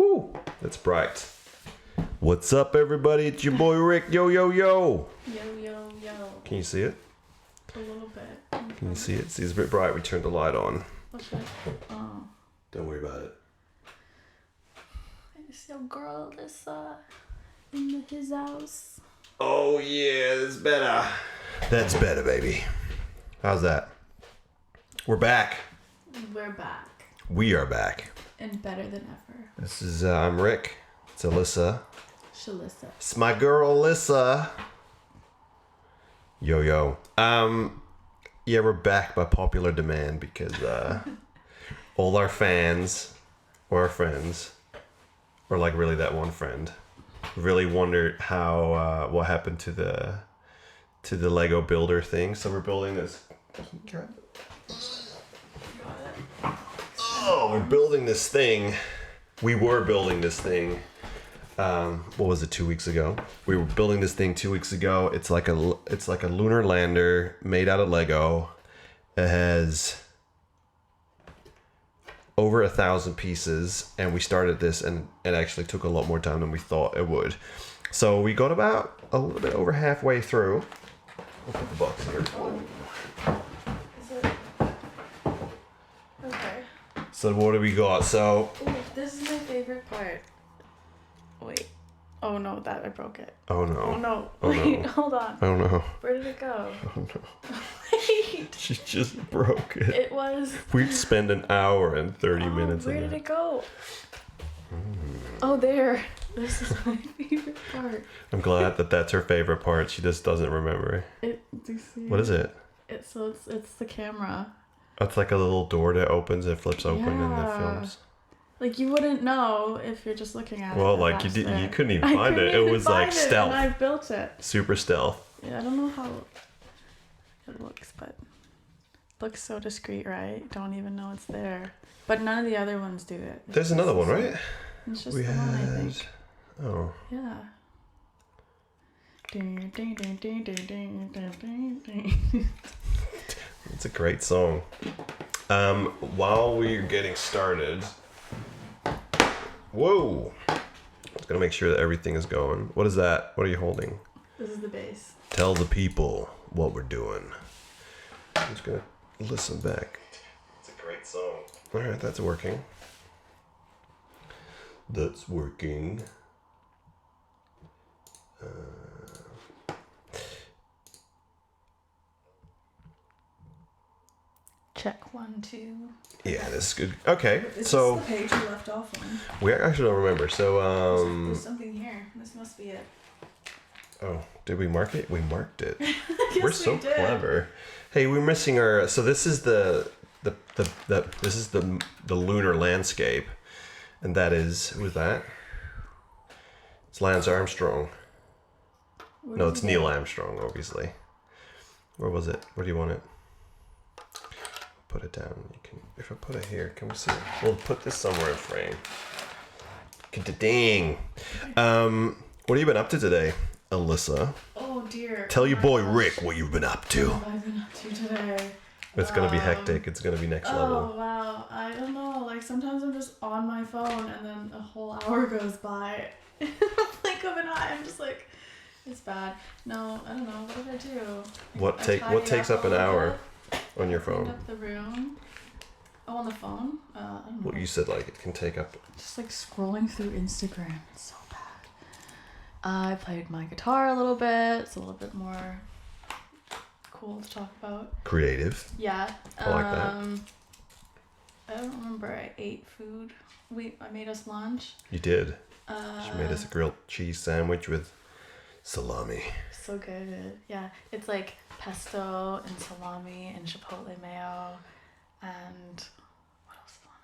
Woo! That's bright. What's up, everybody? It's your boy Rick. Yo, yo, yo. Yo, yo, yo. Can you see it? A little bit. Can you see it? See, it's a bit bright. We turned the light on. What's that? Oh. Don't worry about it. It's your girl Alyssa in his house. Oh, yeah, that's better. That's better, baby. How's that? We're back. We're back. We are back. And better than ever. This is, I'm Rick. It's Alyssa. Shalissa. It's my girl, Alyssa. Yo, yo. Yeah, we're back by popular demand because all our fans or our friends, or like really that one friend, really wondered how what happened to the Lego builder thing. So we're building this. Oh, we're building this thing. We were building this thing. What was it? 2 weeks ago. We were building this thing 2 weeks ago. It's like a lunar lander made out of Lego. It has over 1,000 pieces, and we started this, and it actually took a lot more time than we thought it would. So we got about a little bit over halfway through. We'll put the box here. Is it? Okay. So what do we got? So Ooh, this is my favorite part. Wait. Oh no, that I broke it. oh no. Oh no. Oh, Wait, no. hold on. Oh no. Where did it go? Oh no. Wait. She just broke it. It was. We'd spend an hour and 30 minutes Where on did that. it go? Oh, there. This is my favorite part. I'm glad that that's her favorite part. She just doesn't remember. Do you see What is it? It's the camera. It's like a little door that opens and flips open in the Yeah. films. Like you wouldn't know if you're just looking at it. Well, that like you that's did, there. you couldn't even I find couldn't it. It even was like find it, stealth, and I built it. super stealth. Yeah, I don't know how it looks, but it looks so discreet, right? Don't even know it's there. But none of the other ones do it. It's There's just another one, this right? It's just We the one, I had. think. Oh, Yeah. Ding, ding, ding, ding, ding, ding, ding, ding, ding. it's a great song. While we're getting started, whoa! Just gonna make sure that everything is going. What is that? What are you holding? This is the base. Tell the people what we're doing. I'm just gonna listen back. It's a great song. All right, that's working. That's working. Check 1, 2. Yeah, this is good. Okay, Is so this the page you left off on? we actually don't remember. So There's something here. This must be it. oh, did we mark it? We marked it. Yes, We're so we did. clever. Hey, we're missing our. So this is the lunar landscape, and that is who's that? It's Lance Armstrong. Where No, is it's it? Neil Armstrong, obviously. Where was it? Where do you want it? Put it down. You can. If I put it here, can we see it? We'll put this somewhere in frame. Ding. What have you been up to today, Alyssa? Oh dear. Tell your Oh my boy gosh. Rick what you've been up to. What have I been up to today? It's gonna be hectic. It's gonna be next level. Oh wow, I don't know. Like sometimes I'm just on my phone and then a whole hour goes by. Blink of an eye, I'm just like, it's bad. No, I don't know. What did I do? What I takes tidied up a an little hour bit, on your cleaned phone? up the room. Oh, on the phone? I don't know. Well, you said like it can take up. Just like scrolling through Instagram. It's so bad. I played my guitar a little bit. It's a little bit more cool to talk about. Creative. Yeah. I like that. I don't remember. I ate food. I made us lunch. You did. She made us a grilled cheese sandwich with salami. So good. Yeah. It's like pesto and salami and chipotle mayo and what else is on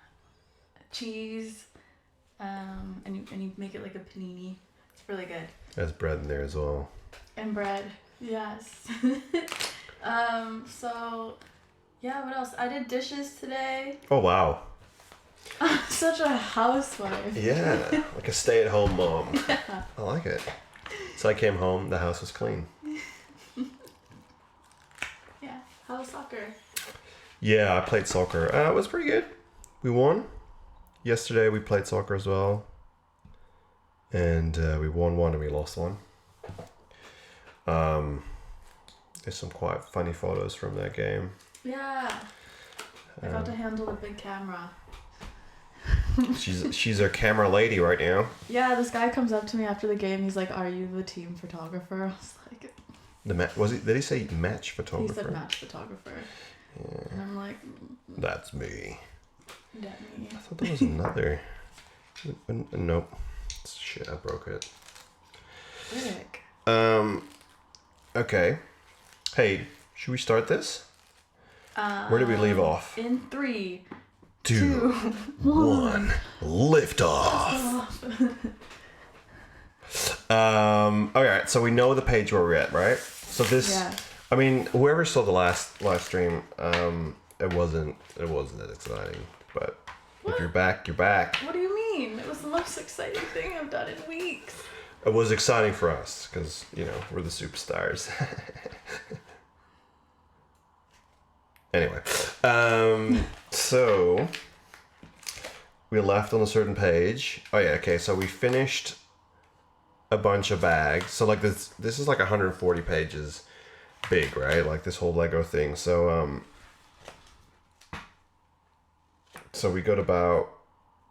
it? Cheese. And you make it like a panini. It's really good. There's bread in there as well. And bread. Yes. So yeah, what else? I did dishes today. Oh wow. I'm such a housewife. Yeah, like a stay-at-home mom. Yeah. I like it. So I came home. The house was clean. Yeah. How was soccer? Yeah, I played soccer. It was pretty good. We won. Yesterday we played soccer as well. And we won one and we lost one. There's some quite funny photos from that game. Yeah. I got to handle the big camera. She's our camera lady right now. Yeah, this guy comes up to me after the game. He's like, "Are you the team photographer?" I was like, Did he say match photographer? He said match photographer. Yeah. And I'm like, that's me. That me. I thought there was another. Nope. Shit, I broke it. Rick. Okay. Hey, should we start this? Where did we leave off? In 3, 2, 1. Lift off. Alright, so we know the page where we're at, right? So this, yeah. I mean, whoever saw the last live stream, it wasn't that exciting, but what? If you're back, you're back. What do you mean? It was the most exciting thing I've done in weeks. It was exciting for us because, you know, we're the superstars. Anyway, so we left on a certain page. Oh yeah, okay. So we finished a bunch of bags. So like this is like 140 pages big, right? Like this whole Lego thing. So so we got about.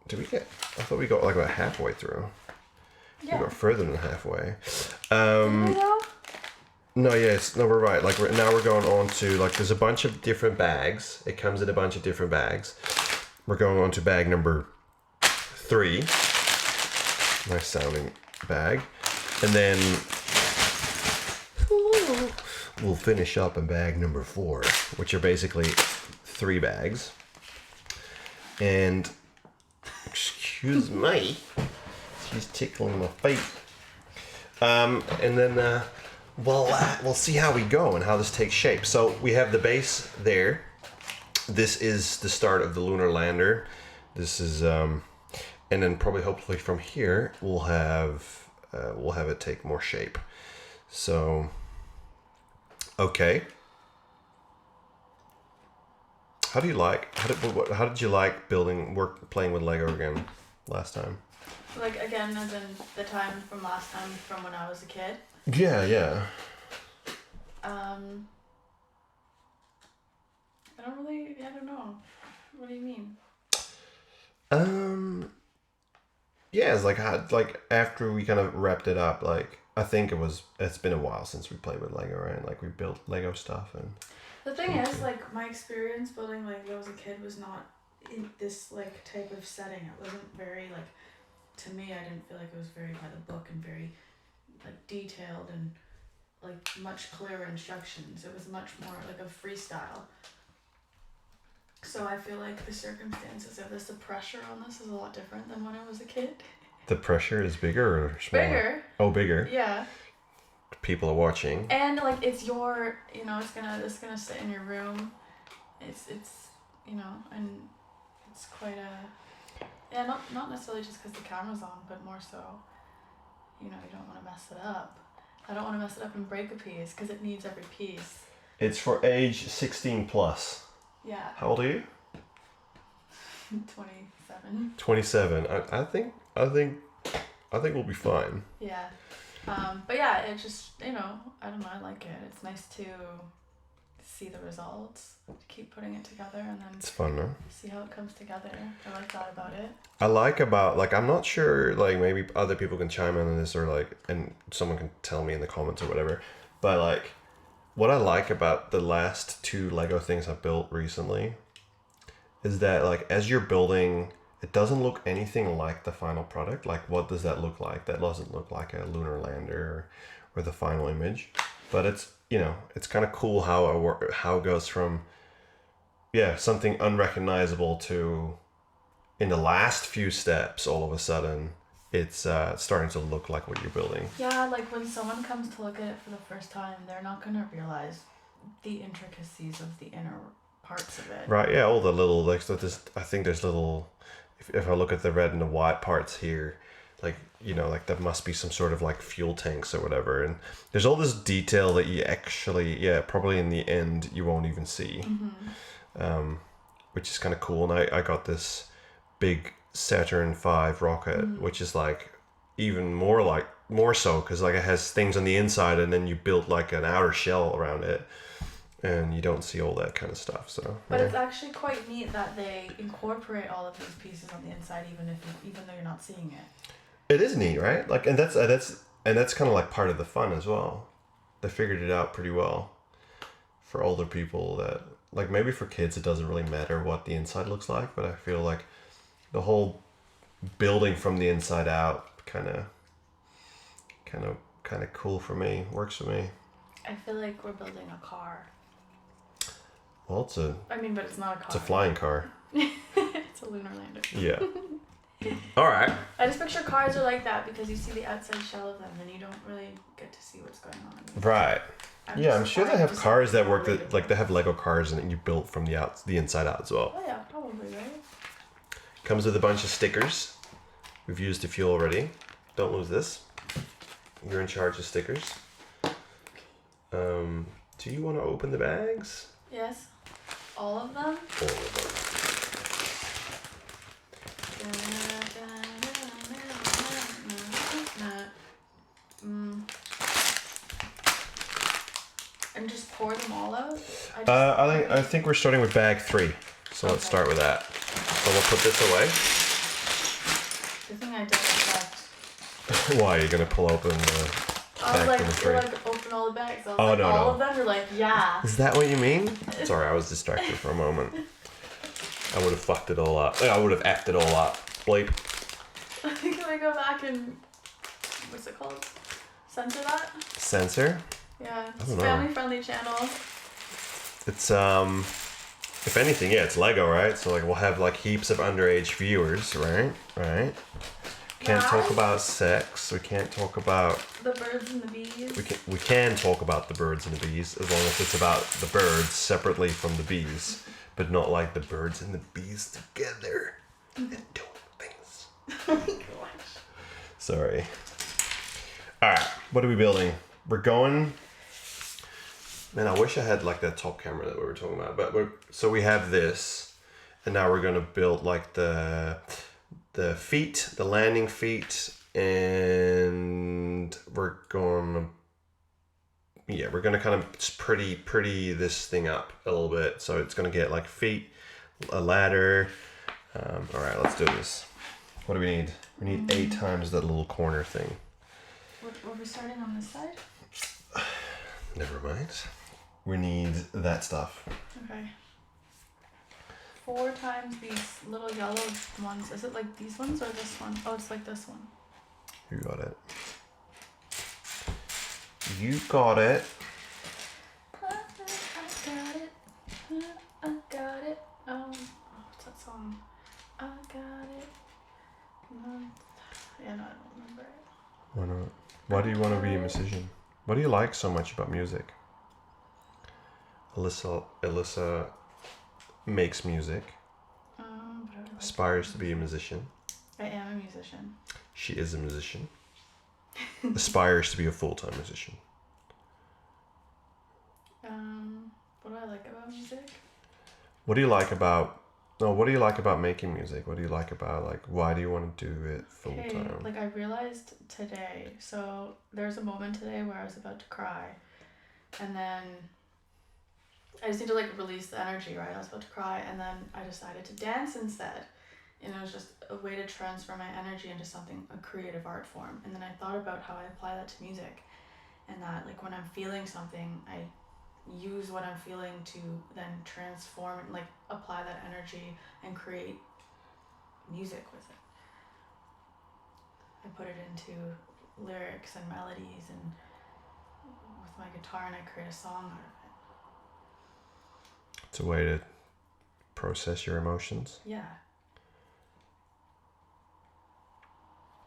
Did we get? I thought we got like about halfway through. Yeah. We got further than halfway. Did we go? No, yes, no, we're right. Like now we're going on to like there's a bunch of different bags. It comes in a bunch of different bags. We're going on to bag number 3. Nice sounding bag, and then we'll finish up in bag number 4, which are basically 3 bags. And excuse me, she's tickling my feet. And then. Well, we'll see how we go and how this takes shape. So we have the base there. This is the start of the Lunar Lander. This is, and then probably hopefully from here we'll have it take more shape. So, okay. How did you like playing with Lego again last time? Like again, as in the time from last time from when I was a kid. Yeah. I don't know. What do you mean? Yeah, it's like after we kind of wrapped it up, like I think it's been a while since we played with Lego, right? Like we built Lego stuff and the thing is, like my experience building Lego as a kid was not in this like type of setting. It wasn't very like, to me, I didn't feel like it was very by the book and very like detailed and like much clearer instructions. It was much more like a freestyle. So I feel like the circumstances of this, the pressure on this is a lot different than when I was a kid. The pressure is bigger or smaller? Bigger. Oh, bigger. Yeah. People are watching. And like it's your, it's gonna sit in your room. It's and it's quite a, yeah, not necessarily just because the camera's on, but more so, you don't want to mess it up. I don't want to mess it up and break a piece because it needs every piece. It's for age 16 plus. Yeah. How old are you? 27. 27. I think we'll be fine. Yeah. But yeah, it just, I don't know, I like it. It's nice to see the results, keep putting it together, and then it's fun, no? See how it comes together. I like that about it. I like about, like, I'm not sure, like, maybe other people can chime in on this or, like, and someone can tell me in the comments or whatever, but, like, what I like about the last 2 Lego things I've built recently is that, like, as you're building, it doesn't look anything like the final product. Like, what does that look like? That doesn't look like a Lunar Lander or the final image, but it's, it's kind of cool how it goes from, something unrecognizable to, in the last few steps, all of a sudden, it's starting to look like what you're building. Yeah, like when someone comes to look at it for the first time, they're not going to realize the intricacies of the inner parts of it. Right, yeah, all the little, like, so I think there's little, if I look at the red and the white parts here, like, like that must be some sort of like fuel tanks or whatever. And there's all this detail that you actually, probably in the end, you won't even see. Mm-hmm. Which is kind of cool. And I got this big Saturn V rocket, which is like even more so because like it has things on the inside and then you build like an outer shell around it, and you don't see all that kind of stuff. So. But it's actually quite neat that they incorporate all of these pieces on the inside, even though you're not seeing it. It is neat, right? Like, and that's kind of like part of the fun as well. They figured it out pretty well for older people. That like maybe for kids it doesn't really matter what the inside looks like, but I feel like the whole building from the inside out kind of cool for me. Works for me. I feel like we're building a car. Well, but it's not a car. It's a flying car. It's a lunar lander. Yeah. All right. I just picture cars are like that because you see the outside shell of them and you don't really get to see what's going on. Right. I'm sure they have cars that work relatable. like they have Lego cars and you build from the inside out as well. Oh yeah, probably, right? Comes with a bunch of stickers. We've used a few already. Don't lose this. You're in charge of stickers. Do you want to open the bags? Yes. All of them? All of them. And just pour them all out? I think we're starting with bag 3. So let's start with that. So we'll put this away. The thing I didn't expect. Why? Are you going to pull open the I was bag number 3? like, open all the bags. I was Oh, like, no, all no. of them? You're like, yeah. Is that what you mean? Sorry, I was distracted for a moment. I would have fucked it all up. I would have effed it all up. Bleep. Can we go back and, what's it called? Censor that? Censor? Yeah, it's don't a know. family-friendly channel. It's, if anything, yeah, it's Lego, right? So, like, we'll have, like, heaps of underage viewers, right? Right? Can't talk about sex. We can't talk about... The birds and the bees. We can talk about the birds and the bees as long as it's about the birds separately from the bees, but not like the birds and the bees together and doing things. Oh my gosh. Sorry. All right, what are we building? We're going... Man, I wish I had like that top camera that we were talking about. But so we have this, and now we're gonna build like the feet, the landing feet, and we're gonna kind of just pretty this thing up a little bit. So it's gonna get like feet, a ladder. All right, let's do this. What do we need? We need 8 times that little corner thing. Were we starting on this side? Never mind. We need that stuff. Okay. 4 times these little yellow ones. Is it like these ones or this one? Oh, it's like this one. You got it. You got it. I got it. I got it. What's that song? I got it. Yeah, no, I don't remember it. Why not? Why do you want to be a musician? What do you like so much about music? Alyssa makes music, But I would like aspires to be a musician. I am a musician. She is a musician. Aspires to be a full-time musician. What do I like about music? What do you like about making music? What do you like about, like, why do you want to do it full-time? Okay, like I realized today, so there's a moment today where I was about to cry, and then I just need to like release the energy, right? I was about to cry, and then I decided to dance instead, and it was just a way to transfer my energy into something, a creative art form. And then I thought about how I apply that to music, and that like when I'm feeling something, I use what I'm feeling to then transform and like apply that energy and create music with it. I put it into lyrics and melodies and with my guitar, and I create a song out of it. It's a way to process your emotions. Yeah.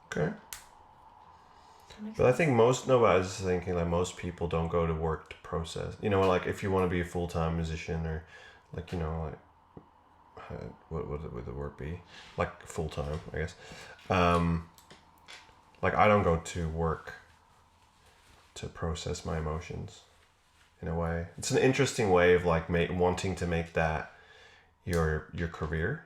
Okay. That makes But I sense. think I was thinking like most people don't go to work to process. You know, like if you want to be a full-time musician or like, you know, like what would the word be? Like full-time, I guess. Like I don't go to work to process my emotions in a way. It's an interesting way of like wanting to make that your career.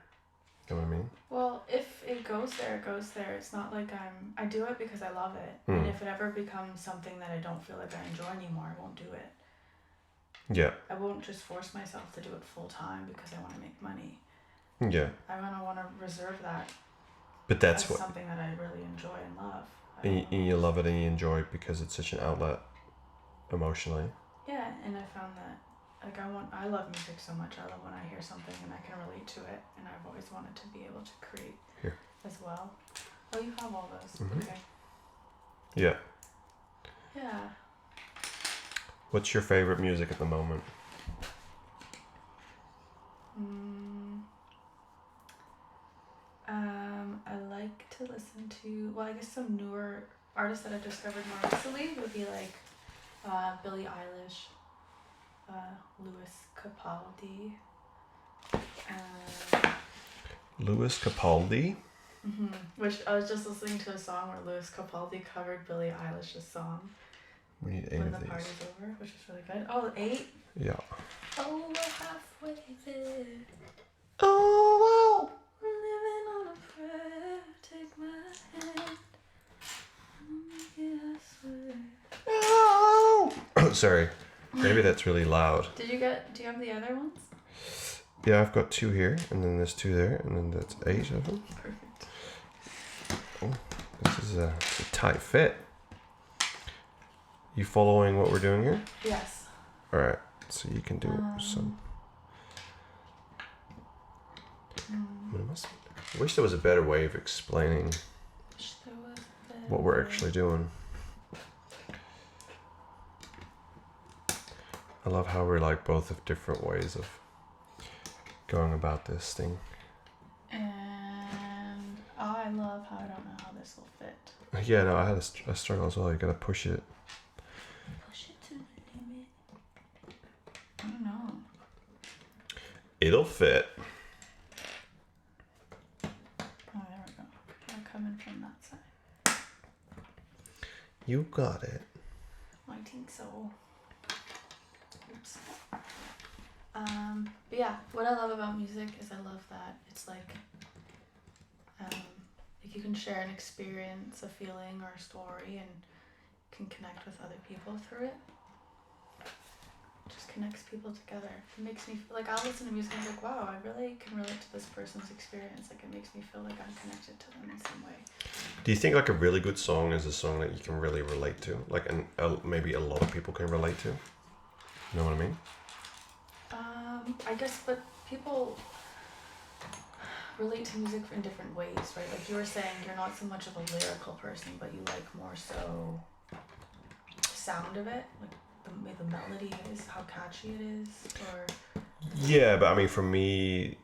You know what I mean? Well, if it goes there, it goes there. It's not like I do it because I love it. And if it ever becomes something that I don't feel like I enjoy anymore, I won't do it. Yeah. I won't just force myself to do it full time because I want to make money. Yeah. I want to reserve that. But that's as something that I really enjoy and love. And you love it and you enjoy it because it's such an outlet emotionally. Yeah, and I found that like I love music so much. I love when I hear something and I can relate to it, and I've always wanted to be able to create here as well. Oh, you have all those. Mm-hmm. Okay. Yeah. Yeah. What's your favorite music at the moment? I like to listen to, well, I guess some newer artists that I've discovered more recently would be like Billie Eilish, Lewis Capaldi. Lewis Capaldi? Mm-hmm. Which I was just listening to a song where Lewis Capaldi covered Billie Eilish's song. We need 8 when of the these. party's over, which is really good. Oh, 8? Yeah. Oh, we're halfway there. Oh, wow. Living on a prayer. Take my hand. Yeah, I swear. Oh. Sorry. Maybe that's really loud. Do you have the other ones? Yeah, I've got 2 here, and then there's 2 there, and then that's 8 of them. Perfect. Oh, this is a tight fit. You following what we're doing here? Yes. All right, so you can do some. I wish there was a better way of explaining what we're actually doing. I love how we're like both have different ways of going about this thing. And I love how I don't know how this will fit. Yeah, no, I had a struggle as well. You gotta push it. Push it to the limit. I don't know. It'll fit. Oh, there we go. I'm coming from that side. You got it. I think so. Oops. But yeah, what I love about music is I love that it's like you can share an experience, a feeling, or a story, and can connect with other people through it. It just connects people together. It makes me like I'll listen to music and I'm like, wow, I really can relate to this person's experience. Like it makes me feel like I'm connected to them in some way. Do you think like a really good song is a song that you can really relate to? Like maybe a lot of people can relate to? You know what I mean? I guess, but people relate to music in different ways, right? Like you were saying, you're not so much of a lyrical person, but you like more so the sound of it, like the way the melody is, how catchy it is, or... Yeah, but I mean, for me,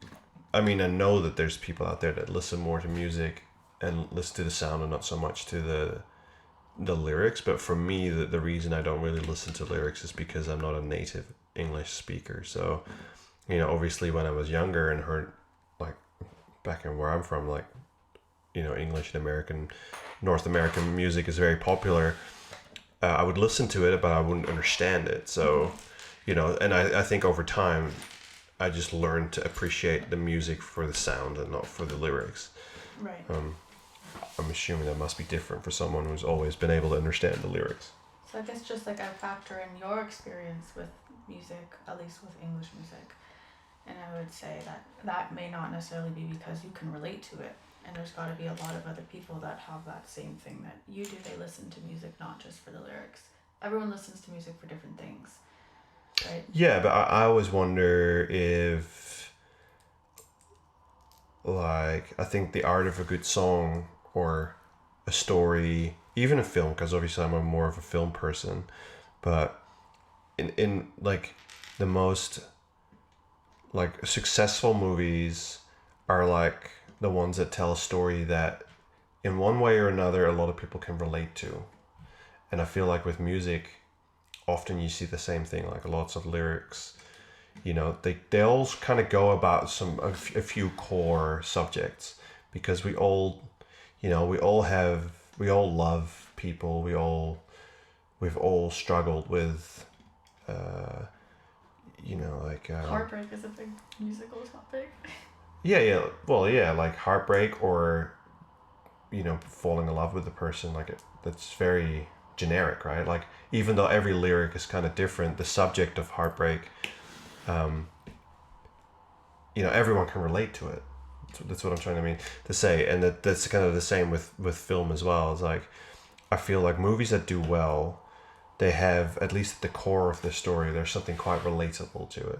I know that there's people out there that listen more to music and listen to the sound and not so much to the lyrics. But for me, the reason I don't really listen to lyrics is because I'm not a native English speaker. So, obviously when I was younger and heard, like, back in where I'm from, like, English and North American music is very popular. I would listen to it, but I wouldn't understand it. So, and I think over time, I just learned to appreciate the music for the sound and not for the lyrics. Right. I'm assuming that must be different for someone who's always been able to understand the lyrics. So I guess just like I factor in your experience with music, at least with English music, and I would say that may not necessarily be because you can relate to it, and there's got to be a lot of other people that have that same thing that you do. They listen to music not just for the lyrics. Everyone listens to music for different things, right? Yeah, but I always wonder if, like, I think the art of a good song or a story, even a film, because obviously I'm more of a film person, but in like the most like successful movies are like the ones that tell a story that in one way or another a lot of people can relate to. And I feel like with music often you see the same thing, like lots of lyrics, they all kind of go about a few core subjects, because we all love people, we've all struggled with Heartbreak is a big musical topic. well, like heartbreak or falling in love with the person, like that's very generic, right? Like even though every lyric is kind of different, the subject of heartbreak, everyone can relate to it. That's what I'm trying to say, and that's kind of the same with film as well. It's like I feel like movies that do well, they have, at least at the core of the story, there's something quite relatable to it.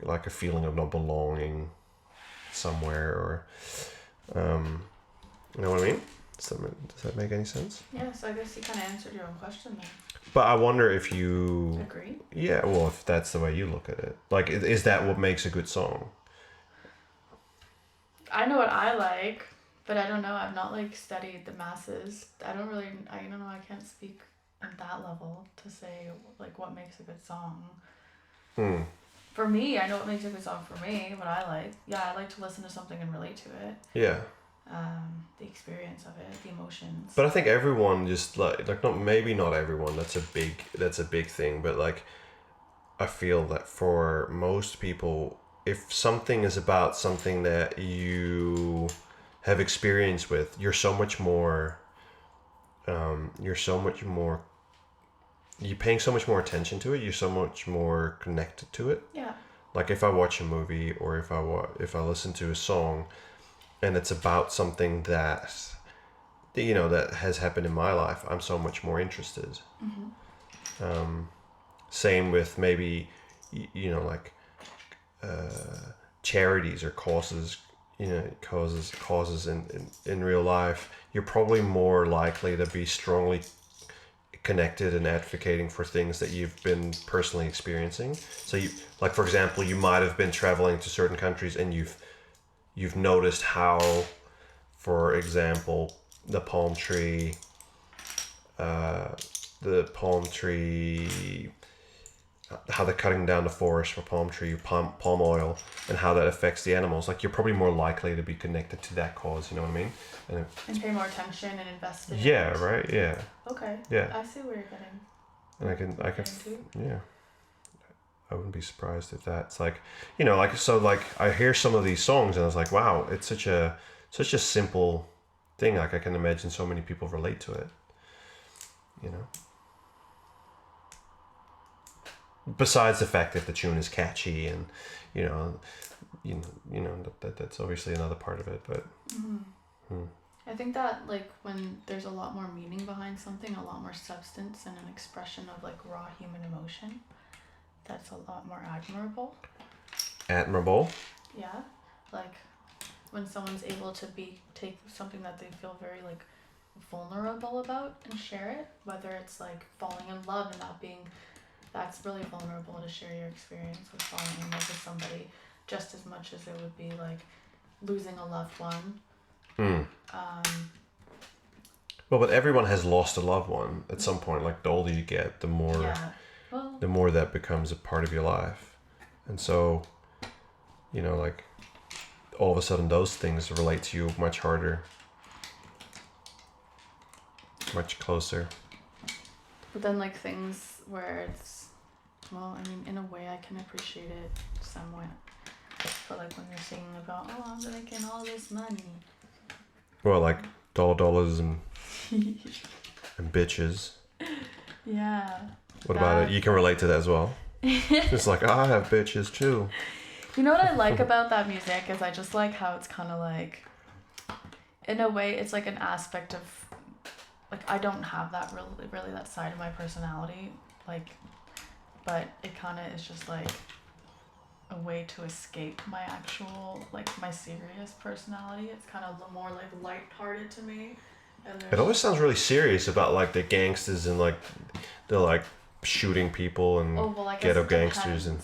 Like a feeling of not belonging somewhere, or you know what I mean? Does that make any sense? Yeah, so I guess you kind of answered your own question then. But I wonder if you Agree? Yeah, well, if that's the way you look at it, like, is that what makes a good song? I know what I like, but I don't know. I've not like studied the masses. I don't know. I can't speak at that level to say like what makes a good song. For me, I know what makes a good song for me. What I like. Yeah, I like to listen to something and relate to it. Yeah. The experience of it, the emotions. But I think everyone just like not everyone. That's a big thing. But like, I feel that for most people, if something is about something that you have experience with, you're so much more. You're paying so much more attention to it. You're so much more connected to it. Yeah. Like if I watch a movie, or if I listen to a song, and it's about something that that has happened in my life, I'm so much more interested. Same with maybe like charities or causes, causes in real life. You're probably more likely to be strongly connected and advocating for things that you've been personally experiencing. So you, like, for example, you might have been traveling to certain countries, and you've noticed how, for example, the palm tree, how they're cutting down the forest for palm oil, and how that affects the animals. Like, you're probably more likely to be connected to that cause. You know what I mean? And pay more attention and invest in Yeah. it. Right. Yeah. Okay. Yeah. I see where you're getting. And I can. Too. Yeah. I wouldn't be surprised if that's like, I hear some of these songs and I was like, wow, it's such a simple thing. Like, I can imagine so many people relate to it, besides the fact that the tune is catchy, and that's obviously another part of it, but I think that like when there's a lot more meaning behind something, a lot more substance, and an expression of like raw human emotion, that's a lot more admirable. Yeah, like when someone's able to take something that they feel very like vulnerable about and share it, whether it's like falling in love and that's really vulnerable to share your experience with falling in love with somebody, just as much as it would be like losing a loved one. Well, but everyone has lost a loved one at some point. Like, the older you get, the more the more that becomes a part of your life. And so, like, all of a sudden those things relate to you much harder, much closer. But then like things where it's, well, I mean, in a way I can appreciate it somewhat. But like when you're singing about, oh, I'm making all this money. Well, like dollars and bitches. Yeah. What about it? You can relate to that as well. It's like, I have bitches too. You know what I like about that music is I just like how it's kind of like, in a way, it's like an aspect of, like, I don't have that really that side of my personality, like, but it kind of is just like a way to escape my actual, like, my serious personality. It's kind of more like lighthearted to me. And it always sounds really serious about like the gangsters, and like they're like shooting people and ghetto gangsters, and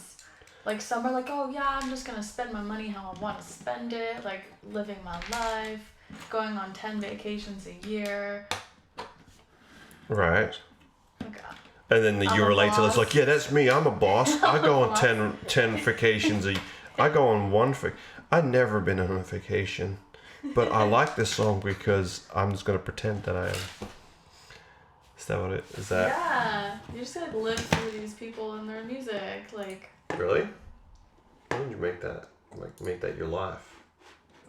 like some are like, oh yeah, I'm just gonna spend my money how I want to spend it, like living my life, going on 10 vacations a year. Right. Like, and then you relate to this, like, yeah, that's me. I'm a boss. I go on 10 vacations. I go on one. I've never been on a vacation, but I like this song because I'm just gonna pretend that I am. Is that what it is? That? Yeah, you just like live through these people and their music, like. Really? Why would you make that? Like, make that your life?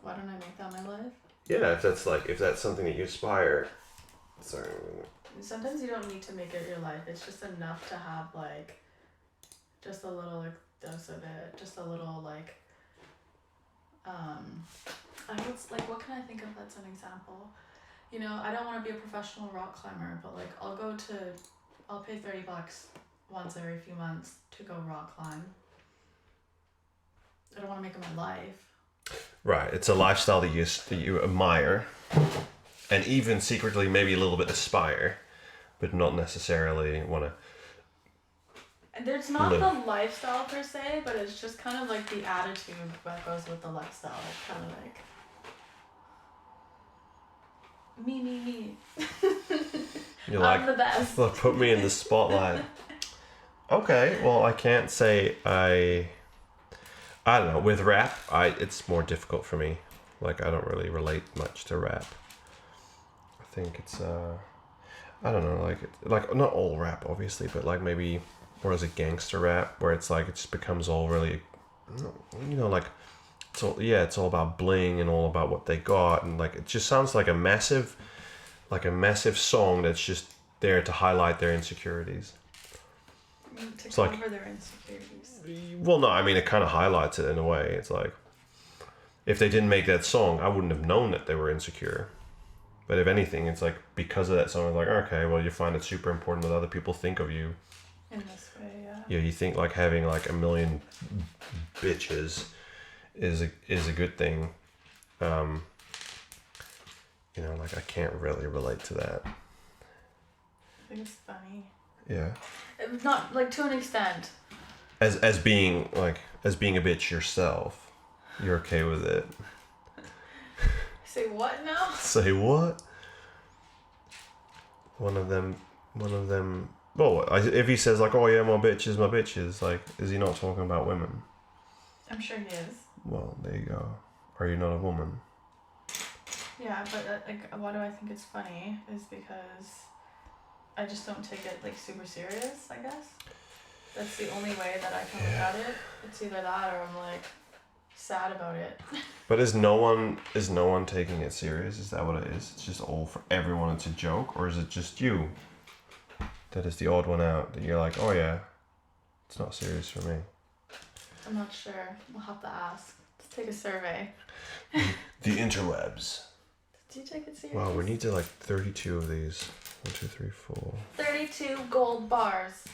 why don't I make that my life? Yeah, if that's something that you aspire. Sorry. Sometimes you don't need to make it your life. It's just enough to have like just a little like dose of it. Just a little like I was like, what can I think of that's an example? You know, I don't want to be a professional rock climber, but like I'll pay $30 once every few months to go rock climb. I don't want to make it my life. Right, it's a lifestyle that you admire, and even secretly maybe a little bit aspire, but not necessarily want to. And there's not the lifestyle per se, but it's just kind of like the attitude that goes with the lifestyle. It's kind of like me. You're I'm like, the best. well, put me in the spotlight. Okay, well, I can't say I don't know. With rap, it's more difficult for me. Like, I don't really relate much to rap. I think it's I don't know, like not all rap obviously, but like maybe more as a gangster rap where it's like it just becomes all really, you know, like it's all about bling and all about what they got, and like it just sounds like a massive song that's just there to highlight their insecurities. To cover their insecurities. Well, no, I mean it kind of highlights it in a way. It's like if they didn't make that song, I wouldn't have known that they were insecure. But if anything, it's like because of that song, it's like, okay, well, you find it super important what other people think of you. In this way, yeah. Yeah, you think like having like a million bitches is a good thing. You know, like I can't really relate to that. I think it's funny. Yeah. Not like to an extent. As being a bitch yourself, you're okay with it. Say what now? Say what? One of them. Well, if he says like, "Oh yeah, my bitches," like, is he not talking about women? I'm sure he is. Well, there you go. Are you not a woman? Yeah, but like, why do I think it's funny? Is because I just don't take it like super serious. I guess that's the only way that I can look at it. It's either that or I'm like sad about it. But is no one taking it serious? Is that what it is? It's just all for everyone. It's a joke, or is it just you that is the odd one out? That you're like, oh yeah, it's not serious for me. I'm not sure. I'll have to ask. Let's take a survey. The interwebs. Did you take it serious? Wow, we need to like 32 of these. 1, 2, 3, 4. 32 gold bars.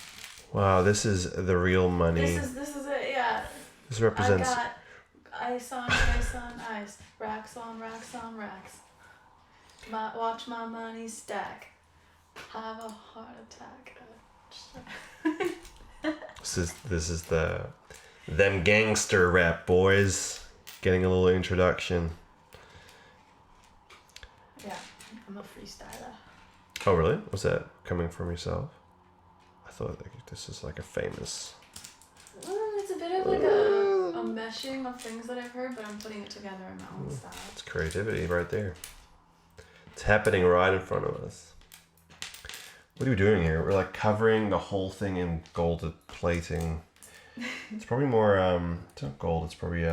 Wow, this is the real money. This is it. Yeah. This represents. I got ice on ice, racks on racks. Watch my money stack. Have a heart attack. This is them gangster rap boys getting a little introduction. Yeah, I'm a freestyler. Oh really? Was that coming from yourself? I thought like, this is like a famous. It's a bit of like a meshing of things that I've heard, but I'm putting it together in my own style. It's creativity right there. It's happening right in front of us. What are we doing here? We're like covering the whole thing in gold plating. It's probably more it's not gold, it's probably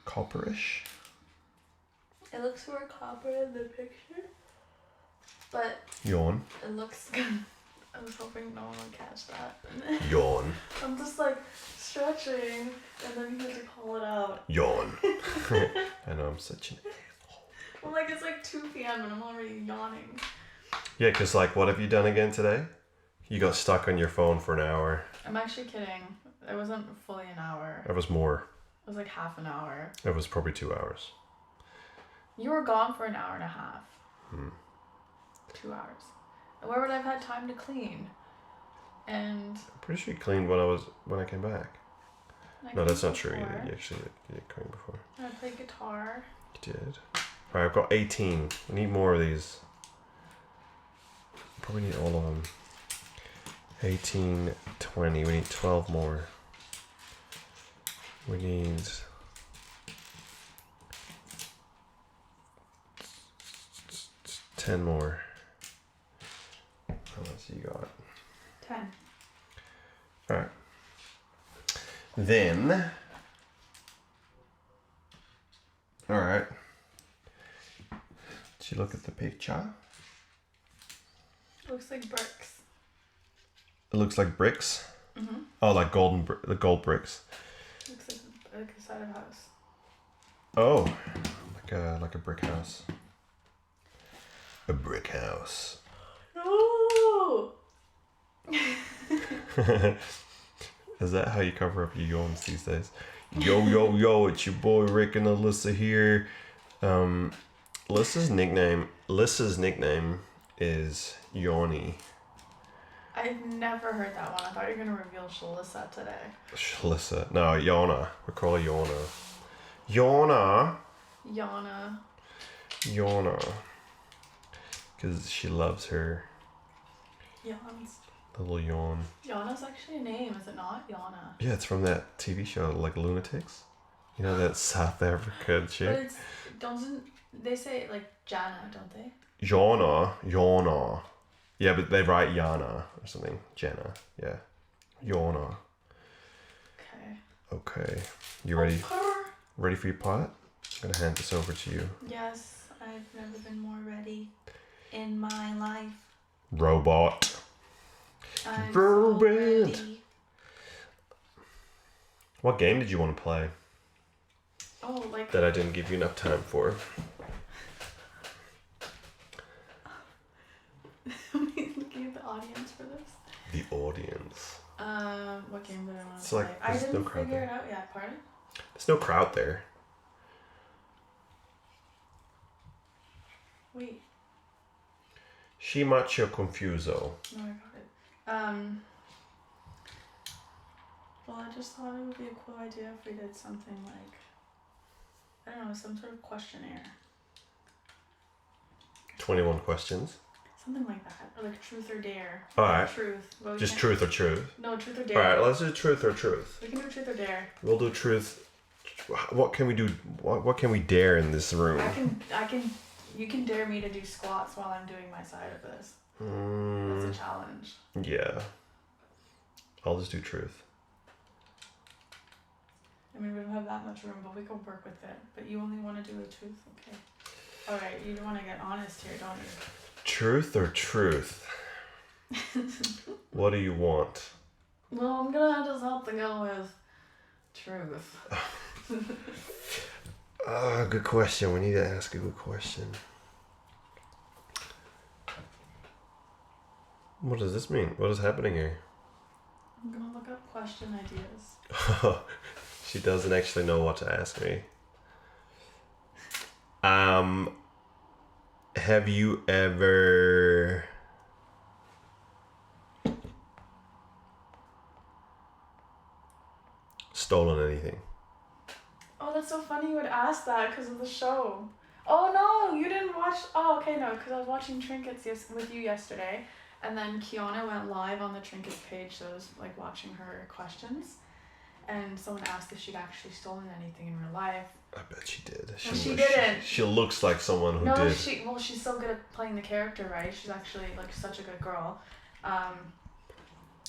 copperish. It looks more copper in the picture, but Yawn. it looks good. I was hoping no one would catch that. Yawn. I'm just like stretching, and then you have to call it out. Yawn. I know I'm such an asshole. Well, like it's like 2 p.m. and I'm already yawning. Yeah, because like, what have you done again today? You got stuck on your phone for an hour. I'm actually kidding. It wasn't fully an hour. It was more. It was like half an hour. It was probably 2 hours. You were gone for an hour and a half. 2 hours. And where would I have had time to clean? And I'm pretty sure you cleaned when I came back. No, that's not true. You did clean before. I played guitar. You did. Alright, I've got 18. We need more of these. Probably need all of them. 18, 20. We need 12 more. We need 10 more. How much you got? 10. Alright. Then All right. Did you look at the picture? Looks like bricks. It looks like bricks. Mm-hmm. Oh, like the gold bricks. Looks like a side of a house. Oh, like a brick house. A brick house. No. Is that how you cover up your yawns these days? Yo, it's your boy Rick and Alyssa here. Alyssa's nickname is Yawny. I've never heard that one. I thought you were gonna reveal Shalissa today. Shalissa. No, Yana. We call her Yana. Yana. Yana. Because she loves her Yawns. little yawn. Yana's actually a name, is it not? Yana. Yeah, it's from that TV show, like Lunatics. You know that South Africa chick? But doesn't they say it like Jana, don't they? Yana. Yeah, but they write Yana or something. Jana. Yeah. Yana. Okay. You ready? Ready for your pot? I'm gonna hand this over to you. Yes, I've never been more ready in my life. Robot. I'm Robot. so ready. What game did you want to play Oh, like that I didn't give you enough time for? looking at the audience for this. The audience. What game did I want to It's play? like, I there's didn't no crowd figure there. it out yet. Pardon? There's no crowd there. Wait. She macho confuso. No, I got it. Well, I just thought it would be a cool idea if we did something like, I don't know, some sort of questionnaire. 21 questions. Something like that. Or like truth or dare. Alright. Truth. Well, Just truth or truth. No, truth or dare. Alright, let's do truth or truth. We can do truth or dare. We'll do truth. What can we do? What can we dare in this room? You can dare me to do squats while I'm doing my side of this. That's a challenge. Yeah. I'll just do truth. I mean, we don't have that much room, but we can work with it. But you only want to do the truth? Okay. Alright, you want to get honest here, don't you? Truth or truth? What do you want? Well, I'm gonna just have to go with truth. Good question. We need to ask a good question. What does this mean? What is happening here? I'm gonna look up question ideas. She doesn't actually know what to ask me. Have you ever stolen anything? Oh, that's so funny you would ask that because of the show. Oh no, you didn't watch. Oh, okay, no, because I was watching Trinkets with you yesterday, and then Kiana went live on the Trinkets page, so I was like watching her questions, and someone asked if she'd actually stolen anything in real life. I bet she did. She didn't. She looks like someone who did. She's so good at playing the character, right? She's actually like such a good girl.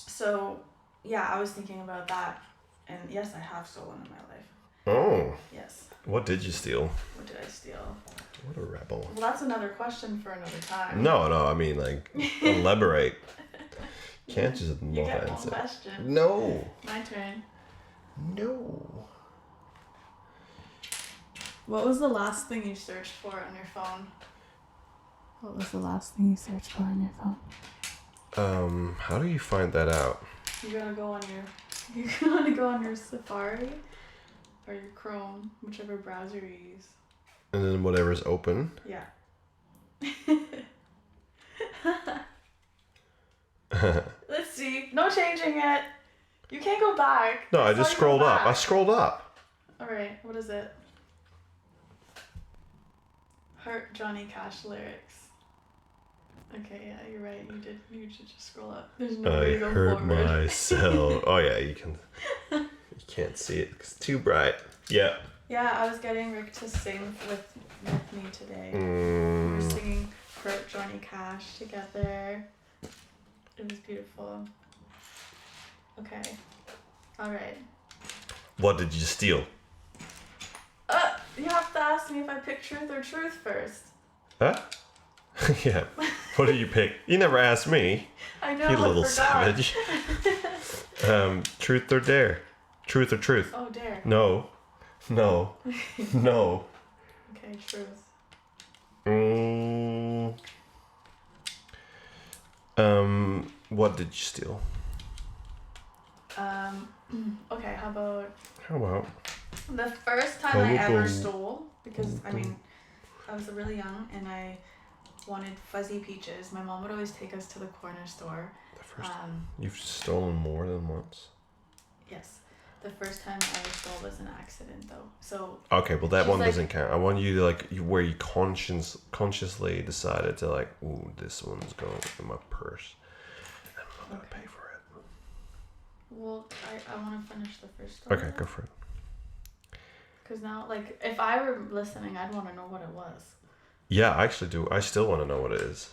So yeah, I was thinking about that, and yes, I have stolen in my life. Oh. Yes. What did you steal? What did I steal? What a rebel. Well, that's another question for another time. No, I mean, like, elaborate. Can't just You not get one answer. question. No. My turn. No. What was the last thing you searched for on your phone? What was the last thing you searched for on your phone? How do you find that out? You gotta go on your Safari or your Chrome, whichever browser you use. And then whatever's open. Yeah. Let's see. No changing it. You can't go back. No, I just scrolled up. I scrolled up. Alright, what is it? Hurt Johnny Cash lyrics. Okay, yeah, you're right. You should just scroll up. There's no way I to go hurt forward. myself. Oh yeah, you can. You can't see it. It's too bright. Yeah. Yeah, I was getting Rick to sing with me today. We Mm. were singing Hurt Johnny Cash together. It was beautiful. Okay. Alright. What did you steal? You have to ask asked me if I picked truth or truth first. Huh? Yeah. What did you pick? You never asked me. I know. You I little forgot. savage. Truth or dare? Truth or truth? Oh, dare. No. No. No. Okay, truth. What did you steal? Okay, how about How about? the first time I ever stole, because I mean, I was really young and I wanted fuzzy peaches. My mom would always take us to the corner store. The first you've stolen more than once? Yes. The first time I ever stole was an accident though. So okay, well that one like, doesn't count. I want you to where you consciously decided to ooh, this one's going in my purse. And I'm not gonna pay for it. Well, I want to finish the first story. Okay, go for it. Because now, if I were listening, I'd want to know what it was. Yeah, I actually do. I still want to know what it is.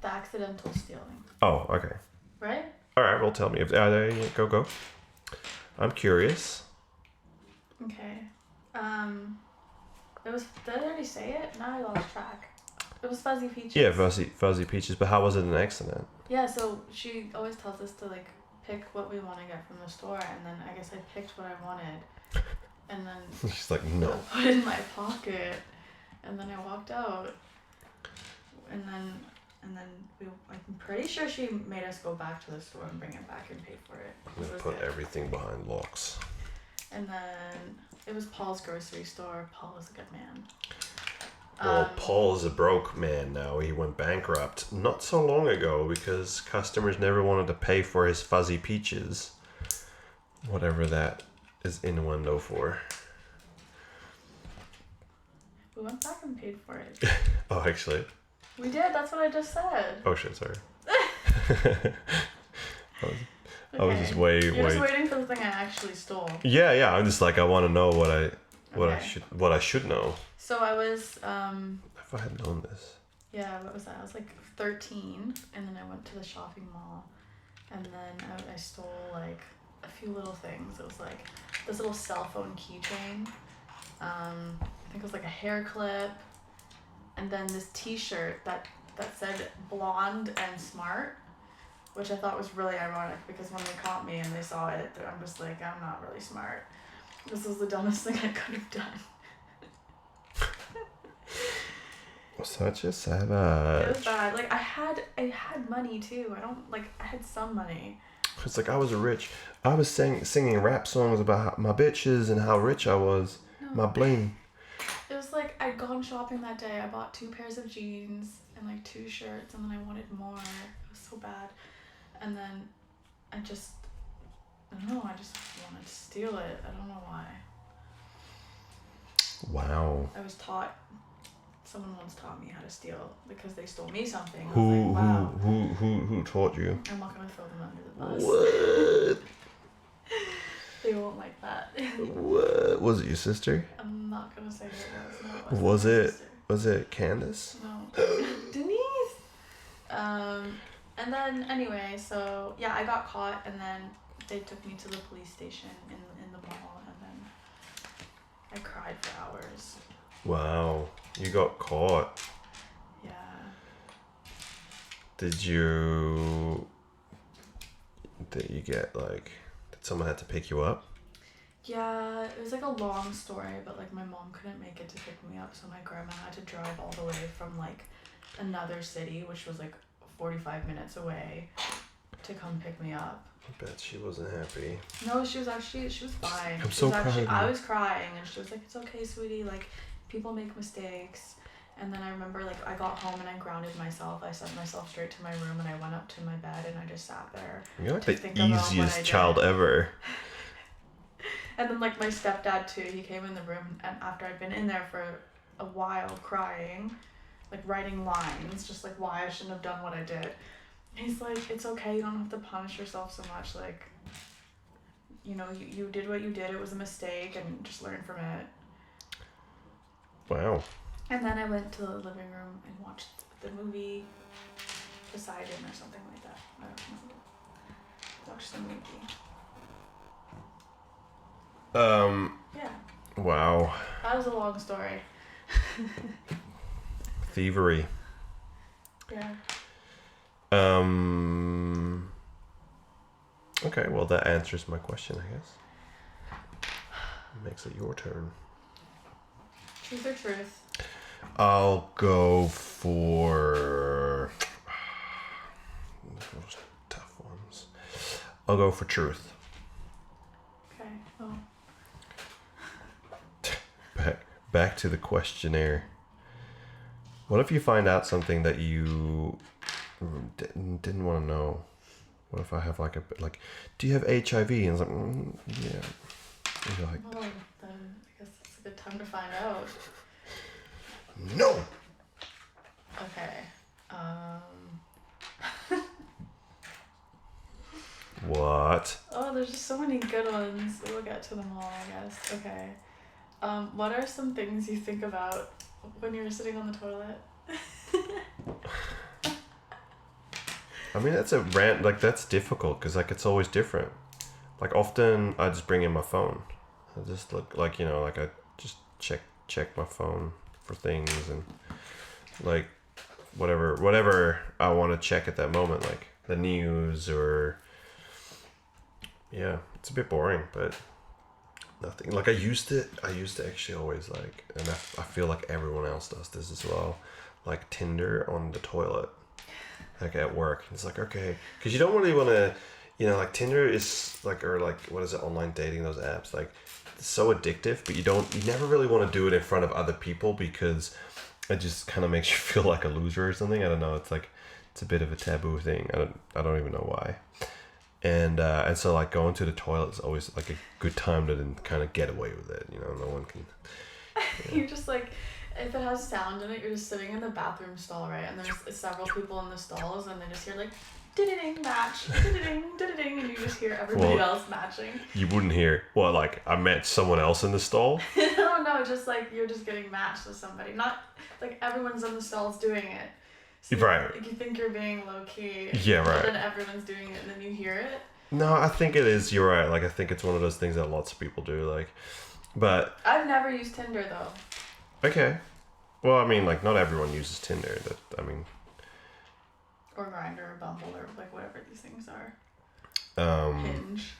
The accidental stealing. Oh, okay. Right? All right, well, tell me. Go. I'm curious. Okay. It was. Did I already say it? Now I lost track. It was fuzzy peaches. Yeah, fuzzy peaches. But how was it an accident? Yeah, so she always tells us to pick what we want to get from the store, and then I guess I picked what I wanted, and then she's like, no. I put it in my pocket, and then I walked out, and then I'm pretty sure she made us go back to the store and bring it back and pay for it. I'm gonna put everything behind locks. And then it was Paul's grocery store. Paul was a good man. Well, Paul is a broke man now. He went bankrupt not so long ago because customers never wanted to pay for his fuzzy peaches. Whatever that is innuendo for. We went back and paid for it. Oh, actually. We did. That's what I just said. Oh, shit, sorry. I was just way. You're just waiting for the thing I actually stole. Yeah. I'm just I want to know what I should know. So I was. If I had known this. Yeah, what was that? I was 13, and then I went to the shopping mall, and then I stole a few little things. It was this little cell phone keychain. I think it was a hair clip, and then this T-shirt that said blonde and smart, which I thought was really ironic because when they caught me and they saw it, I'm just I'm not really smart. This was the dumbest thing I could have done. Such a savage. It was bad. I had money too. I had some money. It's I was rich. I was singing rap songs about my bitches and how rich I was. No. My bling. It was I'd gone shopping that day. I bought 2 pairs of jeans and 2 shirts, and then I wanted more. It was so bad. And then I don't know, I just wanted to steal it. I don't know why. Wow. I was taught. Someone once taught me how to steal because they stole me something. Who taught you? I'm not gonna throw them under the bus. What? They won't like that. What? Was it your sister? I'm not gonna say who it was. No, Was it Candace? No. Denise. And then anyway, so yeah, I got caught, and then they took me to the police station in the mall, and then I cried for hours. Wow, you got caught. Yeah. Did you get did someone have to pick you up? Yeah, it was a long story, but my mom couldn't make it to pick me up, so my grandma had to drive all the way from another city, which was 45 minutes away, to come pick me up. I bet she wasn't happy. No, she was fine. I'm so proud of you. I was crying, and she was it's okay, sweetie, people make mistakes. And then I remember I got home and I grounded myself. I sent myself straight to my room, and I went up to my bed and I just sat there. You're the easiest child ever. And then my stepdad too, he came in the room, and after I'd been in there for a while crying, writing lines, just why I shouldn't have done what I did. He's it's okay, you don't have to punish yourself so much, you did what you did, it was a mistake, and just learn from it. Wow. And then I went to the living room and watched the movie Poseidon or something like that. I don't know. Watched the movie. Yeah. Wow. That was a long story. Thievery. Yeah. Okay, well that answers my question, I guess. Makes it your turn. Truth or truth? I'll go for those tough ones. I'll go for truth. Okay. Oh. Back to the questionnaire. What if you find out something that you didn't want to know? What if I have like do you have HIV? And it's like, yeah. And you're like, Well, then I guess it's a good time to find out. no. Okay. What? Oh, there's just so many good ones. We'll get to them all, I guess. Okay. What are some things you think about when you're sitting on the toilet? I mean, that's difficult because like it's always different. Like often I just bring in my phone. I just look like, I just check my phone for things and like whatever I want to check at that moment, like the news or yeah, it's a bit boring, but nothing. Like I used to actually always like, and I feel like everyone else does this as well, like Tinder on the toilet, like at work. It's like, okay, because you don't really want to, like Tinder is like, or like, what is it, online dating, those apps, like it's so addictive, but you never really want to do it in front of other people because it just kind of makes you feel like a loser or something. I don't know. It's like, it's a bit of a taboo thing. I don't even know why. And so like going to the toilet is always like a good time to then kind of get away with it. No one can. Yeah. You're just like, if it has sound in it, you're just sitting in the bathroom stall, right? And there's several people in the stalls, and they just hear like, ding match, ding, and you just hear everybody else matching. You wouldn't hear. Well, like I met someone else in the stall. No, just like you're just getting matched with somebody. Not like everyone's in the stalls doing it. So right. You think you're being low key. Yeah, right. But then everyone's doing it, and then you hear it. No, I think it is. You're right. Like I think it's one of those things that lots of people do. Like, but I've never used Tinder though. Okay. Well, I mean, like not everyone uses Tinder. Or Grindr or Bumble or like whatever these things are. Hinge.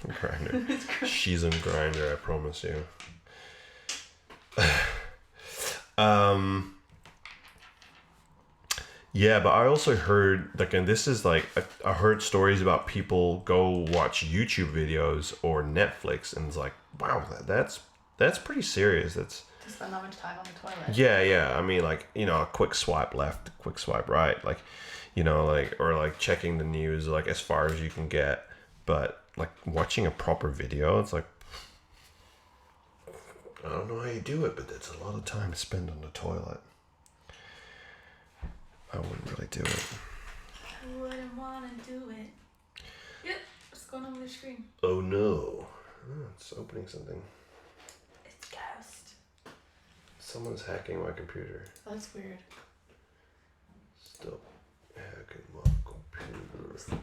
Grindr. She's on Grindr, I promise you. Yeah, but I also heard and this is like I heard stories about people go watch YouTube videos or Netflix, and it's like, wow, that's pretty serious. That's to spend that much time on the toilet. Yeah. I mean, like, a quick swipe left, quick swipe right, like, or like checking the news, like as far as you can get. But like watching a proper video, it's like, I don't know how you do it, but it's a lot of time to spend on the toilet. I wouldn't really do it. I wouldn't want to do it. Yep, what's going on with your screen? Oh no. Oh, it's opening something. It's Ghost. Someone's hacking my computer. That's weird. Stop hacking my computer.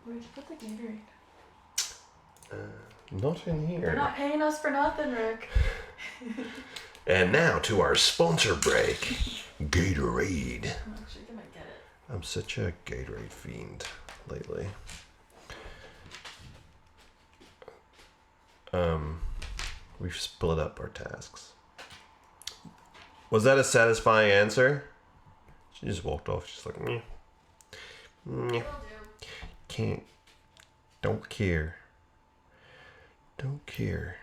Where'd you put the Gatorade? Not in here. They're not paying us for nothing, Rick. And now to our sponsor break. Gatorade. I'm actually gonna get it. I'm such a Gatorade fiend lately. We've split up our tasks. Was that a satisfying answer? She just walked off. She's like, meh. Meh. Can't. Don't care. Don't care.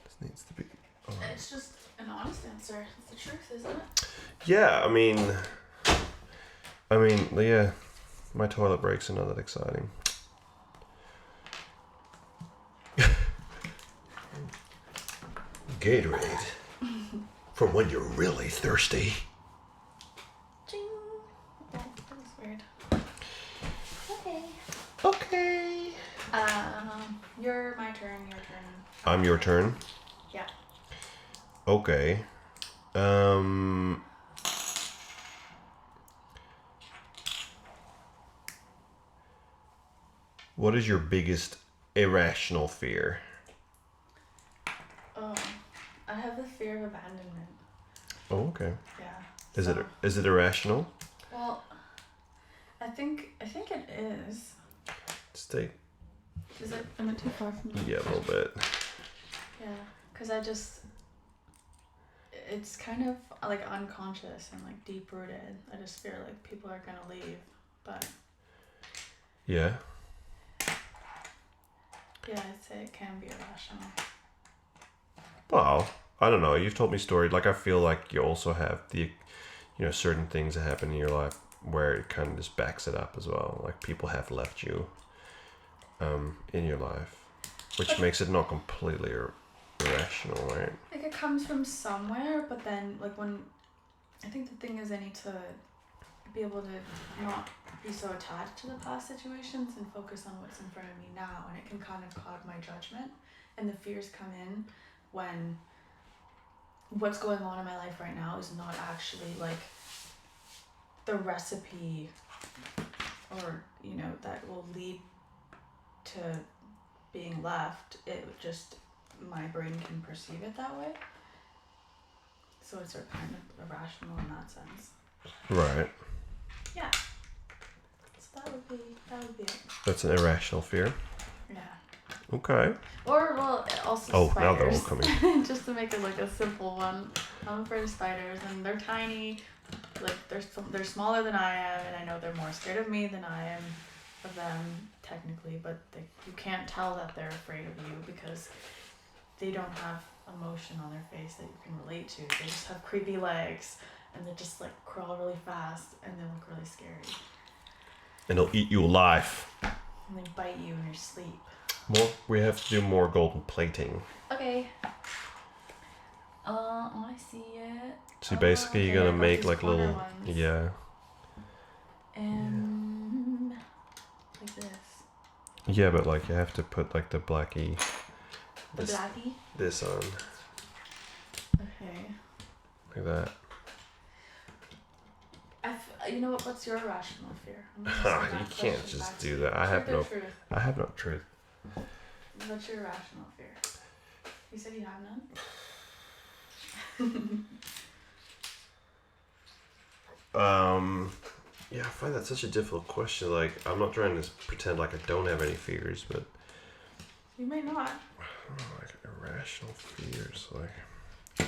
This needs to be. It's just an honest answer. It's the truth, isn't it? Yeah, I mean, yeah. My toilet breaks are not that exciting. Gatorade. For when you're really thirsty. Ching. Oh, that was weird. Okay. Okay. Your turn. I'm your turn? Yeah. Okay. What is your biggest irrational fear? Oh, I have the fear of abandonment. Oh, okay. Yeah. Is it irrational? Well, I think it is. Stay. Is it? Am I too far from you? Yeah, a little bit. Yeah, because it's kind of like unconscious and like deep rooted. I just fear like people are gonna leave, but Yeah. yeah, I'd say it can be irrational. Well, I don't know. You've told me stories. Like, I feel like you also have certain things that happen in your life where it kind of just backs it up as well. Like, people have left you in your life, which makes it not completely irrational, right? Like it comes from somewhere, but then like I think the thing is I need to be able to not be so attached to the past situations and focus on what's in front of me now, and it can kind of cloud my judgment, and the fears come in when what's going on in my life right now is not actually like the recipe or that will lead to being left. It just, my brain can perceive it that way, so it's kind of irrational in that sense. Right. Yeah. So that would be it. That's an irrational fear. Yeah. Okay. Or well, also Oh, spiders. now they're all coming. Just to make it like a simple one. I'm afraid of spiders, and they're tiny. Like they're smaller than I am, and I know they're more scared of me than I am of them technically. But you can't tell that they're afraid of you because they don't have emotion on their face that you can relate to. They just have creepy legs, and they just like crawl really fast, and they look really scary. And they'll eat you alive. And they bite you in your sleep. We have to do more golden plating. Okay. I see it. So basically, you're gonna make like little, ones. yeah. Like this. Yeah, but like you have to put like the blackie. The blackie. This on. Okay. Like that. You know what? What's your irrational fear? You can't just do that. I have no truth. What's your irrational fear? You said you have none? Yeah, I find that such a difficult question. Like, I'm not trying to pretend like I don't have any fears, but You may not. I don't know, like irrational fears. Like, I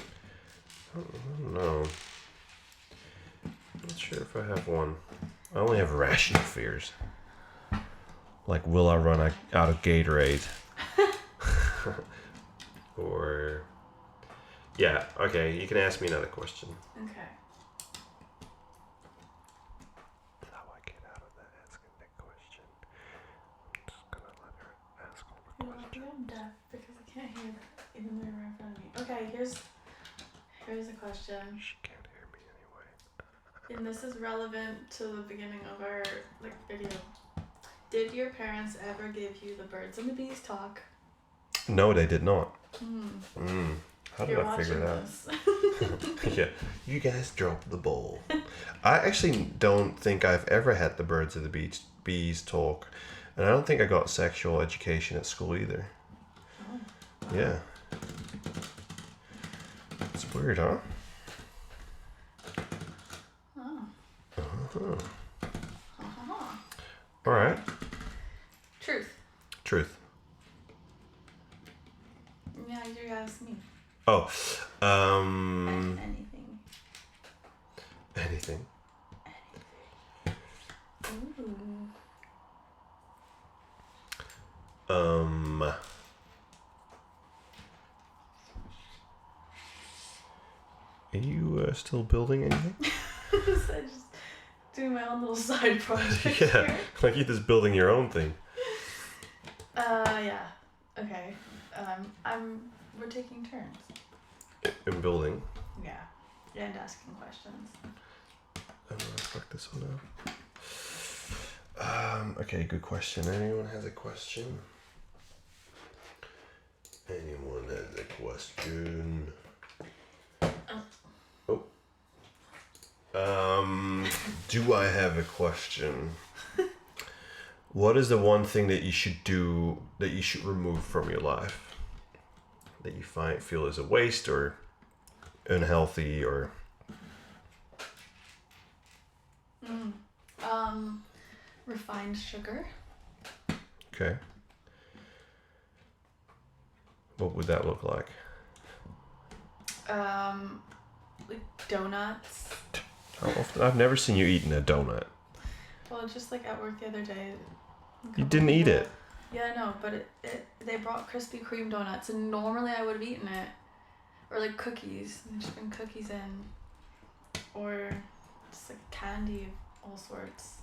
don't know. I'm not sure if I have one. I only have rational fears. Like, will I run out of Gatorade? Or, yeah, okay, you can ask me another question. Okay. How I get out of that asking that question? I'm just gonna let her ask all the questions. I'm deaf because I can't hear even though you're right in front of me. Okay, here's a question. She can't hear me anyway. And this is relevant to the beginning of our video. Did your parents ever give you the birds and the bees talk? No, they did not. Hmm. How did You're I figure that this. Yeah, you guys dropped the ball. I actually don't think I've ever had the birds of the bees talk, and I don't think I got sexual education at school either. Oh. Yeah. It's weird, huh? Oh. Uh-huh. Uh-huh. All right. Truth. Yeah, you asked me. Oh, Anything. Anything. Ooh. Are you still building anything? I just doing my own little side project. Yeah, here. like you're just building your own thing. Yeah. Okay. We're taking turns. In building. Yeah. And asking questions. I'm gonna fuck this one up. Okay, good question. Anyone has a question? Anyone has a question? Do I have a question? What is the one thing that you should do that you should remove from your life? that you feel is a waste or unhealthy or? Refined sugar. Okay. What would that look like? Like donuts. How often? I've never seen you eating a donut. Well, just like at work the other day. You didn't eat it. Yeah, I know, but they brought Krispy Kreme donuts, and normally I would have eaten it. Or like cookies. They just bring cookies in. Or just like candy of all sorts.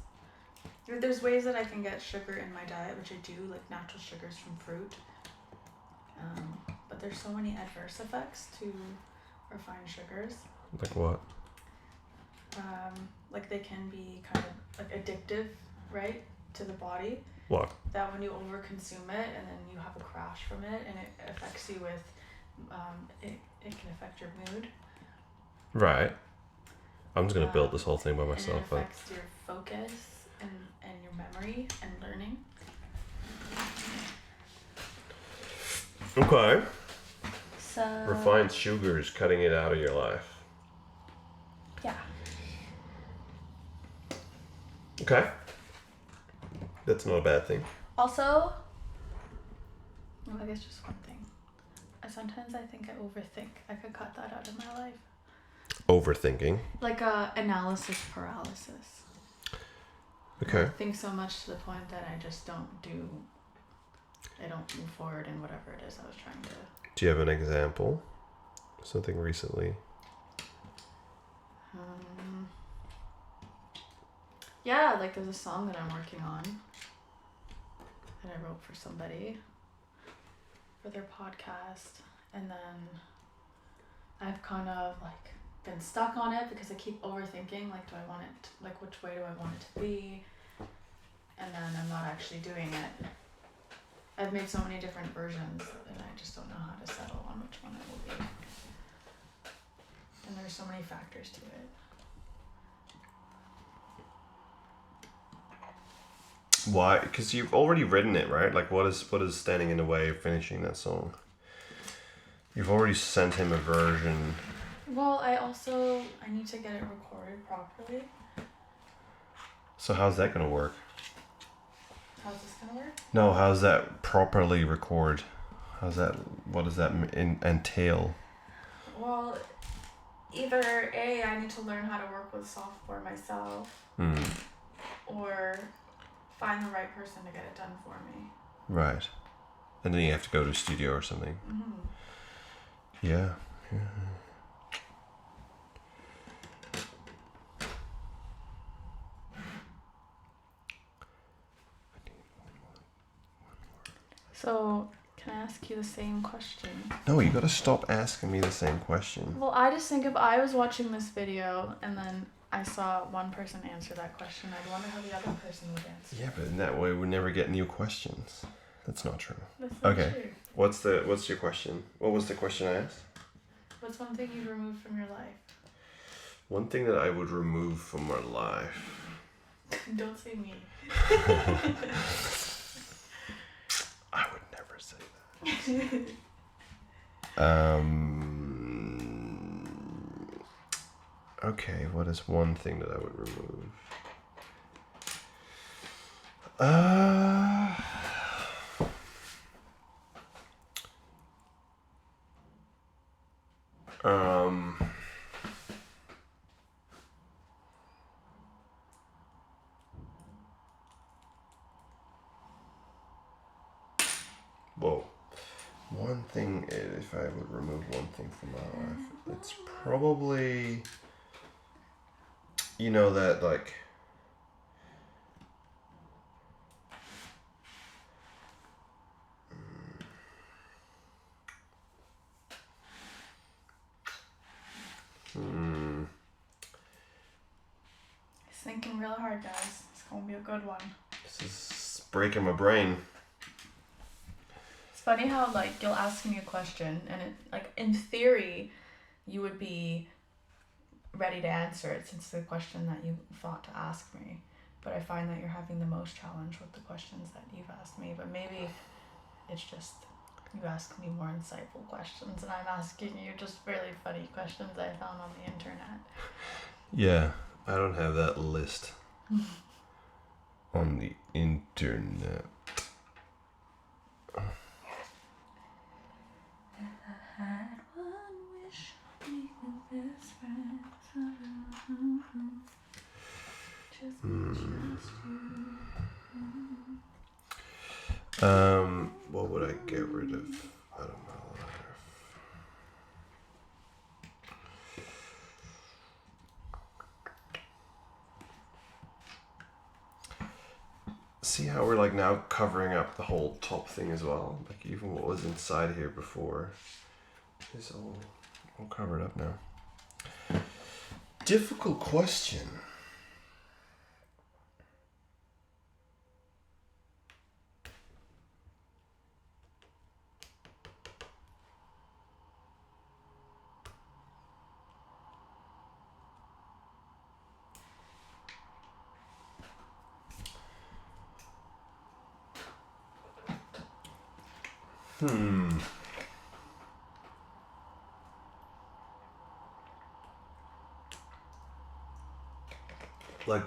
There's ways that I can get sugar in my diet, which I do, like natural sugars from fruit. But there's so many adverse effects to refined sugars. Like what? Like they can be kind of like addictive, right, to the body. What? That when you overconsume it and then you have a crash from it and it affects you with, it can affect your mood. Right. I'm just gonna build this whole thing by myself. And it affects your focus and your memory and learning. Okay. So Refined sugars, cutting it out of your life. yeah. Okay. That's not a bad thing. Also, well, I guess just one thing. Sometimes I think I overthink. I could cut that out of my life. Overthinking. Like analysis paralysis. Okay. I think so much to the point that I just don't move forward in whatever it is I was trying to. Do you have an example? Something recently? Yeah, like there's a song that I'm working on that I wrote for somebody for their podcast, and then I've kind of like been stuck on it because I keep overthinking, like, do I want it, like, which way do I want it to be, and then I'm not actually doing it. I've made so many different versions and I just don't know how to settle on which one it will be, and there's so many factors to it. Why? Because you've already written it, right? Like, what is standing in the way of finishing that song? You've already sent him a version. Well, I need to get it recorded properly. So how's that gonna work? How's this gonna work? No, how's that properly record? What does that entail? Well, either A, I need to learn how to work with software myself, or find the right person to get it done for me. Right. And then you have to go to a studio or something. Mm-hmm. Yeah. So, can I ask you the same question? No, you gotta stop asking me the same question. Well, I just think if I was watching this video and then I saw one person answer that question, I'd wonder how the other person would answer. Yeah, but in that way we never get new questions. That's not true. That's not Okay. true. What's your question? What was the question I asked? What's one thing you've removed from your life? One thing that I would remove from my life. Don't say me. I would never say that. Okay, what is one thing that I would remove? Well, one thing, if I would remove one thing from my life, it's probably, that, like, He's thinking real hard, guys. It's gonna be a good one. This is breaking my brain. It's funny how, like, you'll ask me a question and it, like, in theory, you would be ready to answer it since it's a question that you thought to ask me. But I find that you're having the most challenge with the questions that you've asked me. But maybe it's just you ask me more insightful questions, and I'm asking you just really funny questions I found on the internet. Yeah, I don't have that list on the internet. Had one wish, we could be best friends. What would I get rid of? I don't know. See how we're like now covering up the whole top thing as well? Like even what was inside here before is all covered up now. Difficult question. Like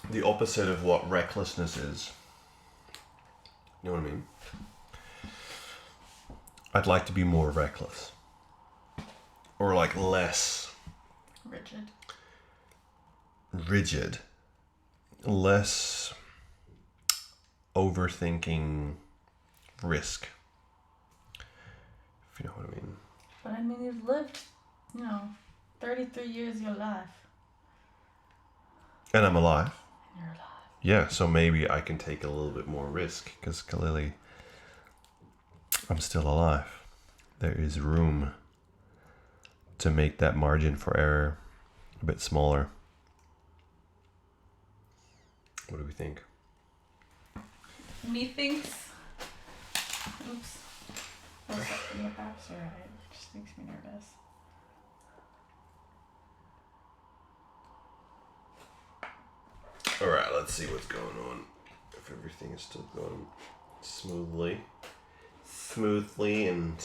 the opposite of what recklessness is. You know what I mean? I'd like to be more reckless. Or like less rigid. Less overthinking risk. If you know what I mean. But I mean, you've lived, 33 years of your life. And I'm alive. And you're alive. Yeah, so maybe I can take a little bit more risk because clearly I'm still alive. There is room to make that margin for error a bit smaller. What do we think? Methinks. Oops. Oh, the apps are right. It just makes me nervous. Alright, let's see what's going on. If everything is still going smoothly. And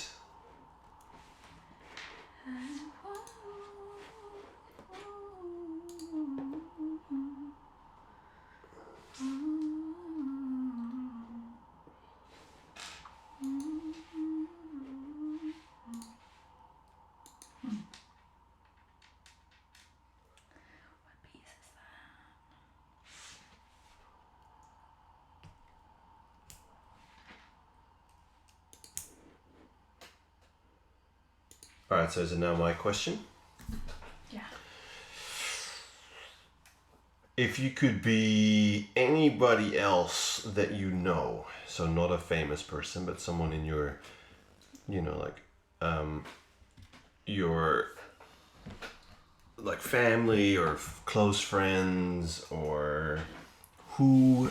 alright, so is it now my question? Yeah. If you could be anybody else that you know, so not a famous person, but someone in your, your like family or close friends, or who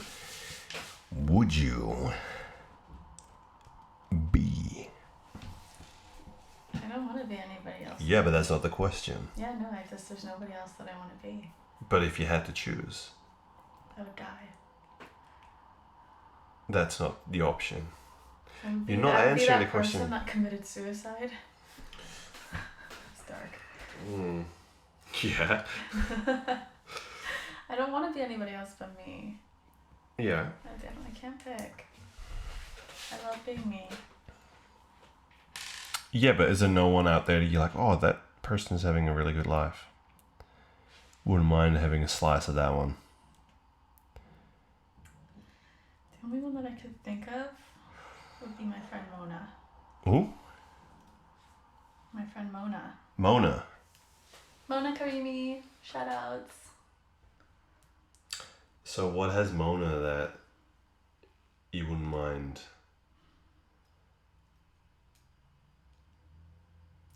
would you be? I don't want to be anybody else. Yeah, but that's not the question. Yeah, no, there's nobody else that I want to be. But if you had to choose, I would die. that's not the option. You're not answering the question. Person that committed suicide. It's dark. Yeah. I don't want to be anybody else but me. Yeah. I can't pick. I love being me. Yeah, but is there no one out there that you're like, oh, that person's having a really good life? Wouldn't mind having a slice of that one. The only one that I could think of would be my friend Mona. Who? My friend Mona. Mona. Mona Karimi. Shout outs. So what has Mona that you wouldn't mind?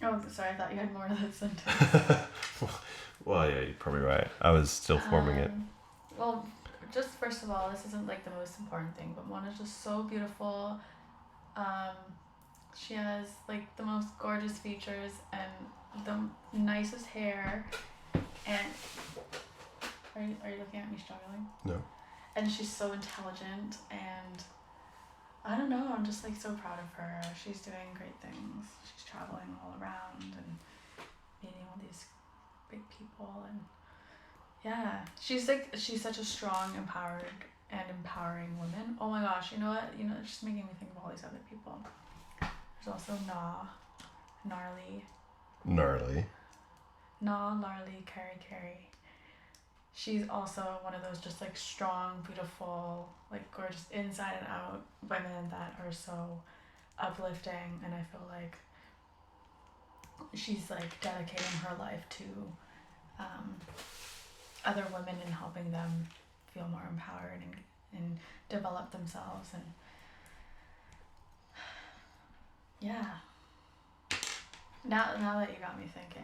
Oh, sorry, I thought you had more to that sentence. Well, yeah, you're probably right. I was still forming it. Well, just first of all, this isn't like the most important thing, but Mona's just so beautiful. She has like the most gorgeous features and the nicest hair. And are you looking at me struggling? No. And she's so intelligent and I don't know. I'm just like so proud of her. She's doing great things. She's traveling all around and meeting all these big people, and yeah, she's such a strong, empowered, and empowering woman. Oh my gosh, you know what? It's just making me think of all these other people. There's also Gnarly, Carrie. She's also one of those just like strong, beautiful, like gorgeous inside and out women that are so uplifting, and I feel like she's like dedicating her life to other women and helping them feel more empowered and develop themselves, and yeah. Now that you got me thinking.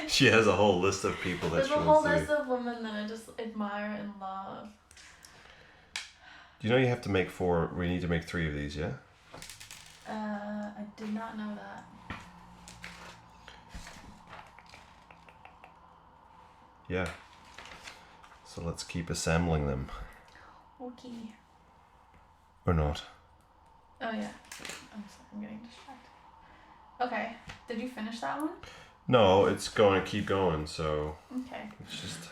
She has a whole list of people that There's she a wants whole to list of women that I just admire and love. Do you know you have to make 4? We need to make 3 of these, yeah? I did not know that. Yeah. So let's keep assembling them. Okay. Or not. Oh yeah. I'm sorry, I'm getting distracted. Okay. Did you finish that one? No, it's going to keep going, so Okay. let's just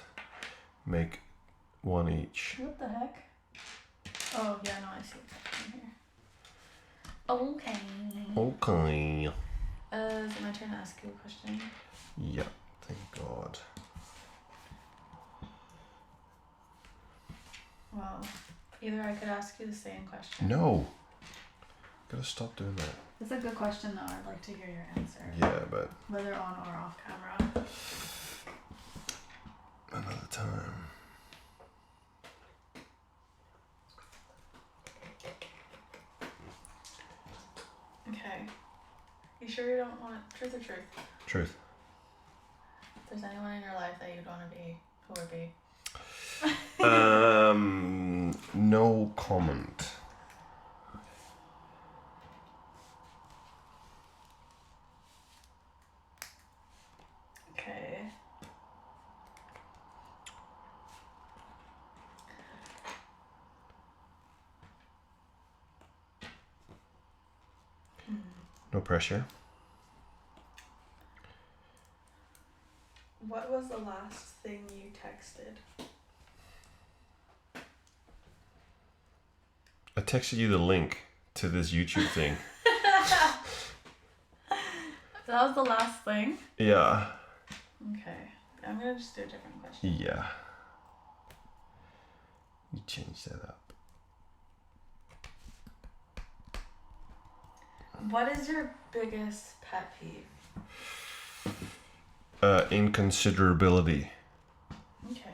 make 1 each. What the heck? Oh yeah, no, I see what's happening here. Okay. Okay. Is it my turn to ask you a question? Yeah, thank God. Well, either I could ask you the same question. No. Gotta stop doing that. It's a good question though. I'd like to hear your answer. Yeah, but Whether on or off camera. another time. Okay. You sure you don't want truth or truth? Truth. If there's anyone in your life that you'd want to be, who would be? No comment. Okay. No pressure. What was the last thing you texted? I texted you the link to this YouTube thing. That was the last thing? Yeah. Okay. I'm gonna just do a different question. Yeah. You change that up. What is your biggest pet peeve? Inconsiderability. Okay.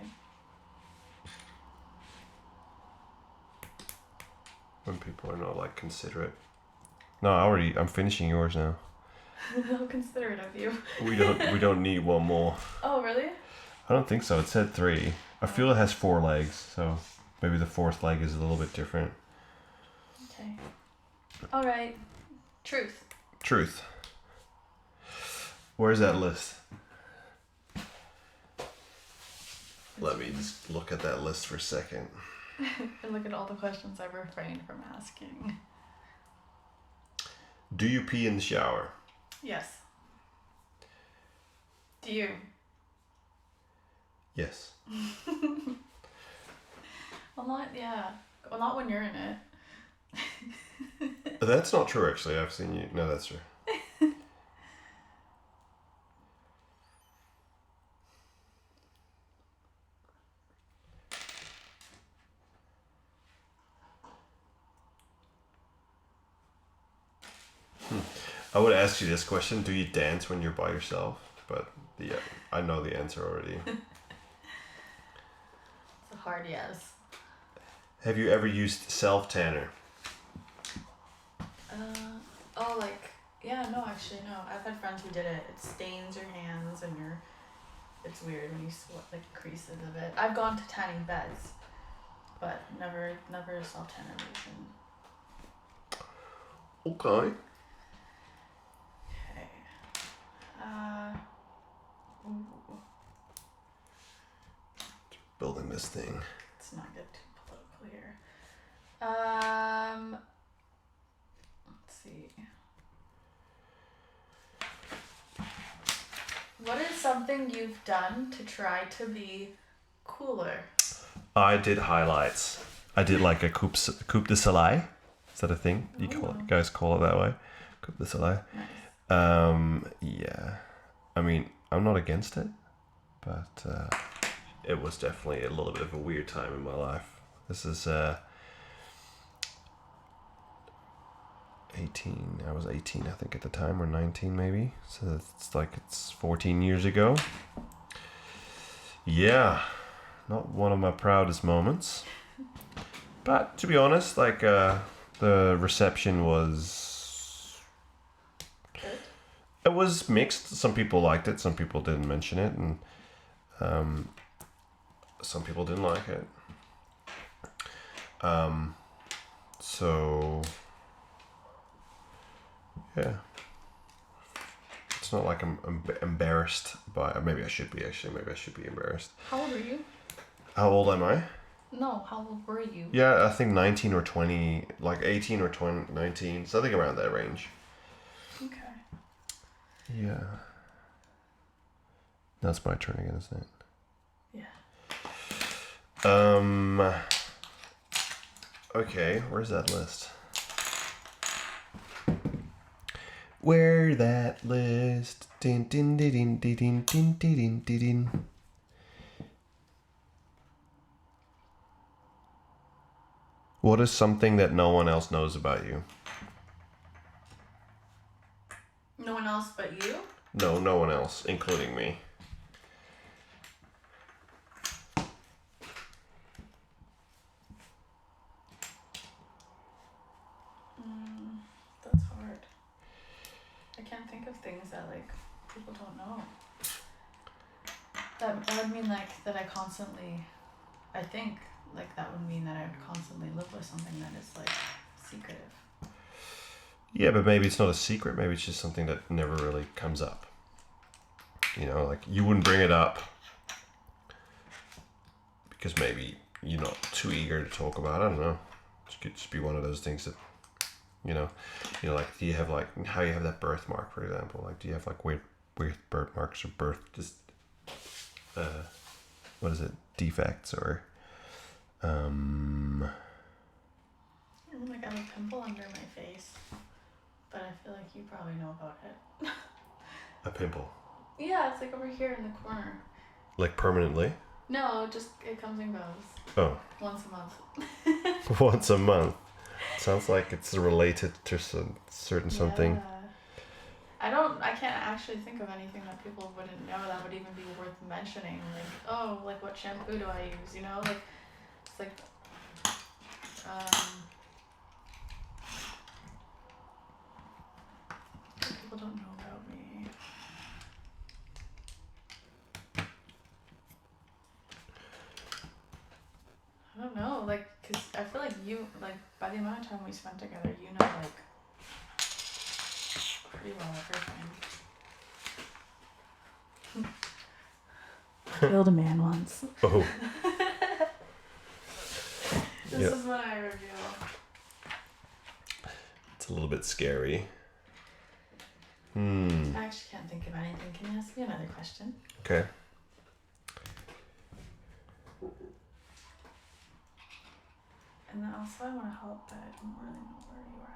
When people are not like considerate. No, I'm finishing yours now. How considerate of you. We don't need one more. Oh, really? I don't think so. It said 3. I feel it has 4 legs, so maybe the 4th leg is a little bit different. Okay. All right. Truth. Truth. Where's that list? Let me just look at that list for a second. And look at all the questions I've refrained from asking. Do you pee in the shower? Yes. Do you? Yes. Well, not, yeah. Well, not when you're in it. That's not true, actually. I've seen you. No, that's true. I would ask you this question: do you dance when you're by yourself? But I know the answer already. It's a hard yes. Have you ever used self-tanner? Oh, like, yeah, no, actually, no. I've had friends who did it. It stains your hands and it's weird when you sweat, like, creases of it. I've gone to tanning beds, but never self-tanner version. Okay. Okay. Ooh. Building this thing. Let's not get too political here. What is something you've done to try to be cooler? I did highlights. I did like a coupe de soleil. Is that a thing? You guys call it that way? Coupe de soleil. Nice. Yeah. I mean, I'm not against it, but it was definitely a little bit of a weird time in my life. This is 18. I was 18, I think, at the time, or 19 maybe. So it's 14 years ago. Yeah, not one of my proudest moments. But to be honest, like the reception was, Good. it was mixed. Some people liked it, some people didn't mention it, and some people didn't like it. So yeah, it's not like I'm embarrassed by. Maybe I should be actually. Maybe I should be embarrassed. How old were you? How old am I? No, how old were you? Yeah, I think 19 or 20, like 18 or 20, 19, something around that range. Okay. Yeah. That's my turn again, isn't it? Yeah. Okay, where's that list? Where that list? Din din din din din din din din din. What is something that no one else knows about you? No one else but you? No, no one else, including me. That's hard. I can't think of things that like people don't know. That would mean like that I constantly, I think like that would mean that I would constantly live with something that is like secretive. Yeah, but maybe it's not a secret. Maybe it's just something that never really comes up. You know, like you wouldn't bring it up because maybe you're not too eager to talk about it. I don't know. It could just be one of those things that, like, do you have like how you have that birthmark, for example? Like, do you have like weird birthmarks or what is it, defects or Like I have a pimple under my face, but I feel like you probably know about it. a pimple, Yeah, it's like over here in the corner. like permanently? No, just it comes and goes Oh, once a month. once a month. Sounds like it's related to some certain something. Yeah. I can't actually think of anything that people wouldn't know that would even be worth mentioning. Like, oh, like what shampoo do I use? You know, like it's like people don't know about me. I don't know, like, cause I feel like you, like, by the amount of time we spent together, you know, like, pretty well everything. Killed a man once. Oh. This is what I reveal. It's a little bit scary. I actually can't think of anything. Can you ask me another question? Okay. And then also I want to help, but I don't really know where you are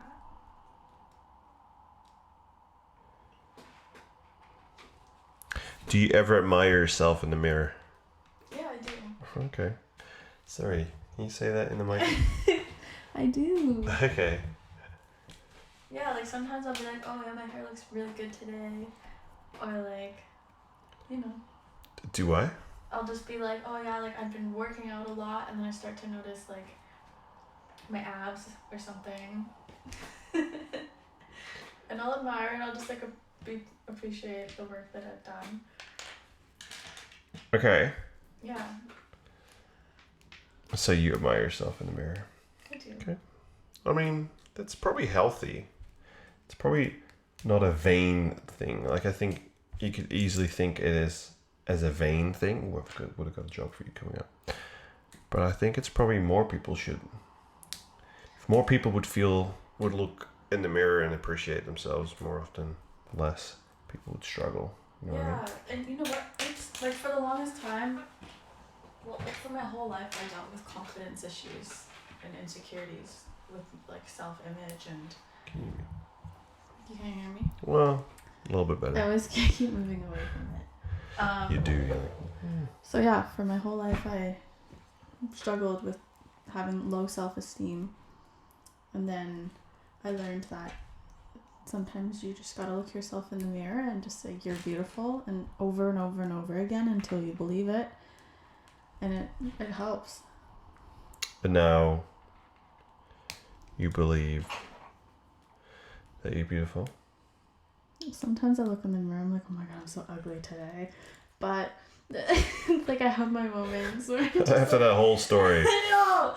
at. Do you ever admire yourself in the mirror? Yeah, I do. Okay. Sorry. Can you say that in the mic? I do. Okay. Yeah, like sometimes I'll be like, oh yeah, my hair looks really good today. Or like, you know. Do I? I'll just be like, oh yeah, like I've been working out a lot, and then I start to notice like my abs or something. And I'll admire and I'll just like appreciate the work that I've done. Okay. Yeah, So you admire yourself in the mirror. I do. Okay. I mean, that's probably healthy. It's probably not a vain thing. Like, I think you could easily think it is as a vain thing. Would have got a job for you coming up. But I think it's probably more people should. If more people would look in the mirror and appreciate themselves more often, less people would struggle All Yeah, right. and you know what? It's like for the longest time, well, like for my whole life, I dealt with confidence issues and insecurities with like self-image and. You can't hear me? Well, a little bit I better. always keep moving away from it. You do. You're like, So yeah, for my whole life, I struggled with having low self-esteem, and then I learned that sometimes you just gotta look yourself in the mirror and just say you're beautiful, and over and over and over again until you believe it, and it helps. But now you believe that you're beautiful. Sometimes I look in the mirror, I'm like, oh my god, I'm so ugly today, but like I have my moments where After that whole story. I know.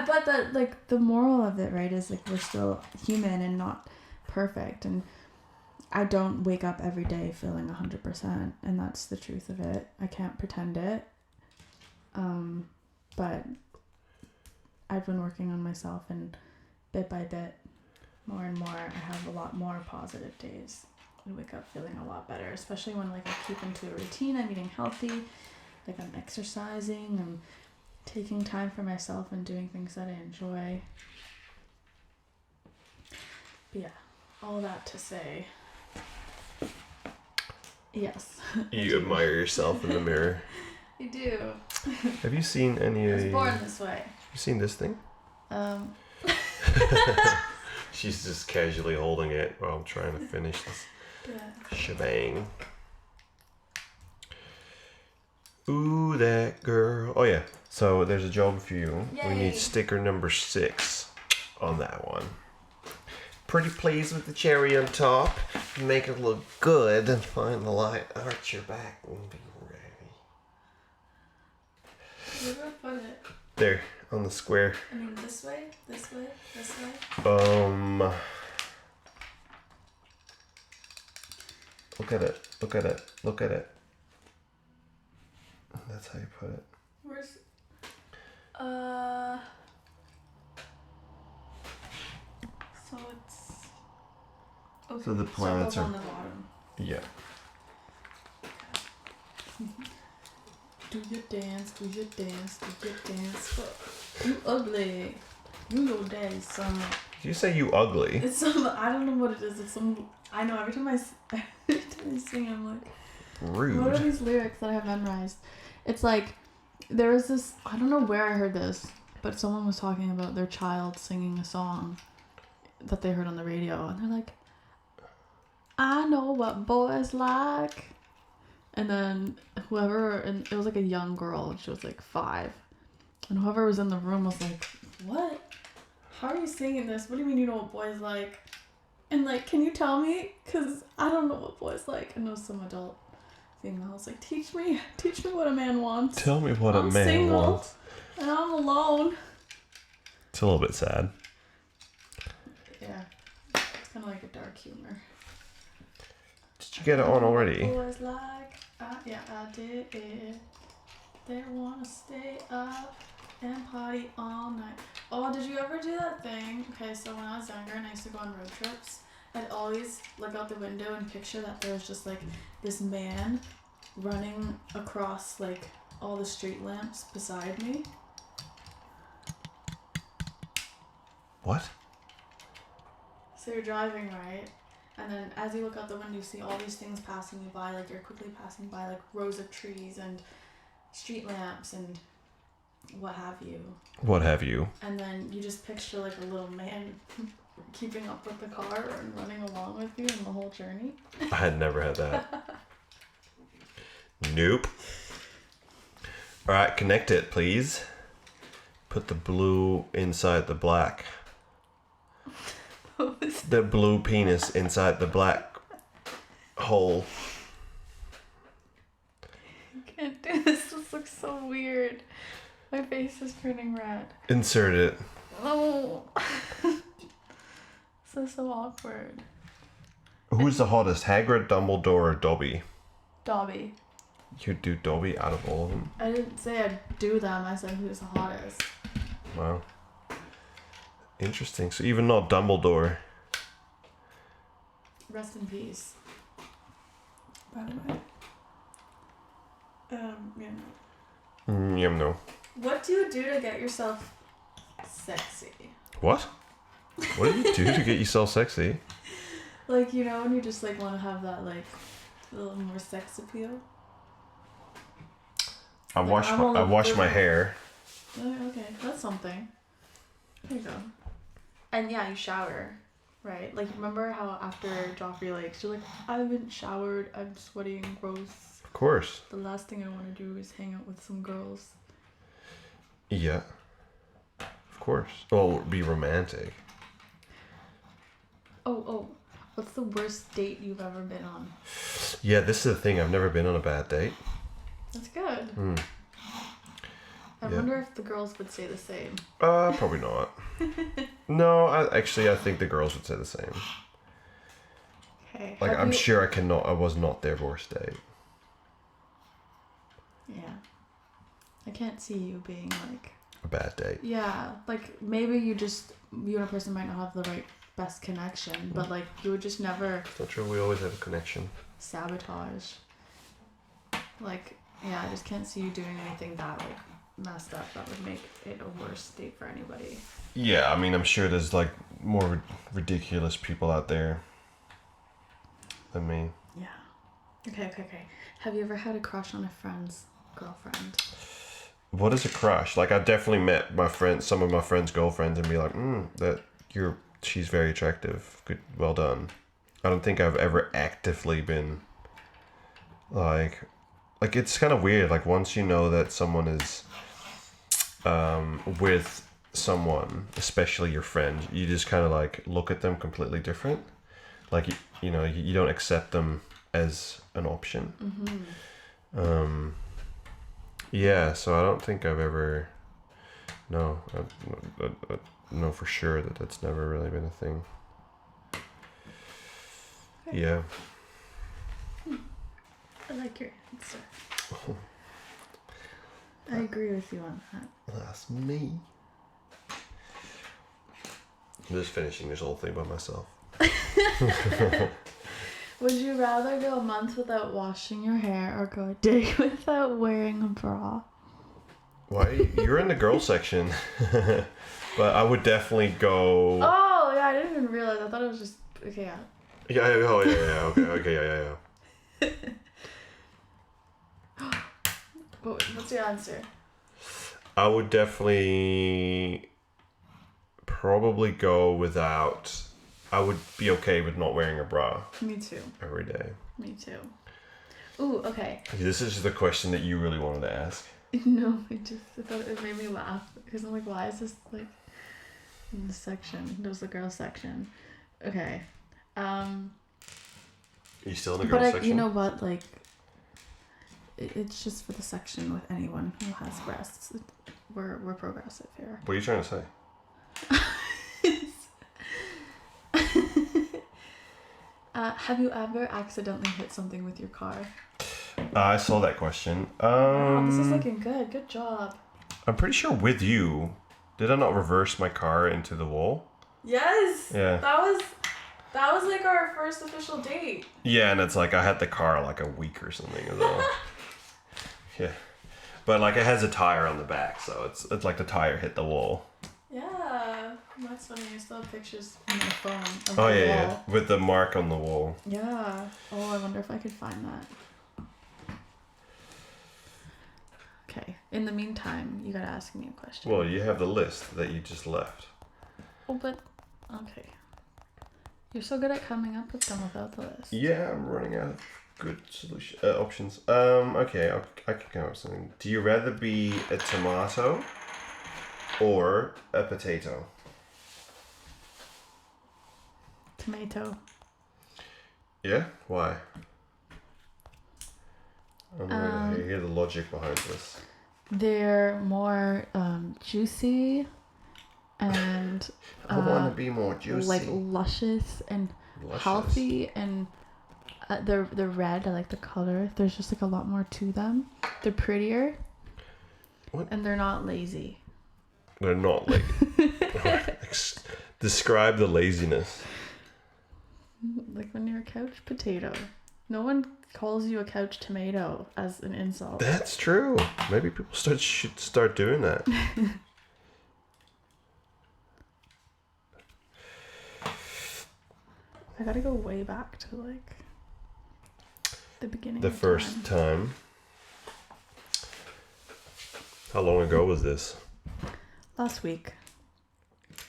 But like the moral of it, right, is like we're still human and not perfect, and I don't wake up every day feeling 100%, and that's the truth of it. I can't pretend it. But I've been working on myself, and bit by bit, more and more, I have a lot more positive days. I wake up feeling a lot better, especially when like I keep into a routine. I'm eating healthy, like I'm exercising, I'm taking time for myself and doing things that I enjoy. But yeah, all that to say, yes. You admire yourself in the mirror. I do. Have you seen any? I was born this way. You seen this thing? She's just casually holding it while I'm trying to finish this shebang. Ooh, that girl. Oh yeah. So there's a job for you. Yay. We need sticker number 6 on that one. Pretty pleased with the cherry on top. Make it look good and find the light. Arch your back and be ready. Where do I put it? There, on the square. I mean, this way, this way, this way. Look at it. Look at it. Look at it. That's how you put it. Where's so it's okay. So the planets circles are- on the bottom. Yeah. Do your dance, do your dance, do your dance. You ugly. You your daddy's son. Did you say you ugly? It's some, I don't know what it is. It's some, I know every time I sing, I'm like, Rude. what are these lyrics that I have memorized? It's like, there was this, I don't know where I heard this, but someone was talking about their child singing a song that they heard on the radio, and they're like, I know what boys like. And then whoever, and it was like a young girl, and she was like 5. And whoever was in the room was like, what? How are you singing this? What do you mean you know what boys like? And like, can you tell me? Because I don't know what boys like. And it was some adult female. I was like, teach me what a man wants. Tell me what I'm a man single, wants. and I'm alone. It's a little bit sad. Yeah, it's kind of like a dark humor. Did you get it on already? Boys like, yeah, I did. They wanna stay up and party all night. Oh, did you ever do that thing? Okay, so when I was younger and I used to go on road trips, I'd always look out the window and picture that there was just like this man running across like all the street lamps beside me. What? So you're driving, right? And then as you look out the window, you see all these things passing you by, like you're quickly passing by like rows of trees and street lamps and what have you. What have you? And then you just picture like a little man keeping up with the car and running along with you in the whole journey. I had never had that. Nope. Alright, connect it, please. Put the blue inside the black. The blue penis inside the black hole. I can't do this. This looks so weird. My face is turning red. Insert it. Oh. This is so awkward. Who's the hottest, Hagrid, Dumbledore, or Dobby? Dobby. You'd do Dobby out of all of them? I didn't say I'd do them. I said who's the hottest. Wow. Interesting. So even not Dumbledore. Rest in peace. By the way. Yeah, no. What do you do to get yourself sexy? What? What do you do to get yourself sexy? Like, you know, when you just like want to have that like a little more sex appeal. I wash my hair. Oh, okay, that's something. There you go. And yeah, you shower, right? Like, remember how after Joffrey Lakes, you're like, I haven't showered, I'm sweating, gross. Of course. The last thing I want to do is hang out with some girls. Yeah. Of course. Well, be romantic. Oh, what's the worst date you've ever been on? Yeah, this is the thing. I've never been on a bad date. That's good. I Yeah. wonder if the girls would say the same. Probably not. No, I think the girls would say the same. Okay. Like, I'm sure I was not their worst date. Yeah. I can't see you being like... A bad date. Yeah, like maybe you and a person might not have the right best connection, but like you would just never It's not true. We always have a connection. sabotage. Like, yeah, I just can't see you doing anything that like messed up that would make it a worse date for anybody. Yeah, I mean, I'm sure there's like more ridiculous people out there than me. Yeah. Okay. Have you ever had a crush on a friend's girlfriend? What is a crush? Like, I definitely met some of my friends' girlfriends, and be like, she's very attractive. Good, well done. I don't think I've ever actively been like it's kind of weird. Like, once you know that someone is with someone, especially your friend, you just kind of like look at them completely different. Like, you don't accept them as an option. Mm-hmm. Yeah, so I don't think I've ever. No, I know for sure that that's never really been a thing. Okay. Yeah. I like your answer. I agree with you on that. That's me. I'm just finishing this whole thing by myself. Would you rather go a month without washing your hair or go a day without wearing a bra? Why? You're in the girl section. But I would definitely go... Oh, yeah, I didn't even realize. I thought it was just... Okay, yeah. Yeah, okay, yeah. What's your answer? I would definitely probably go without... I would be okay with not wearing a bra. Me too. Every day. Me too. Ooh, okay. This is the question that you really wanted to ask. No, I thought it made me laugh. Because I'm like, why is this like in this section? There's the girl section. Okay. Are you still in the girl section? You know what? Like, it's just for the section with anyone who has breasts. We're progressive here. What are you trying to say? Have you ever accidentally hit something with your car? I saw that question. Wow, this is looking good. Good job. I'm pretty sure with you, did I not reverse my car into the wall? Yes. Yeah. That was like our first official date. Yeah, and it's like I had the car like a week or something as well. Yeah, but like it has a tire on the back, so it's like the tire hit the wall. Yeah, that's funny. I still have pictures on my phone. Of Oh the yeah, wall. with the mark on the wall. Yeah. Oh, I wonder if I could find that. Okay. In the meantime, you gotta ask me a question. Well, you have the list that you just left. Oh, but okay. You're so good at coming up with them without the list. Yeah, I'm running out of good options. Okay, I can come up with something. Do you rather be a tomato or a potato? Tomato. Yeah? Why? I'm going to hear the logic behind this. They're more juicy and I want to be more juicy. like luscious and healthy, and they're red. I like the color. There's just like a lot more to them. They're prettier. What? And they're not lazy. They're not like... Describe the laziness. Like when you're a couch potato. No one calls you a couch tomato as an insult. That's true. Maybe people should start doing that. I gotta go way back to like the beginning. The of first time. How long ago was this? Last week.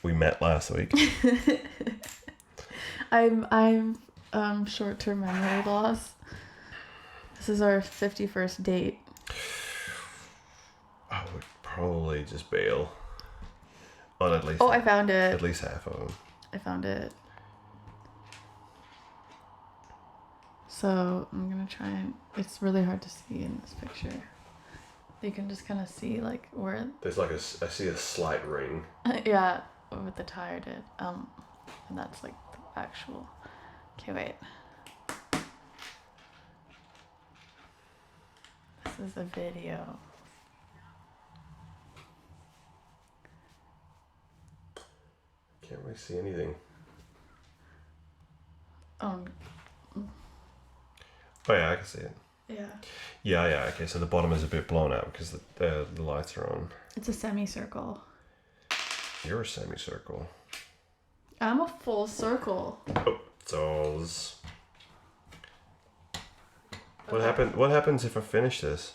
We met last week. I'm short-term memory loss. This is our 51st date. I would probably just bail on at least. Oh, I found it. At least half of them. I found it. So I'm gonna try and. It's really hard to see in this picture. You can just kind of see like where. There's like I see a slight ring. Yeah, what the tire did. And that's like the actual. Okay, wait. This is a video. Can't really see anything. Oh yeah, I can see it. yeah. Yeah. Okay, so the bottom is a bit blown out because the lights are on. It's a semicircle. You're a semicircle. I'm a full circle. Oh, so. What happened? What happens if I finish this,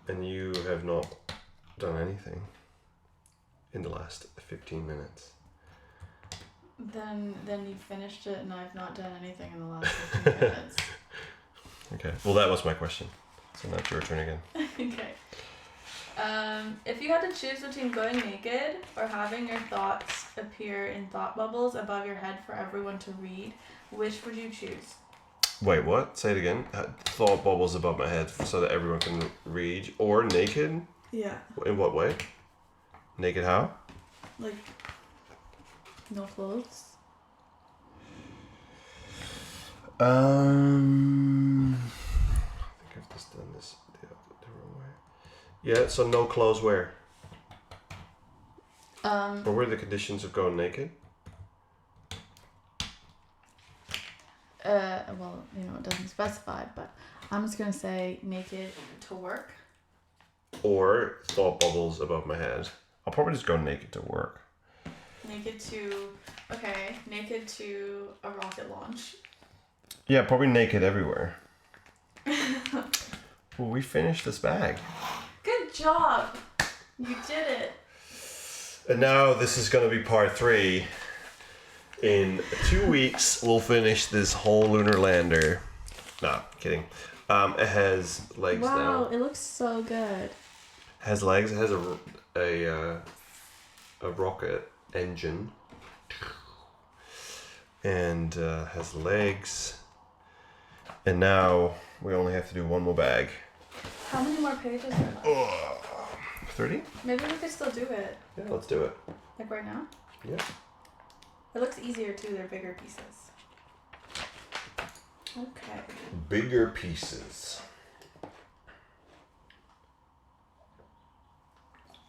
and you have not done anything in the last 15 minutes? Then you finished it, and I've not done anything in the last 15 minutes. Okay. Well, that was my question. So now it's your turn again. Okay. If you had to choose between going naked or having your thoughts appear in thought bubbles above your head for everyone to read, which would you choose? Wait, what? Say it again. Thought bubbles above my head so that everyone can read. Or naked? Yeah. In what way? Naked how? Like, no clothes? I think I've just done this the wrong way. Yeah, so no clothes where? Or what are the conditions of going naked? Well, it doesn't specify, but I'm just gonna say naked to work. Or thought bubbles above my head. I'll probably just go naked to work. Naked to a rocket launch. Yeah, probably naked everywhere. Well, we finished this bag. Good job! You did it. And now this is going to be part 3. In 2 weeks, we'll finish this whole Lunar Lander. Nah, kidding. It has legs now. Wow, it looks so good. Has legs. It has a rocket engine, and has legs. And now we only have to do one more bag. How many more pages are left? 30? Maybe we could still do it. Yeah, let's do it. Like right now? Yeah. It looks easier too, they're bigger pieces. Okay. Bigger pieces.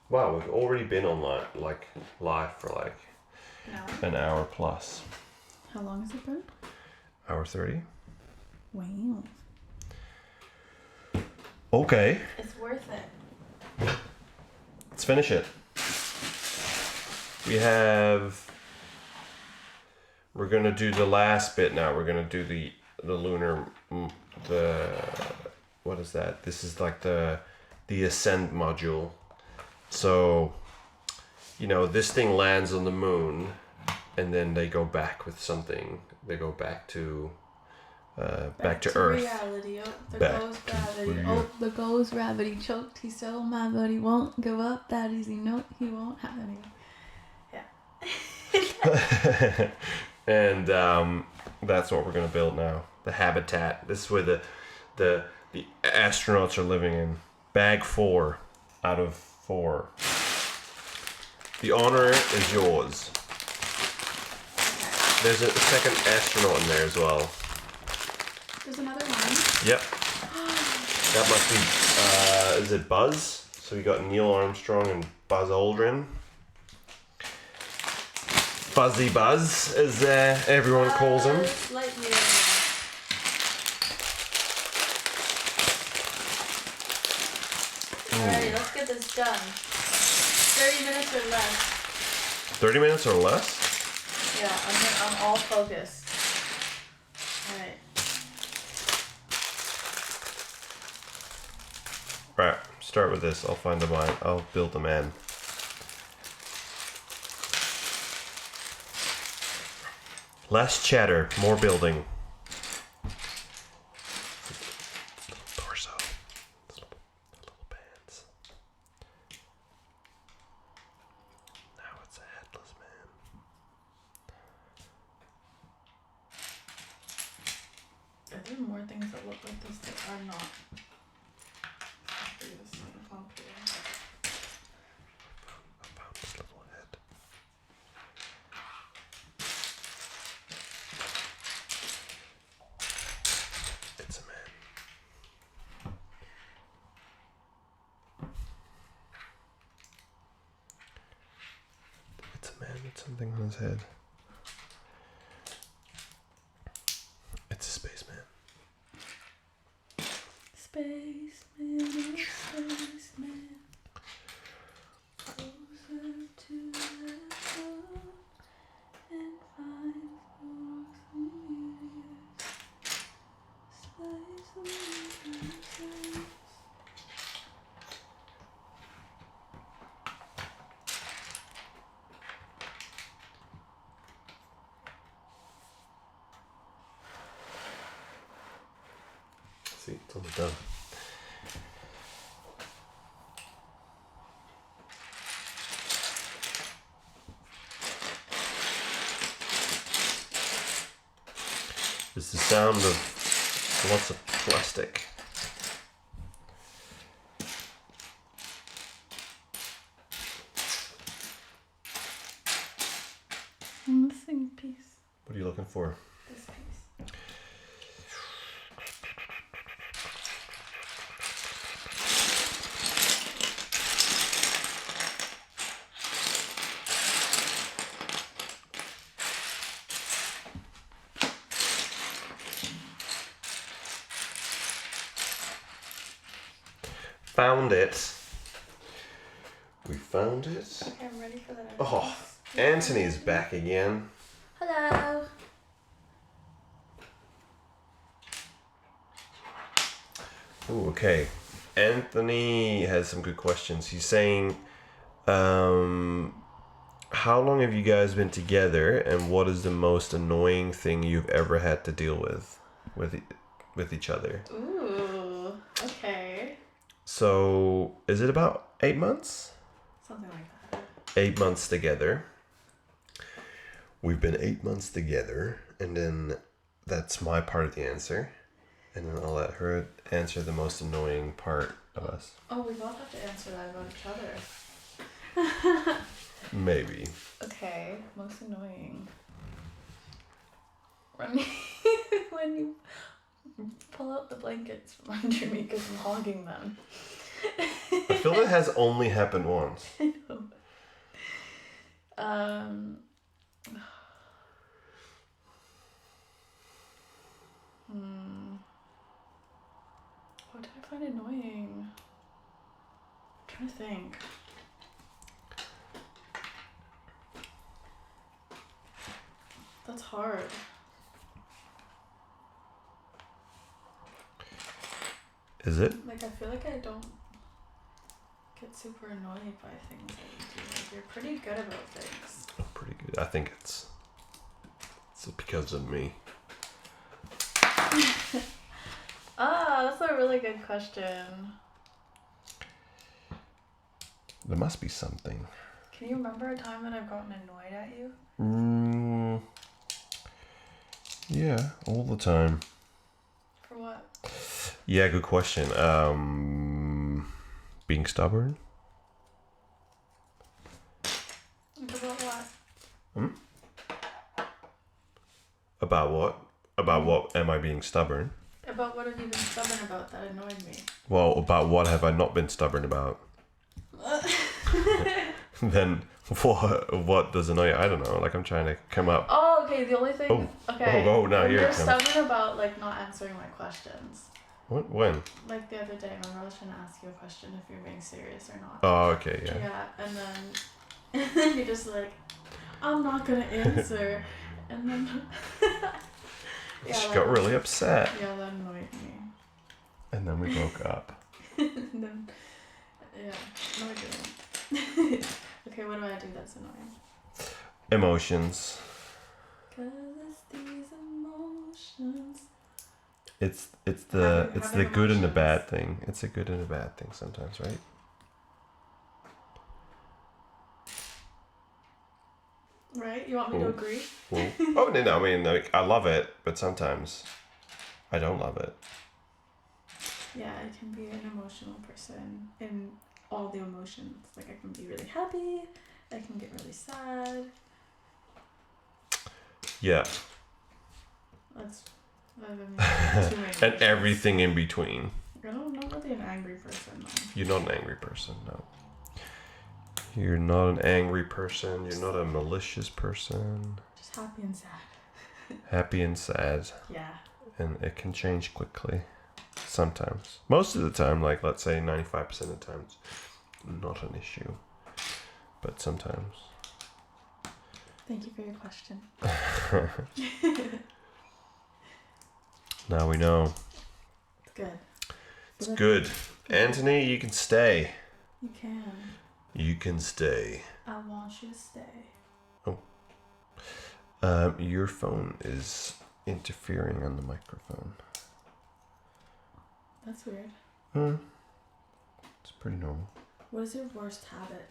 Wow, we've already been online, live for No. an hour plus. How long has it been? Hour 30? Wow. Okay, It's worth it. let's finish it. We're gonna do the last bit now. We're gonna do the lunar, what is that? This is like the ascent module. So, this thing lands on the moon, and then they go back with something. They go back to Earth. Reality. Oh, there Back goes to gravity. reality. Oh, there goes gravity. Choked, he's so mad, but he won't give up that easy. No, he won't have any. Yeah. And that's what we're gonna build now. The habitat. This is where the astronauts are living in. Bag 4 out of 4. The honor is yours. There's a second astronaut in there as well. There's another one. Yep. That must be, is it Buzz? So we got Neil Armstrong and Buzz Aldrin. Fuzzy Buzz, as everyone calls him. Lightyear. get this done. 30 minutes or less. 30 minutes or less? Yeah, I'm all focused. Alright. Right, start with this. I'll find the man. I'll build the man. Less chatter, more building. Torso. Little bands. Now it's a headless man. Are there more things that look like this that are not? This computer. I found this little head. It's a man. It's a man with something on his head. It's a spaceman. Spaceman, spaceman, closer to the sun and find for years. Space and See, it's almost done. It's the sound of lots of plastic. missing piece. What are you looking for? This piece. Found it. We found it. Okay, I'm ready for that. Oh, Anthony's back again. Hello. Ooh, okay. Anthony has some good questions. He's saying, how long have you guys been together, and what is the most annoying thing you've ever had to deal with each other? Ooh. Okay. So, is it about 8 months? Something like that. 8 months together. We've been 8 months together, and then that's my part of the answer. And then I'll let her answer the most annoying part of us. Oh, we both have to answer that about each other. Maybe. Okay, most annoying. When you pull out the blankets from under me because I'm hogging them. I feel that has only happened once. I know. What did I find annoying? I'm trying to think. That's hard. Is it? Like, I feel like I don't get super annoyed by things that you do. Like, you're pretty good about things. Oh, pretty good. I think it's because of me. That's a really good question. There must be something. Can you remember a time that I've gotten annoyed at you? Yeah, all the time. For what? Yeah, good question. Being stubborn. Like about what? About what? About what am I being stubborn? About what have you been stubborn about that annoyed me? Well, about what have I not been stubborn about? Then what does annoy you? I don't know. Like, I'm trying to come up. Oh, okay. The only thing. Oh. Okay. Oh, now here You're it comes. stubborn about like not answering my questions. What? When? Like the other day, remember I was trying to ask you a question if you're being serious or not. Oh, okay, yeah. Yeah, and then you're just like, I'm not gonna answer, and then yeah, She got really upset. Yeah, that annoyed me. And then we broke up. And then yeah, no, I didn't. Okay, what do I do that's annoying? Emotions. 'Cause it's these emotions. It's Having the good and the emotions. bad thing. It's a good and a bad thing sometimes, right? Right? You want me to agree? Well, oh no! I mean, like, I love it, but sometimes I don't love it. Yeah, I can be an emotional person in all the emotions. Like I can be really happy, I can get really sad. Yeah. That's too many And everything in between. I'm not really an angry person though. You're not an angry person, no. You're not an angry person. You're not a malicious person. Just happy and sad. Happy and sad. Yeah. And it can change quickly. Sometimes. Most of the time, like let's say 95% of the time, it's not an issue. But sometimes. Thank you for your question. Now we know. It's good. It's good. Anthony, you can stay. You can. You can stay. I want you to stay. Your phone is interfering on the microphone. That's weird. It's pretty normal. What is your worst habit?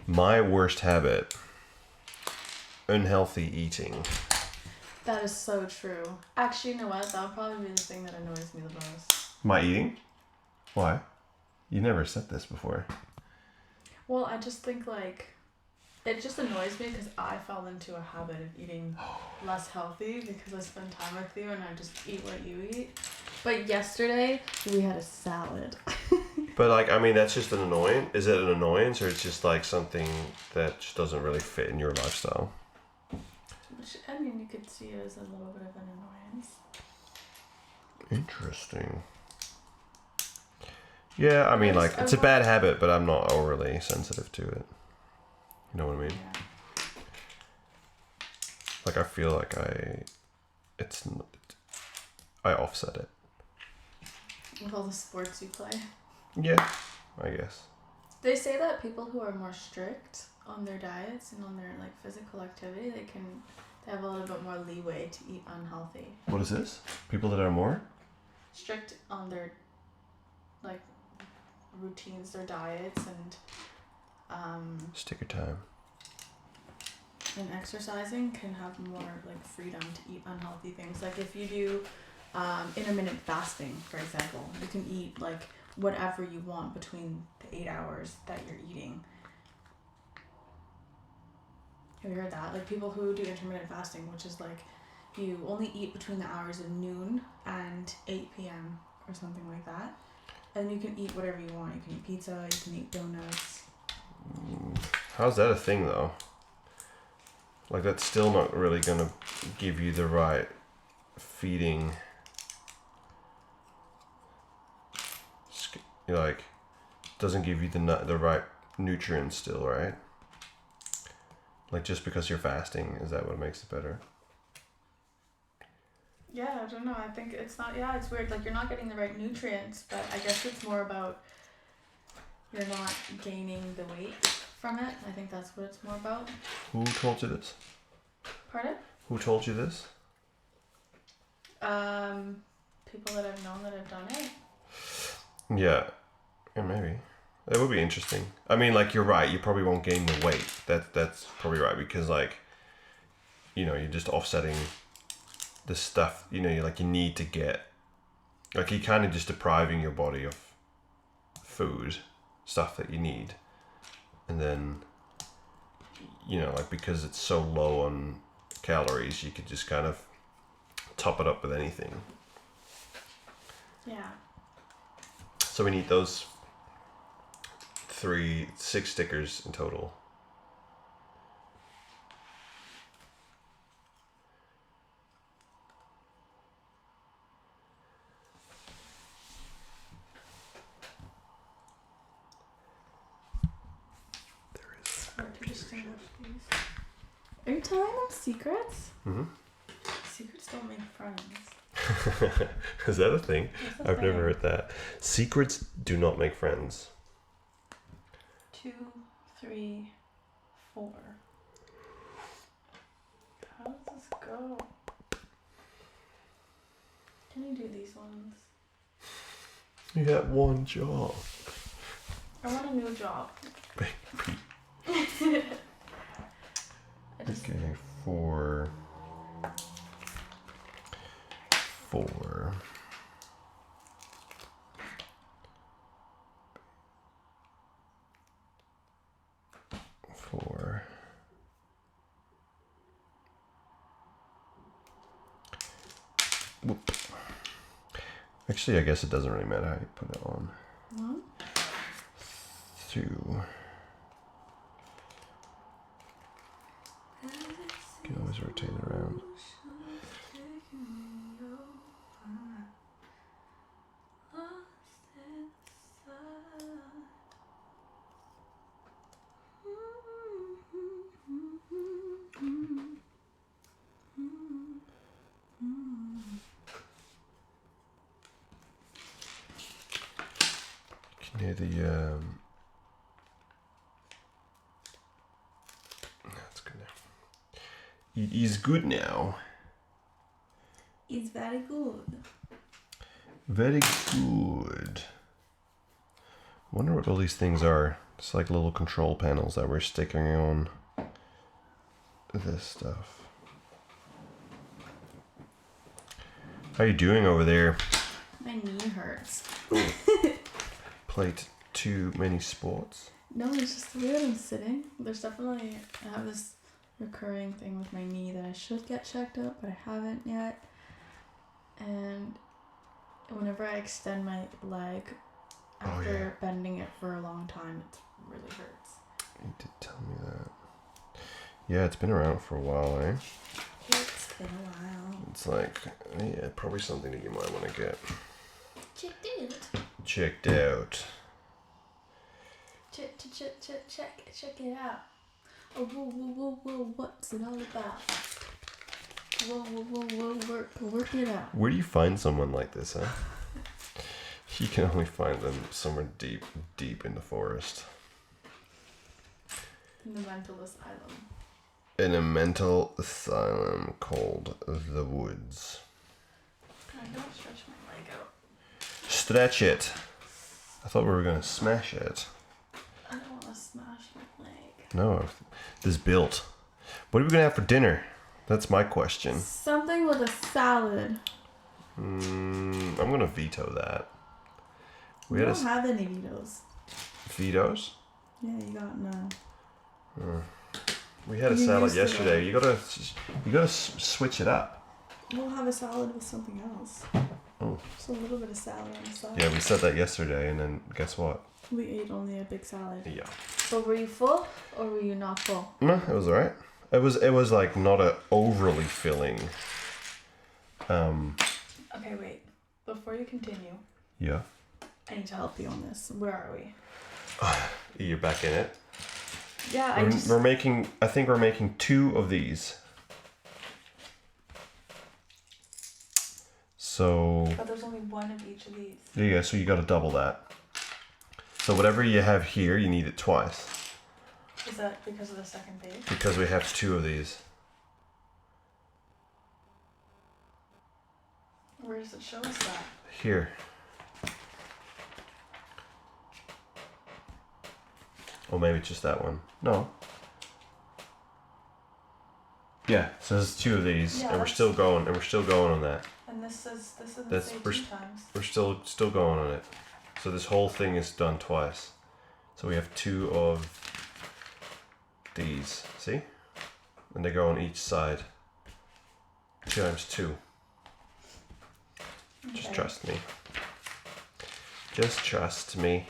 My worst habit. Unhealthy eating. That is so true. Actually, you know what? That would probably be the thing that annoys me the most. My eating? Why? You never said this before. Well, I just think like it just annoys me because I fell into a habit of eating less healthy because I spend time with you and I just eat what you eat. But yesterday we had a salad. But like, I mean, that's just an annoyance. Is it an annoyance or it's just like something that just doesn't really fit in your lifestyle? Which, I mean, you could see it as a little bit of an annoyance. Interesting. Yeah, I mean, like, it's a bad habit, but I'm not overly sensitive to it. You know what I mean? Yeah. Like, I feel like I offset it. With all the sports you play. Yeah, I guess. They say that people who are more strict on their diets and on their like physical activity, they have a little bit more leeway to eat unhealthy. What is this? People that are more? Strict on their like routines, their diets, Sticker time. and exercising can have more like freedom to eat unhealthy things. Like if you do intermittent fasting, for example, you can eat like whatever you want between the 8 hours that you're eating. Have you heard that? Like people who do intermittent fasting, which is like you only eat between the hours of noon and 8 p.m. or something like that. And you can eat whatever you want. You can eat pizza, you can eat donuts. How's that a thing, though? Like, that's still not really gonna give you the right feeding. Like, doesn't give you the right nutrients still, right? Like, just because you're fasting, is that what makes it better? Yeah, I don't know. I think it's not. Yeah, it's weird. Like you're not getting the right nutrients, but I guess it's more about you're not gaining the weight from it. I think that's what it's more about. Who told you this? Pardon? Who told you this? People that I've known that have done it. Yeah, maybe. That would be interesting. I mean, like, you're right. You probably won't gain the weight. That's probably right because, like, you know, you're just offsetting the stuff, you know, you need to get, like, you're kind of just depriving your body of food, stuff that you need. And then, you know, like, because it's so low on calories, you could just kind of top it up with anything. Yeah. So we need those 6 stickers in total. Interesting with these. Are you telling them secrets? Mm-hmm. Secrets don't make friends. Is that a thing? That's a I've never thing. heard that. Secrets do not make friends. 2, 3, 4. How does this go? Can you do these ones? You got one job. I want a new job. Baby. I just Okay, 4. 4. 4. Whoop. Actually, I guess it doesn't really matter how you put it on. no? 2. You can always rotate it around. You can hear the that's good now. It is good now. It's very good. Very good. Wonder what all these things are. It's like little control panels that we're sticking on this stuff. How you doing over there? My knee hurts. Played too many sports? No, it's just the way that I'm sitting. There's definitely, I have this recurring thing with my knee that I should get checked out, but I haven't yet. And whenever I extend my leg after bending it for a long time, it really hurts. You did tell me that. Yeah, it's been around for a while, eh? It's been a while. It's like, yeah, probably something that you might want to get Checked checked out. out. Check it out. Oh, whoa, what's it all about? Whoa, work it out. Where do you find someone like this, huh? You can only find them somewhere deep, deep in the forest. In the mental asylum. In a mental asylum called the woods. I don't stretch my leg out. Stretch it. I thought we were going to smash it. I don't want to smash my leg. No, this built. What are we going to have for dinner? That's my question. Something with a salad. I'm going to veto that. We don't have any vetoes. Vetoes? Yeah, you got none. We had a You salad used to, yesterday. You gotta switch it up. We'll have a salad with something else. Oh. Just a little bit of salad on the side. Yeah, we said that yesterday, and then guess what? We ate only a big salad. Yeah. But were you full or were you not full? No, it was alright. It was like not a overly filling. Okay, wait. Before you continue, Yeah. I need to help you on this. Where are we? You're back in it. Yeah, I think we're making 2 of these. So But there's only one of each of these. yeah, so you got to double that. So whatever you have here, you need it twice Is that because of the second page? because we have 2 of these. Where does it show us that? Here. Or maybe it's just that one. No. Yeah, so there's 2 of these, Yeah, and we're that's- still going on that. And this isn't That's- say we're 2 s- times. We're still going on it. So this whole thing is done twice. So we have 2 of these. See? And they go on each side. 2 times 2. Just Okay. trust me. Just trust me.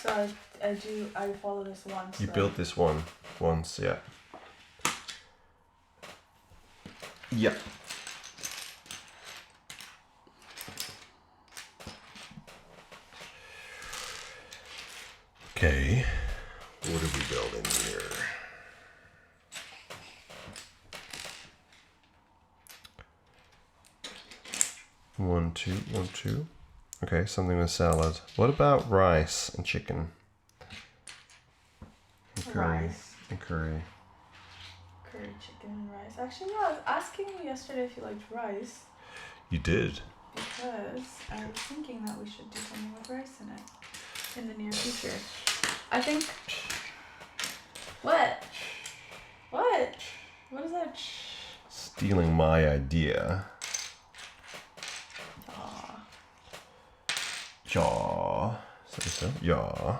So I follow this once. You then. built this one once, yeah. Yep. Okay. What are we building here? One, two, 1, 2. Okay, something with salad. What about rice and chicken? And curry. Rice. And curry. Curry, chicken, and rice. Actually, yeah, I was asking you yesterday if you liked rice. You did? Because I was thinking that we should do something with rice in it in the near future. I think. What? What? What is that? Stealing my idea. Aw. Ja. Say so? Ja.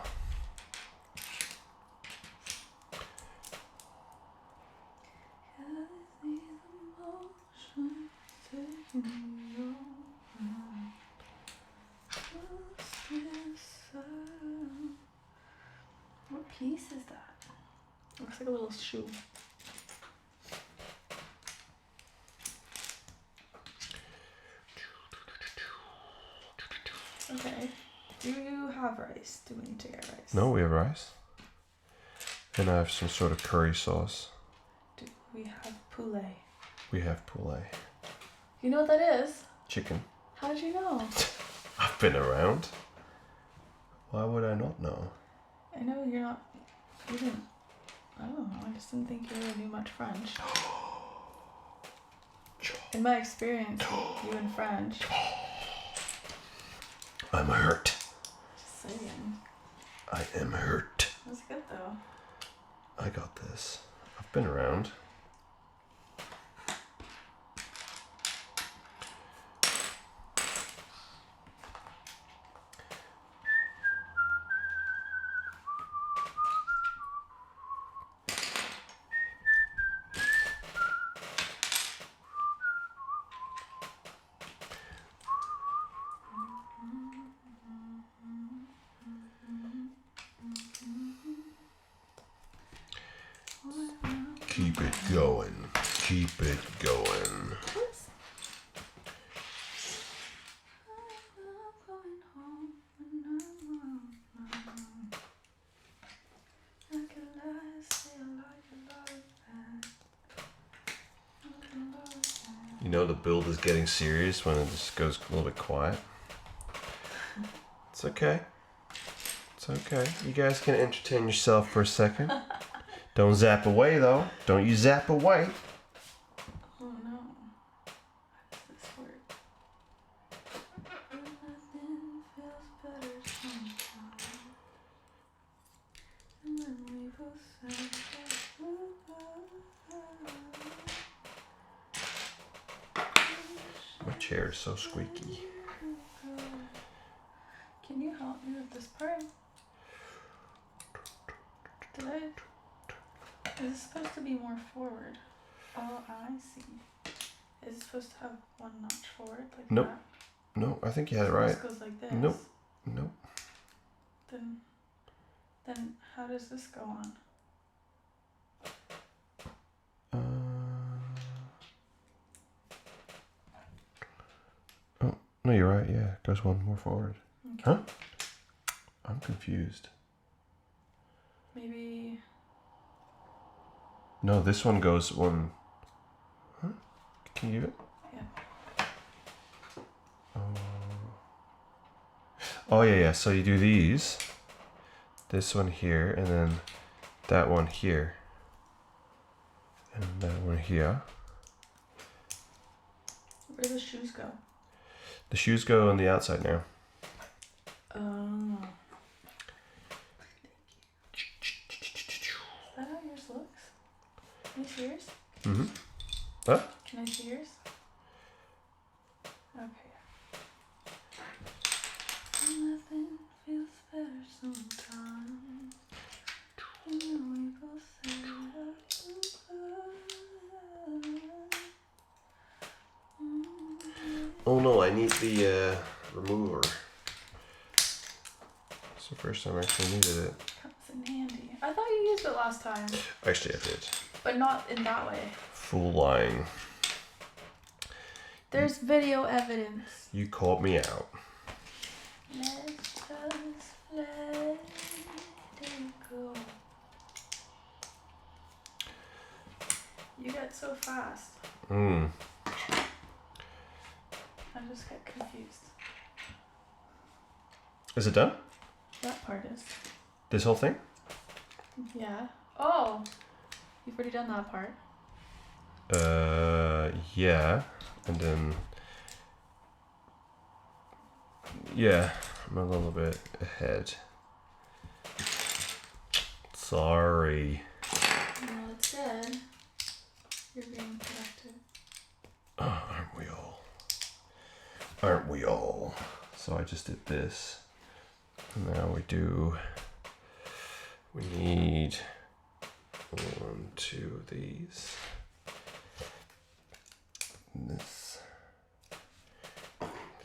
What piece is that? Looks like a little shoe. Okay. Do you have rice? Do we need to get rice? No, we have rice. And I have some sort of curry sauce. Do we have poulet? We have poulet. You know what that is? Chicken. How did you know? I've been around. Why would I not know? I know you're not. You didn't. I don't know. I just didn't think you really knew much French. In my experience with you and French. I'm hurt. Just saying. I am hurt. That's good though. I got this. I've been around. Keep it going. Keep it going. You know the build is getting serious when it just goes a little bit quiet. It's okay. It's okay. You guys can entertain yourself for a second. Don't zap away though. Don't you zap away. Oh no. How does this work? Nothing feels better sometimes. And then we both said My chair is so squeaky. Can you help me with this part? Did I? Is it supposed to be more forward? Oh, I see. Is it supposed to have one notch forward like Nope. that? No, I think you had it So right. this goes like this. Nope. Nope. Then how does this go on? Oh, no, you're right. Yeah, it goes one more forward. Okay. Huh? I'm confused. Maybe. No, this one goes one. Huh? Can you do it? Yeah. Oh, yeah, yeah. So you do these. This one here, and then that one here. And that one here. Where do the shoes go? The shoes go on the outside now. Oh. Is that how yours looks? Can I see yours? Mm-hmm. Huh? Can I see yours? Okay. Nothing feels better sometimes. And then we both say Oh no, I need the remover. It's the first time I actually needed it. comes in handy. I thought you used it last time, Actually, I did. but not in that way. Full lying. There's video evidence. You called me out. Let's just let it go. You get so fast. Mm. I just get confused. Is it done? That part is. This whole thing? Yeah. Oh! You've already done that part. Yeah. And then... Yeah, I'm a little bit ahead. Sorry. Well, it's good. You're being productive. Oh, aren't we all? Aren't we all? So I just did this. Now we need 1, 2 of these. And this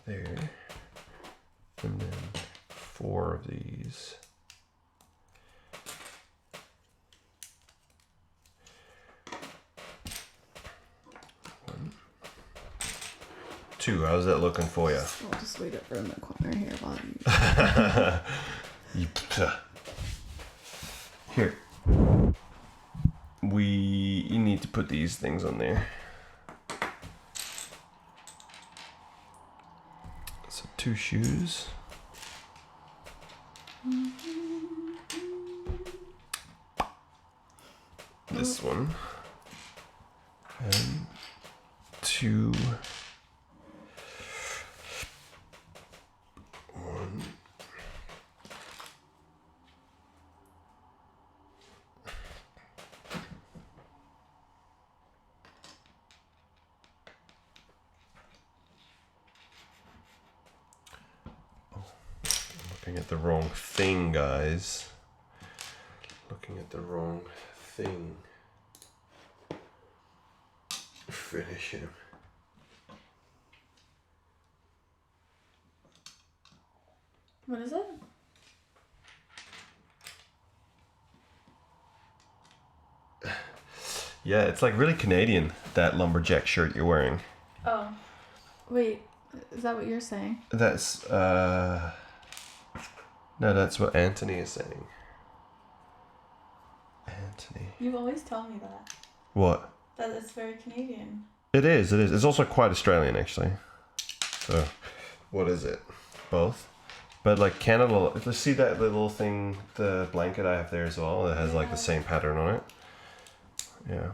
there. And then 4 of these. 1, 2. How's that looking for you? I'll just wait over in the corner here while you... Here. You need to put these things on there. So 2 shoes. This one. And 2. 1. Looking at the wrong thing, guys. Looking at the wrong thing. Finish him. What is it? Yeah, it's like really Canadian, that lumberjack shirt you're wearing. Oh. Wait, is that what you're saying? That's, no, that's what Anthony is saying. Anthony. You always tell me that. What? That it's very Canadian. It is. It's also quite Australian, actually. So, what is it? Both. But like Canada, let's see that little thing, the blanket I have there as well. It has like the same pattern on it. Yeah.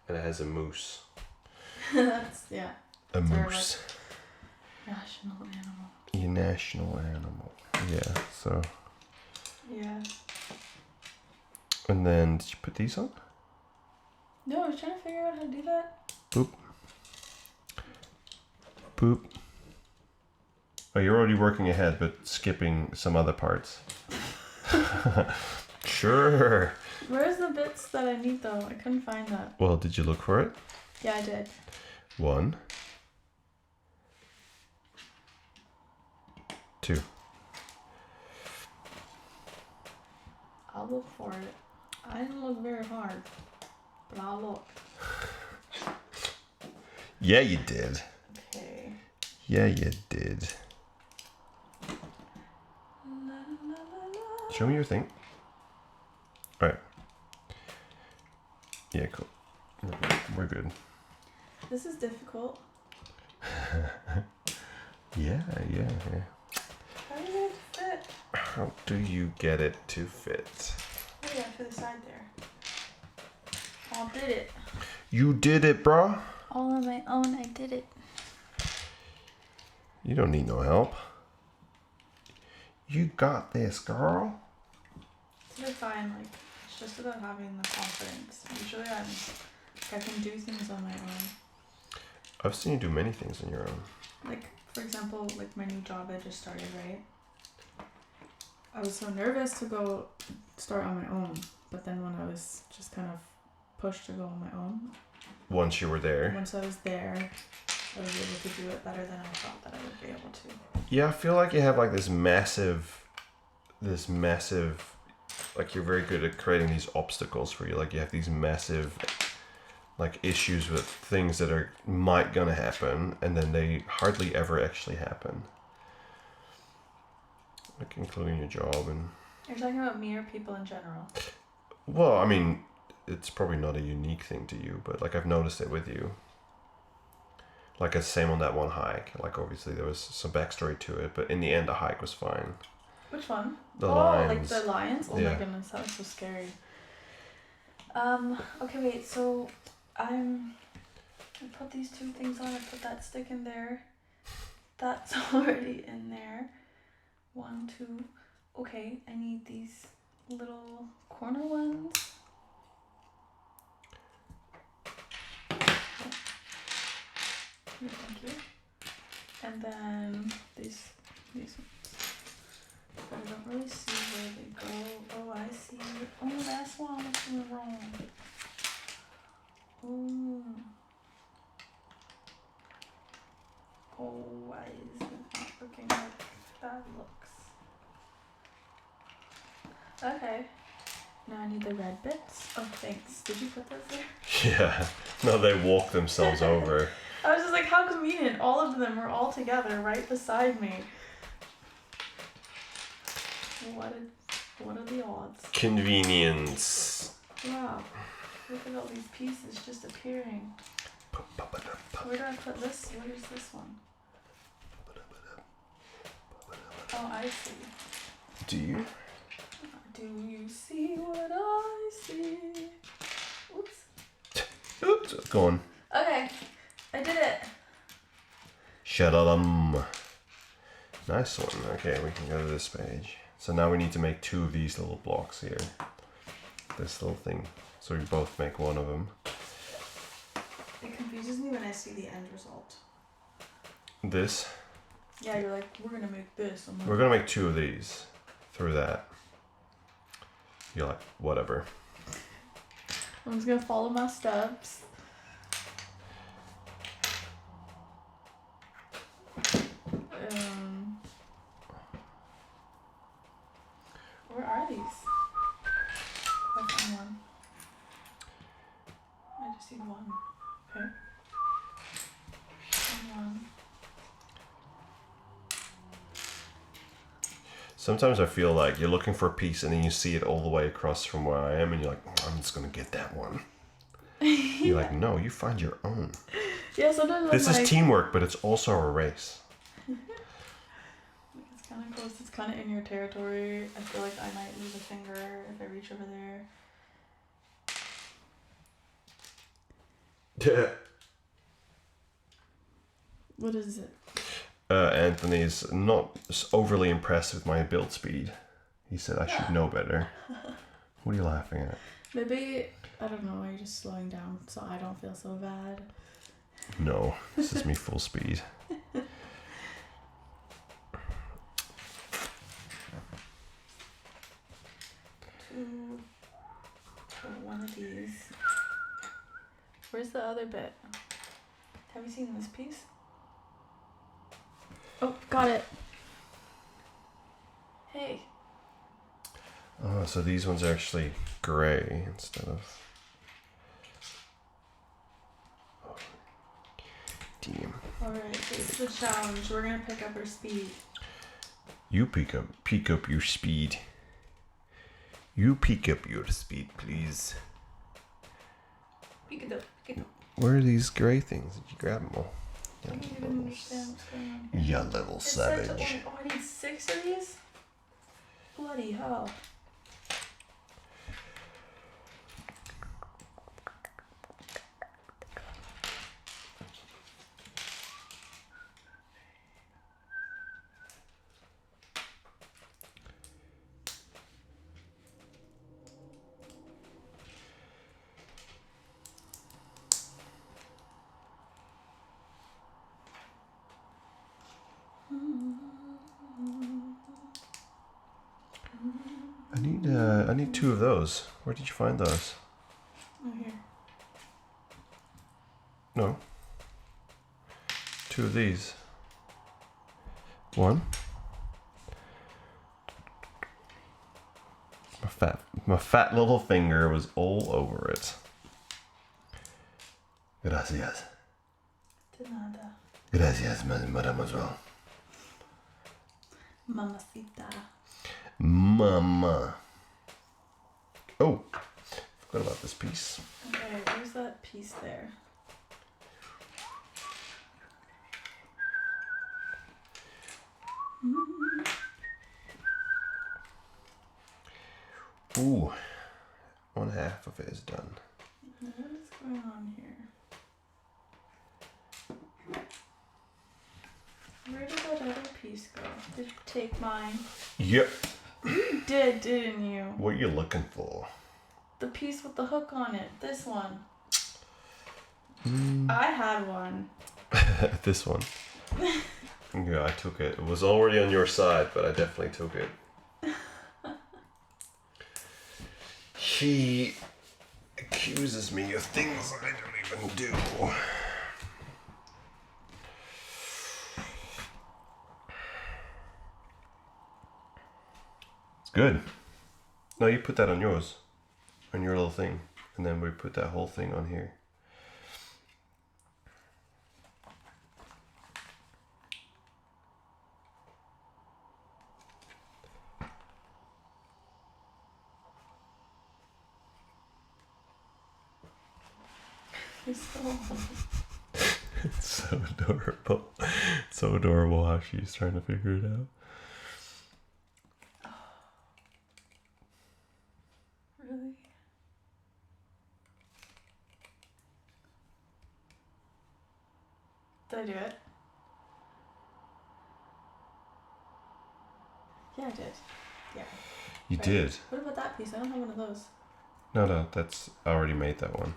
And it has a moose. That's, yeah. A It's our, moose. like, national animal. Your national animal. Yeah, so. Yeah. And then, did you put these on? No, I was trying to figure out how to do that. Boop. Boop. Oh, you're already working ahead, but skipping some other parts. Sure. Where's the bits that I need though? I couldn't find that. Well, did you look for it? Yeah, I did. 1, 2. I'll look for it. I didn't look very hard, but I'll look. Yeah, you did. Okay. Yeah, you did. La, la, la, la. Show me your thing. All right. Yeah, cool. We're good. This is difficult. Yeah. How do you fit? How do you get it to fit? Oh yeah, to the side there. I did it. You did it, bro. All on my own, I did it. You don't need no help. You got this, girl. It's fine, like, it's just about having the confidence. Usually I can do things on my own. I've seen you do many things on your own. Like, for example, like my new job I just started, right? I was so nervous to go start on my own, but then when I was just kind of pushed to go on my own, Once you were there. once I was there, I was able to do it better than I thought that I would be able to. Yeah, I feel like you have like this massive, like you're very good at creating these obstacles for you. Like you have these massive, like issues with things that might gonna happen, and then they hardly ever actually happen. Like including your job and. You're talking about me or people in general? Well, I mean, it's probably not a unique thing to you, but like I've noticed it with you. Like it's the same on that one hike. Like obviously there was some backstory to it, but in the end the hike was fine. Which one? The Like lions. the lions? Oh Yeah. my goodness, that was so scary. Okay, wait, so I put these two things on, I put that stick in there. That's already in there. 1, 2. Okay, I need these little corner ones. Thank you. And then these ones. But I don't really see where they go. Oh, I see. Oh, that's why I was doing wrong. Oh. Oh, why is it not looking like that looks? Okay. Now I need the red bits. Oh, thanks. Did you put those there? Yeah. No, they walk themselves over. I was just like, how convenient. All of them were all together right beside me. What are the odds? Convenience. Wow. Look at all these pieces just appearing. Where do I put this? Where's this one? Oh, I see. Do you? Do you see what I see? Oops. Oops. Go on. Okay. I did it. Shadadam. Nice one. Okay, we can go to this page. So now we need to make 2 of these little blocks here. This little thing. So we both make one of them. It confuses me when I see the end result. This. Yeah, you're like, we're gonna make this. I'm like, We're gonna make 2 of these through that. You're like, whatever. I'm just gonna follow my steps. Where are these? I found one. I just need one. Okay. And one. Sometimes I feel like you're looking for a piece and then you see it all the way across from where I am and you're like, oh, I'm just gonna get that one. You're like, no, you find your own. Yeah, sometimes This I'm is like, teamwork, but it's also a race. it's kind of close. It's kind of in your territory. I feel like I might lose a finger if I reach over there. Yeah. What is it? Anthony's not overly impressed with my build speed. He said I should know better. What are you laughing at? Maybe, I don't know, you're just slowing down so I don't feel so bad. No, this is me full speed. One of these. Where's the other bit? Have you seen this piece? Oh, got it. Hey. Oh, so these ones are actually gray instead of... Oh. Damn. Alright, it's the challenge. We're gonna pick up our speed. You pick up your speed. You pick up your speed, please. Pick it up, pick it up. Where are these gray things? Did you grab them all? I don't even understand what's going on here. You little It said to savage. oh, I need 6 of these? Bloody hell. I need 2 of those. Where did you find those? Oh, here. No. 2 of these. 1. My fat little finger was all over it. Gracias. De nada. Gracias, mademoiselle. Mamacita. Mama. Oh, Forgot about this piece. Okay, where's that piece there? Ooh, one half of it is done. What is going on here? Where did that other piece go? Did you take mine? Yep. You did, didn't you? What are you looking for? The piece with the hook on it. This one. I had one. This one. Yeah, I took it. It was already on your side, but I definitely took it. She accuses me of things I don't even do. It's good. No, you put that on yours. On your little thing. And then we put that whole thing on here. You're so It's so adorable. It's so adorable how she's trying to figure it out. Really? Did I do it? Yeah, I did. Yeah. You Right. did. What about that piece? I don't have one of those. No, that's I already made that one.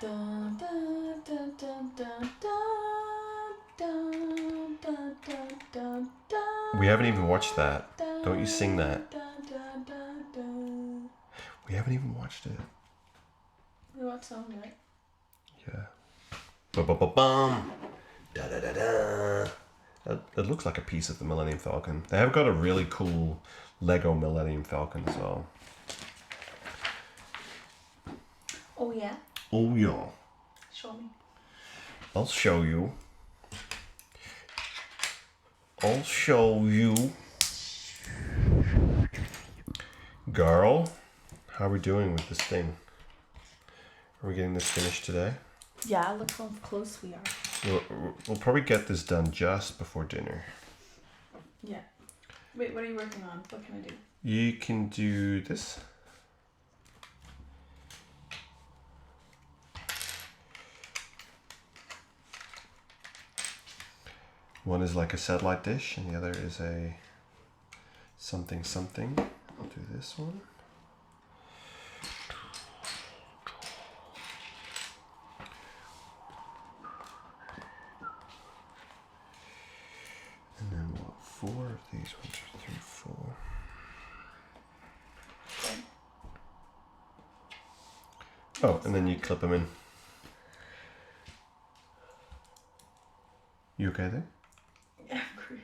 Dun, dun, dun, dun, dun, dun, dun, dun, dun, dun, dun, We haven't even watched that. dun, Don't you sing that. dun, dun, dun, dun. We haven't even watched it. We watched some of it. Yeah. Ba-ba-ba-bum. Da-da-da-da. It looks like a piece of the Millennium Falcon. They have got a really cool Lego Millennium Falcon as well. Oh yeah? Oh yeah. Show me. I'll show you. I'll show you. Girl, how are we doing with this thing? Are we getting this finished today? Yeah, look how close we are. We'll probably get this done just before dinner. Yeah. Wait, what are you working on? What can I do? You can do this. One is like a satellite dish, and the other is a something something. I'll do this one. And then what? 4 of these. 1, 2, 3, 4. Oh, and then you clip them in. You okay there? Yeah, great.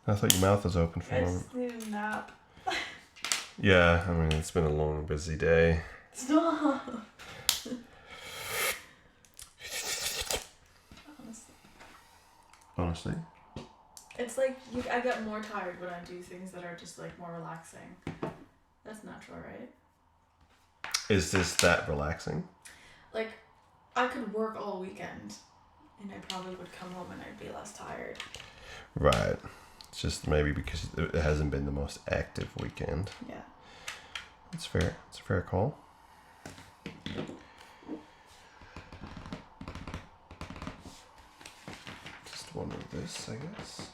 I thought your mouth was open for a I moment. just need a nap. Yeah, I mean, it's been a long, busy day. Stop. Honestly. It's like I get more tired when I do things that are just like more relaxing. That's natural, right? Is this that relaxing? Like, I could work all weekend and I probably would come home and I'd be less tired. Right. It's just maybe because it hasn't been the most active weekend. Yeah. It's fair. It's a fair call. Just one of this, I guess.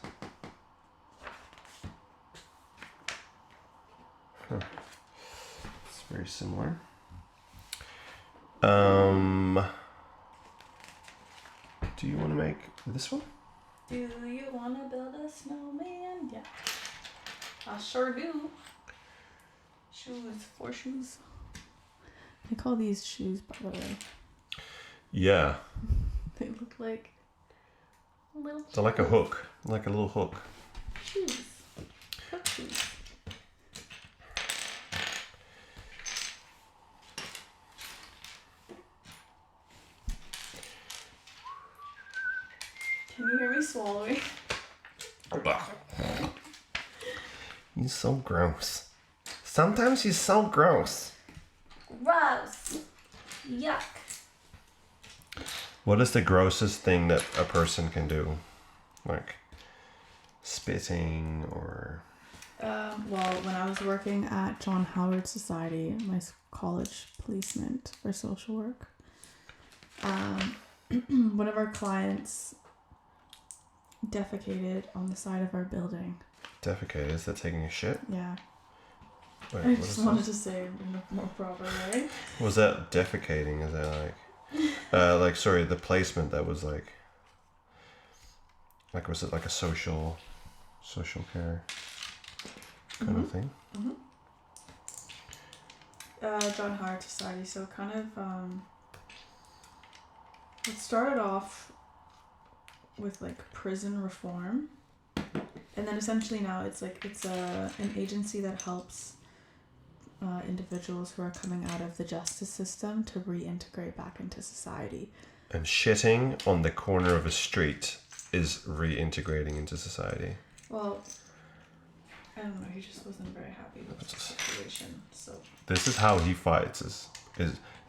Huh. It's very similar. Do you want to make this one? Do you want to build a snowman? Yeah. I sure do. Shoes. 4 shoes. I call these shoes, by the way. Yeah. They look like little They're like a hook. Like a little hook. shoes. Hook shoes. Can you hear me swallowing? You're so gross. Sometimes he's so gross. Gross. Yuck. What is the grossest thing that a person can do? Like spitting or... Well, when I was working at John Howard Society, my college placement for social work, one of our clients defecated on the side of our building. Defecate? Is that taking a shit? Yeah. Wait, I what just is wanted this? to say it in a more proper way. Was that defecating? Is that like... sorry, the placement that was like... Like, was it like a social care kind of thing? Mm-hmm. John Howard Society, so kind of, it started off with like prison reform, and then essentially now it's an agency that helps individuals who are coming out of the justice system to reintegrate back into society. And shitting on the corner of a street is reintegrating into society. Well, I don't know, he just wasn't very happy with the situation, so... This is how he fights, is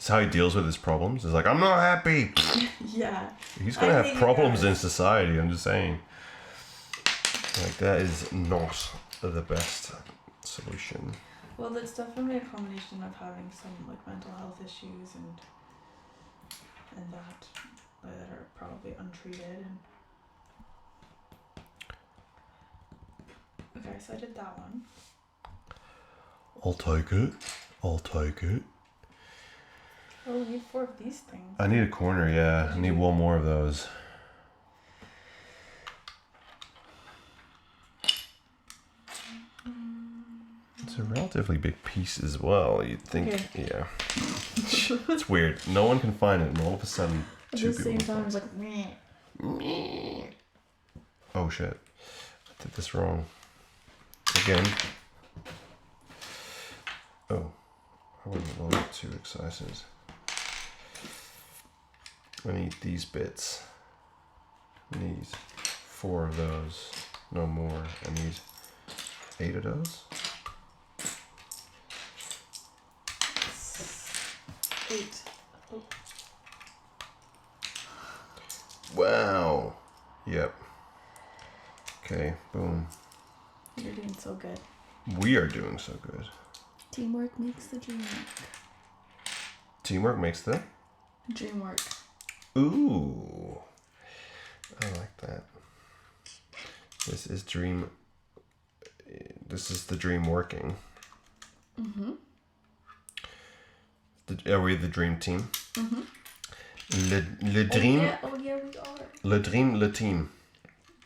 how he deals with his problems. It's like, I'm not happy! Yeah. He's gonna have problems in society, I'm just saying. Like, that is not the best solution. Well, it's definitely a combination of having some like mental health issues and that are probably untreated. And okay, so I did that one. I'll take it. Oh, we need 4 of these things. I need a corner, yeah. I need one more of those. It's a relatively big piece as well. You'd think, yeah. It's weird. No one can find it, and all of a sudden, At two the people. same time, it's like meh. Oh shit! I did this wrong. Again. Oh, I wasn't loaded 2 exercises. I need these bits. I need 4 of those. No more. I need 8 of those. 8. Oh. Wow. Yep. Okay, boom. You're doing so good. We are doing so good. Teamwork makes the dream work. Teamwork makes the... Dream work. Ooh. I like that. This is the dream working. Mm-hmm. Are we the dream team? Mm-hmm. Le dream. Oh yeah, we are. Le dream, le team.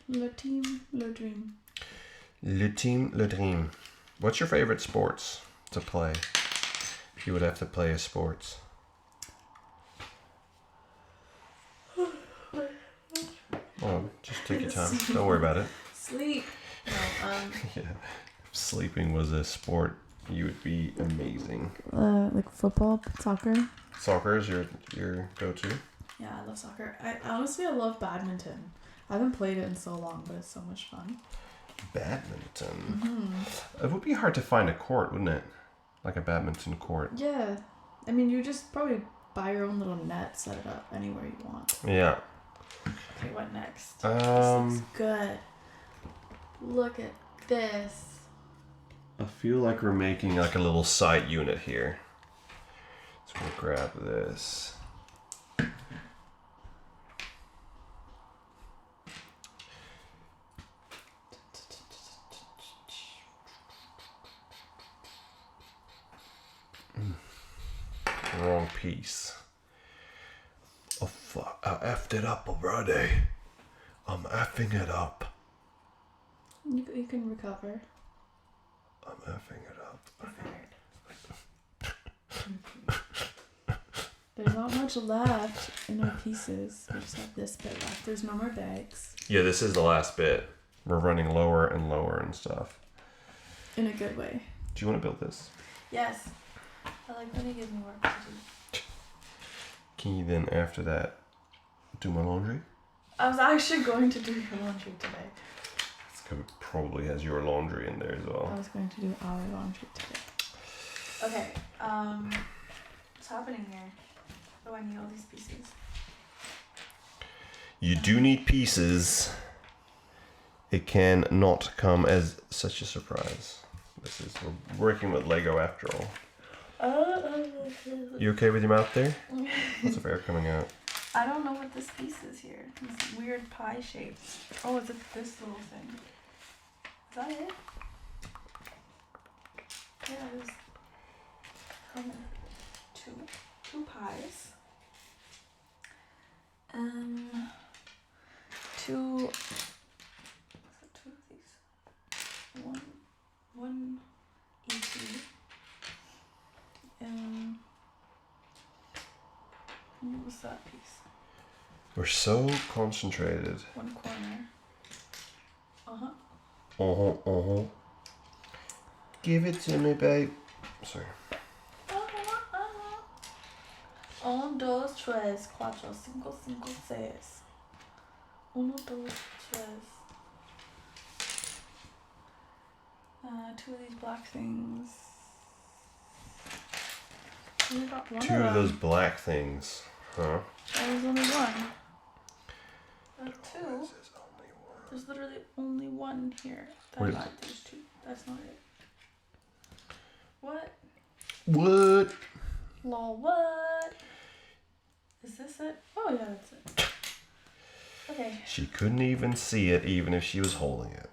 Le team, le dream. Le team, le dream. What's your favorite sports to play? If you would have to play a sports. Oh, just take your time. Don't worry about it. Sleep. No, Yeah. If sleeping was a sport, you would be amazing. like football, soccer. Soccer is your go-to? Yeah, I love soccer. I love badminton. I haven't played it in so long, but it's so much fun. Badminton. Mm-hmm. It would be hard to find a court, wouldn't it? Like a badminton court. Yeah. I mean, you just probably buy your own little net, set it up anywhere you want. Yeah. Okay, what next? This looks good. Look at this. I feel like we're making like a little side unit here. So we'll grab this. Wrong piece. Oh fuck, I effed it up already. I'm effing it up. You can recover. I'm effing it up. There's not much left in our pieces. We just have this bit left. There's no more bags. Yeah, this is the last bit. We're running lower and lower and stuff. In a good way. Do you want to build this? Yes. I like when he gives me work to do. Can you then, after that, do my laundry? I was actually going to do your laundry today. It probably has your laundry in there as well. I was going to do our laundry today. Okay. What's happening here? Oh, I need all these pieces. You do need pieces. It can not come as such a surprise. We're working with Lego after all. You okay with your mouth there? Lots of air coming out. I don't know what this piece is here. This weird pie shape. Oh, is it this little thing? Is that it? Yeah, there's two pies. Two. Is it two of these? One each. What was that piece? We're so concentrated. One corner. Give it to me, babe. Sorry. 1, 2, 3, 4, 5, 5, 6. 1, 2, 3. Two of these black things. Only got one Two of those black things, huh? There's only one. Two. There's literally only one here. There's two. That's not it. What? What? Lol, what? Is this it? Oh yeah, that's it. Okay. She couldn't even see it even if she was holding it.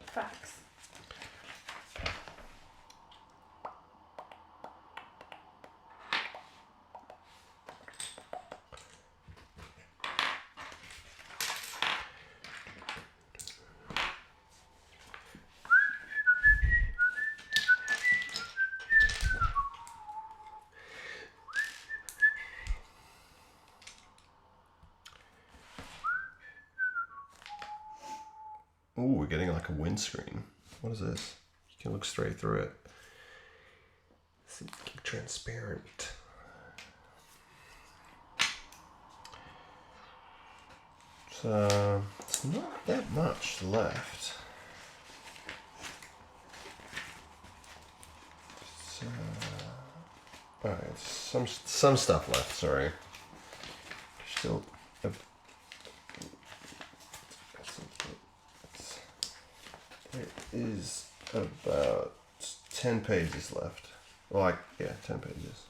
Facts. Ooh, we're getting like a windscreen. What is this? You can look straight through it. It's transparent. So it's not that much left. So, all right, some stuff left. Sorry. Still. There is about 10 pages left. Well, 10 pages.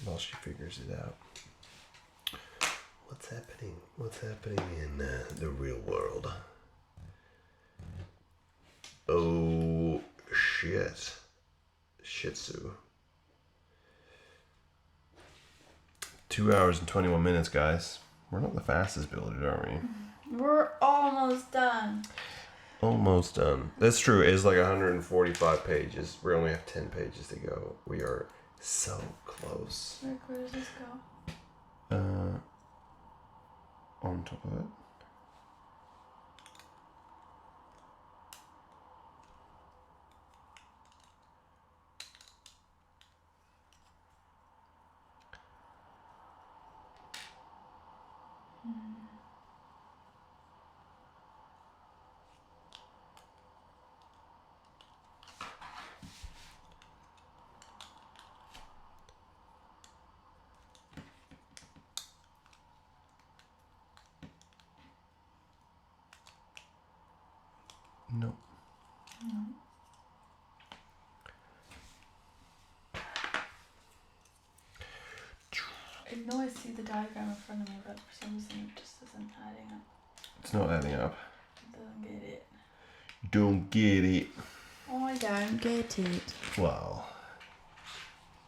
While she figures it out. What's happening? What's happening in the real world? Oh, shit. Shih Tzu. 2 hours and 21 minutes, guys. We're not the fastest builders, are we? We're almost done. Almost done. That's true. It's like 145 pages. We only have 10 pages to go. We are so close. Where does this go? On top of it. No. I know I see the diagram in front of me, but for some reason it just isn't adding up. It's not adding up. I don't get it. Don't get it. Oh, I don't get it. Well,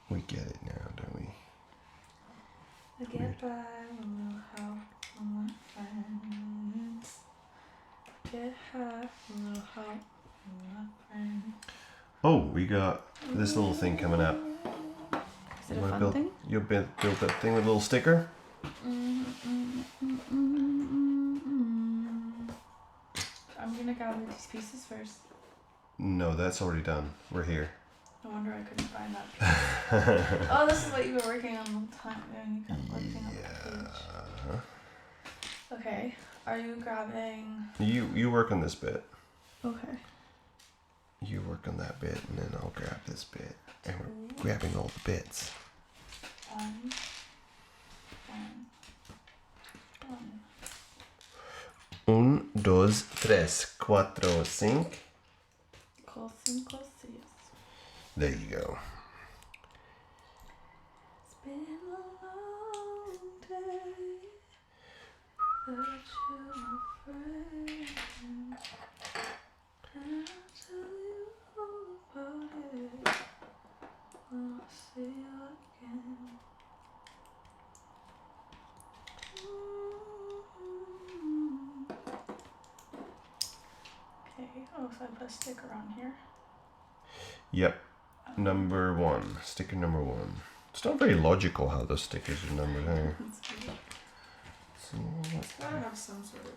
we get it now, don't we? I get by a little help from my friends. Get high, a little help from my friends. Oh, we got this little thing coming up. Is it a fun thing? You'll build that thing with a little sticker? I'm gonna gather these pieces first. No, that's already done. We're here. No wonder I couldn't find that. Oh, this is what you were working on the time. Yeah, you kept looking up the page. Okay. Are you grabbing? You work on this bit. Okay. You work on that bit, and then I'll grab this bit. And we're grabbing all the bits. One. Un, dos, tres, cuatro, cinco. Cinco, seis. There you go. It's been a long day without you, my friend. And I'll tell you all about it when I see you again. Okay, oh, so I put a sticker on here. Yep. Number one. Sticker number one. It's not very logical how those stickers are numbered there. So, It's gotta have some sort of.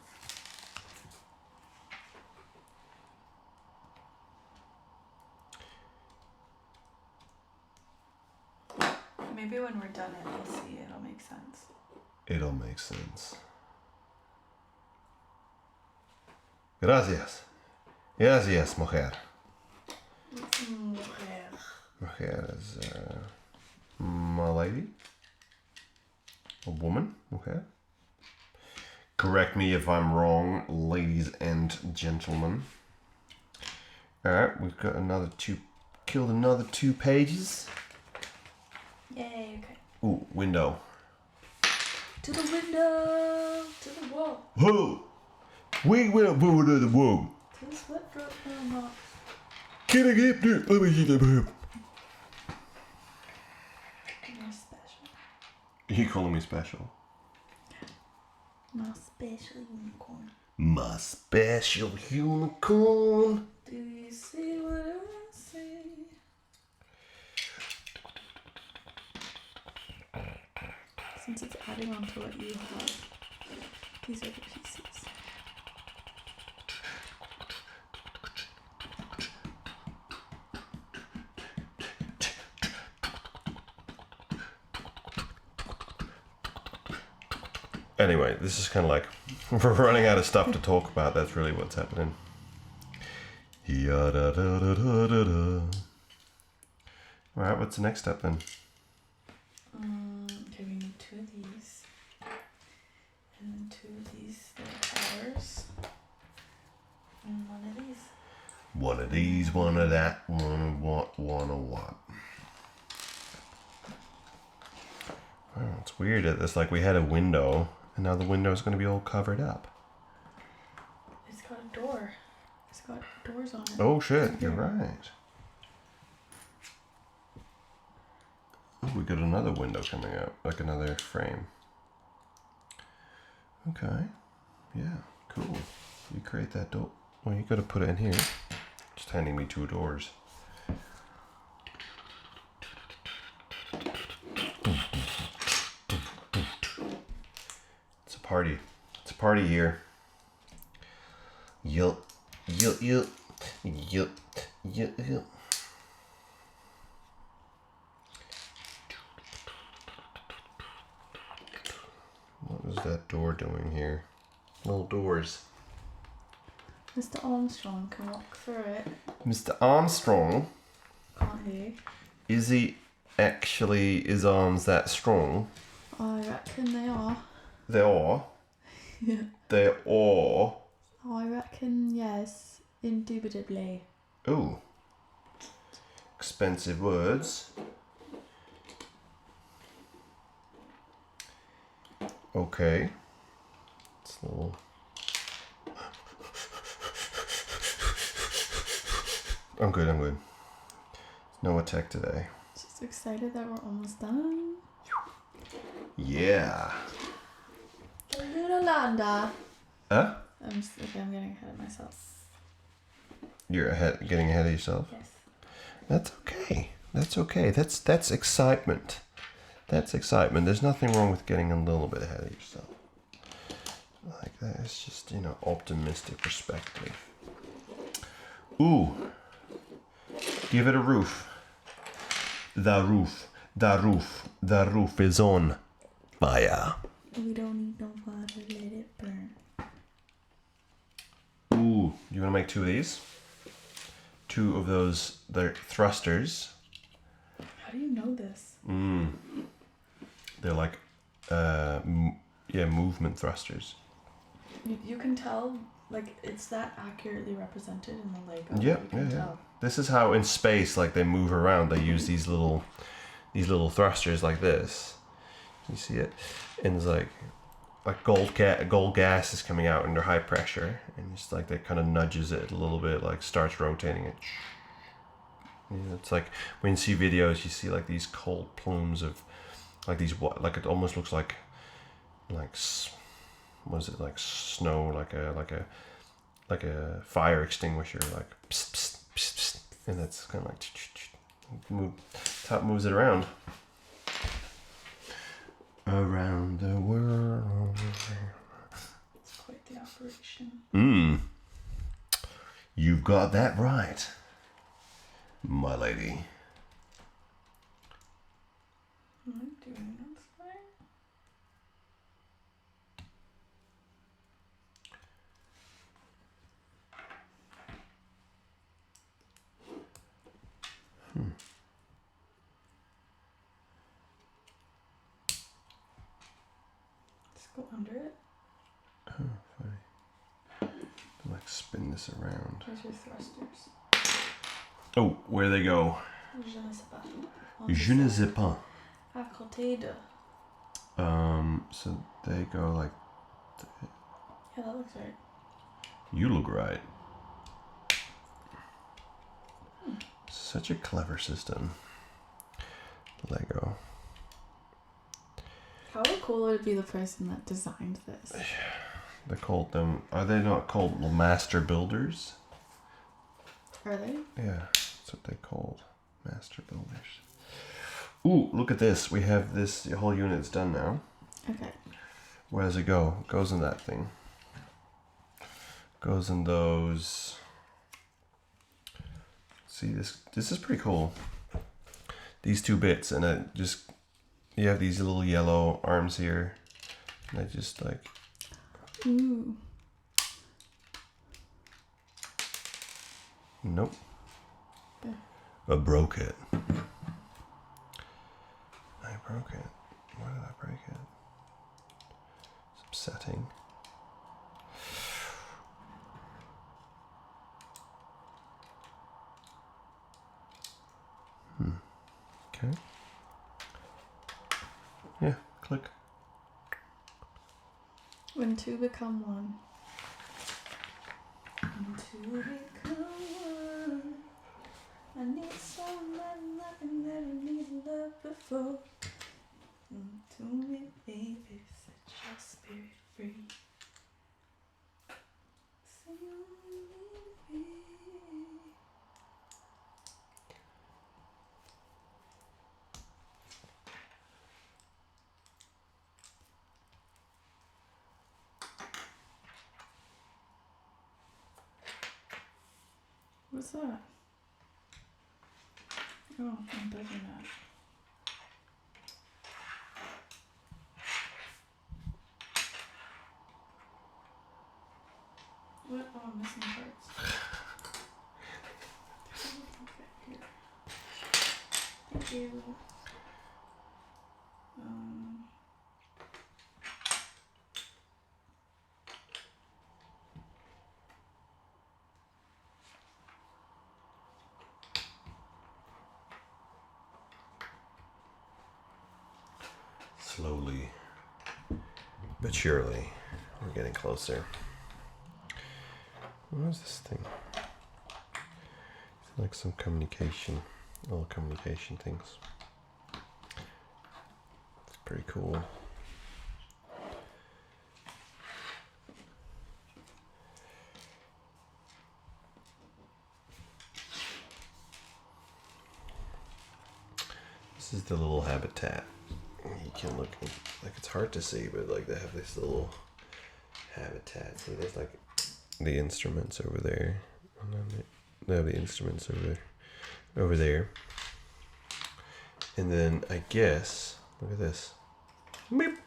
Maybe when we're done it, we'll see. It'll make sense. it'll make sense. Gracias. Gracias, mujer. Mujer is my lady. A woman. Mujer. Correct me if I'm wrong, ladies and gentlemen. Alright, we've got killed another 2 pages. Yay, okay. Ooh, window. To the window, to the wall. Whoa! We went up over the wall. To the sweat drop from my. Can I get there? Let me see the map. You're special. You calling me special? My special unicorn. My special unicorn. Do you see what I see? Since it's adding on to what you have, these are the pieces. Anyway, this is kind of like we're running out of stuff to talk about. That's really what's happening. Yada-da-da-da-da-da. All right, what's the next step then? Okay, we need 2 of these, and then 2 of these. They're ours, and 1 of these. One of these, one of that, one of what, one of what. Oh, it's weird. It's like we had a window, and now the window is going to be all covered up. It's got a door. It's got doors on it. Oh shit, you're right. Oh, we got another window coming up, like another frame. Okay, yeah, cool. You create that door. Well, you gotta put it in here. Just handing me 2 doors. It's a party. It's a party here. Yup. Yup, yup. Yup. Yup, yup. What was that door doing here? Little doors. Mr. Armstrong can walk through it, Mr. Armstrong, can't he? is he actually his arms that strong? I reckon they are. They are. Yeah. They are. I reckon yes, indubitably. Ooh. Expensive words. Okay. It's a little. I'm good. No attack today. Just excited that we're almost done. Yeah. The Lunar Lander. Huh? I'm getting ahead of myself. You're getting ahead of yourself? Yes. That's okay. That's okay. That's excitement. That's excitement. There's nothing wrong with getting a little bit ahead of yourself. Like that. It's just, optimistic perspective. Ooh. Give it a roof. The roof is on fire. We don't need no water, let it burn. Ooh, you want to make 2 of these? 2 of those, they're thrusters. How do you know this? They're like, movement thrusters. You can tell, like, it's that accurately represented in the Lego. Yeah, You can tell. This is how in space, like, they move around. They use these little thrusters like this. You see it, and it's like gold gas is coming out under high pressure, and it's like that kind of nudges it a little bit, like starts rotating it. It's like when you see videos, you see like these cold plumes of like these, like it almost looks like what is it, like snow, like a fire extinguisher, like psst, psst, psst, psst, and that's kind of like top moves it around the world. It's quite the operation. You've got that right, my lady. Am I doing this right? Just go under it. Like spin this around. There's your thrusters. Oh, where they go? Je ne sais pas. Je ne sais pas. À côté de. So they go like. Yeah, that looks right. You look right. Such a clever system. Lego. How cool would it be the person that designed this? They called them. Are they not called master builders? Are they? Yeah, that's what they called, master builders. Ooh, look at this. We have this. The whole unit's done now. Okay. Where does it go? It goes in that thing. Goes in those. See this? This is pretty cool. These 2 bits, and it just, you have these little yellow arms here, and I just like. Ooh. Nope. Yeah. I broke it. I broke it. Why did I break it? It's upsetting. Okay. Yeah, click. When 2 become 1. When 2 become 1. I need someone like I never needed love before. To me, baby, set your spirit free. Say you need me. What's that? Oh, I'm bugging that. What? Oh, I'm missing parts. Okay, here. Thank you. Slowly, but surely, we're getting closer. What is this thing? It's like some communication, all communication things. It's pretty cool. This is the little habitat. You can look, like it's hard to see, but like they have this little habitat. See, there's like the instruments over there, and then they have the instruments over there, and then I guess look at this. Beep.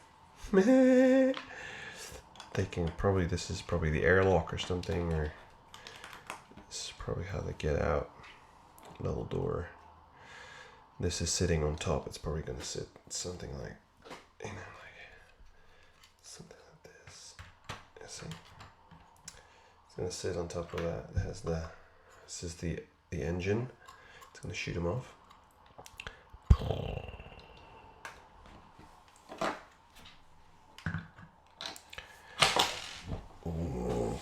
Thinking probably this is probably the airlock or something, or this is probably how they get out. Little door. This is sitting on top. It's probably gonna sit something like, you know, like something like this. You see? It's gonna sit on top of that. It has this is the engine. It's gonna shoot him off. Ooh.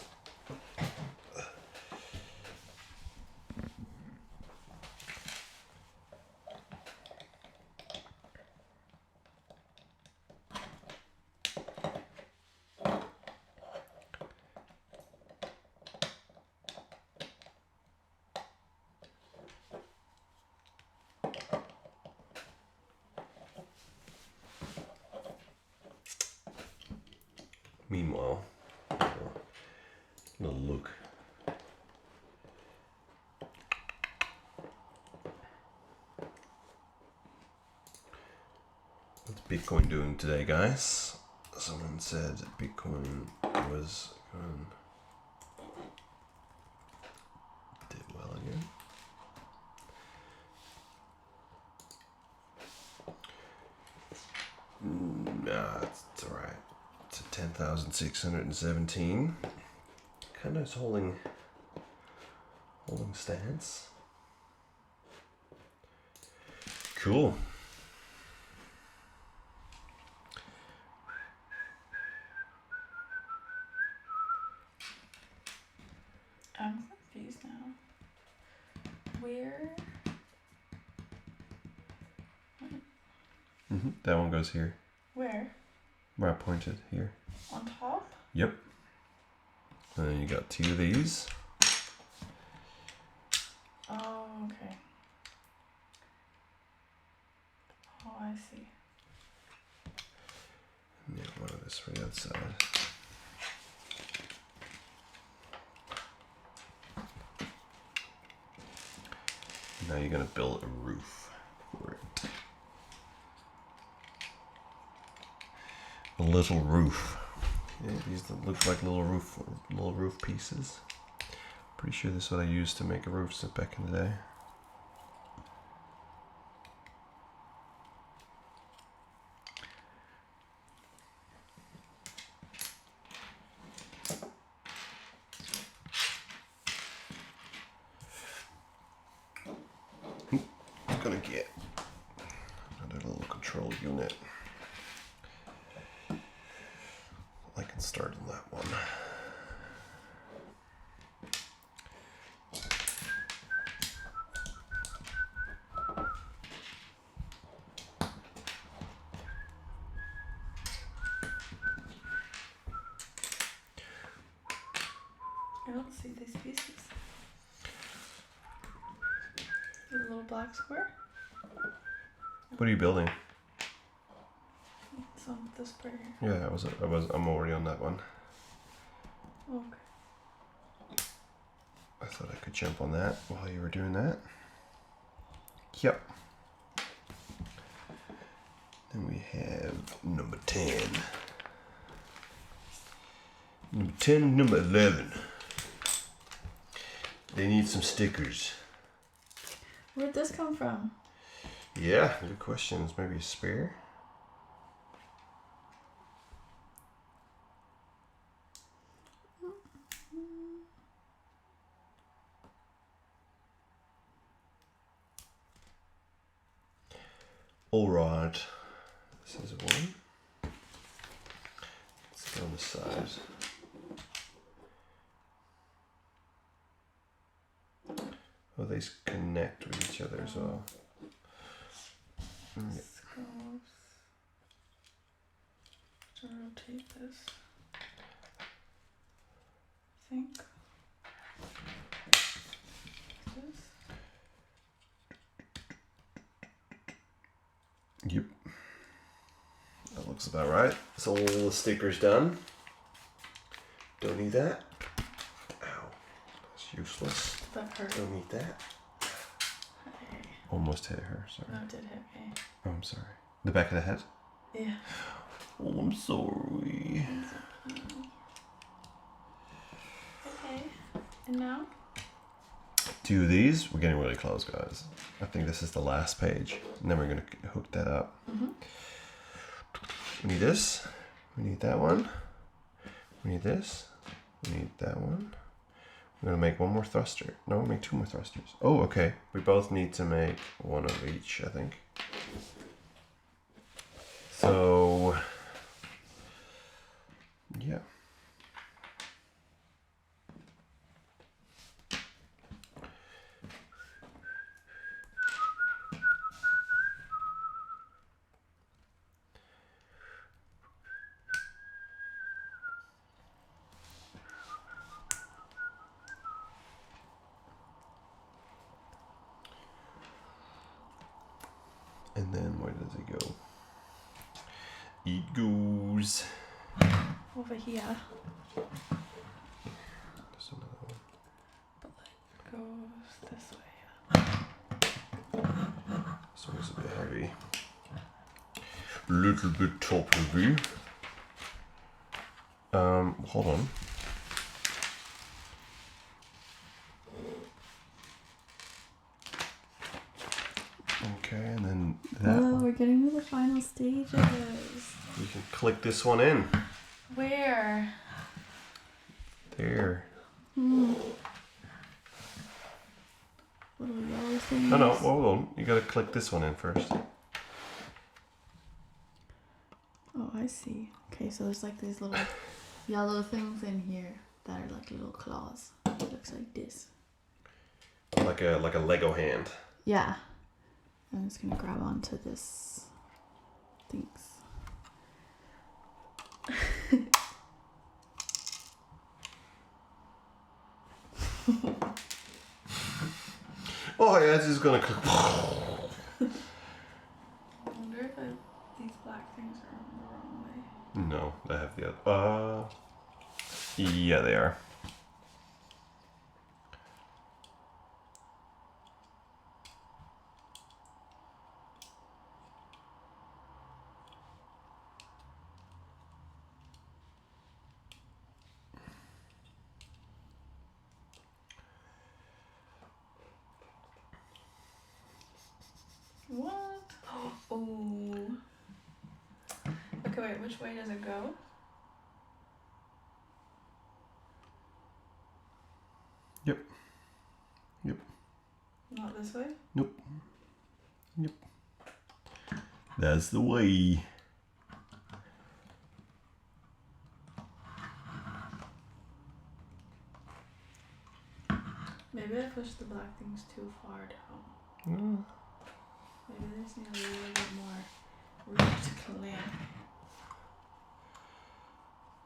Meanwhile, little look. What's Bitcoin doing today, guys? Someone said Bitcoin was going, did well again. Nah, it's alright. It's at 10,617. Kind of holding stance. Cool. I'm confused now. Where? That one goes here. Where? Where I pointed here. On top? Yep. And then you got two of these. Oh, okay. Oh, I see. Yeah, one of this for the other side. Now you're gonna build a roof for it. A little roof. Yeah, these look like little roof pieces. Pretty sure this is what I used to make a roof back in the day. I'm gonna get another little control unit. I can start on that one. I don't see these pieces. The little black square? What are you building? It's on this square. Yeah, I'm already on that one. Okay. I thought I could jump on that while you were doing that. Yep. Then we have number 10. Number 10 and number 11. They need some stickers. Where'd this come from? Yeah, good questions. Maybe a spare? Alright. This is one. Let's go on the side. Oh, these connect with each other as well. Scopes. To rotate this. I think. This. Yep. That looks about right. So all the stickers done. Don't need that. Ow. That's useless. That hurt. Don't need that. Hey. Almost hit her, sorry. No, it did hit me. Oh, I'm sorry. The back of the head? Yeah. Oh, I'm sorry. Okay. And now? Do these. We're getting really close, guys. I think this is the last page. And then we're going to hook that up. We need this. We need that one. We need this. We need that one. We're going to make one more thruster. No, we'll make two more thrusters. Oh, okay. We both need to make one of each, I think. So, yeah. And then where does it go? It goes over here. There's another one. But it goes this way. This one is a bit heavy. Little bit top heavy. Hold on. Okay, and then that Oh, one. we're getting to the final stages. You can click this one in. Where? There. Little yellow things. No, hold on. You gotta click this one in first. Oh, I see. Okay, so there's like these little yellow things in here that are like little claws. It looks like this. Like a Lego hand. Yeah. I'm just gonna grab onto this. Thanks. Oh yeah, it's just gonna click. I wonder if these black things are the wrong way. No, they have the other. Yeah, they are. What? Oh. Okay, wait, which way does it go? Yep. Yep. Not this way? Nope. Yep. That's the way. Maybe I pushed the black things too far down. Mm. Maybe there's need a little bit more room to clamp.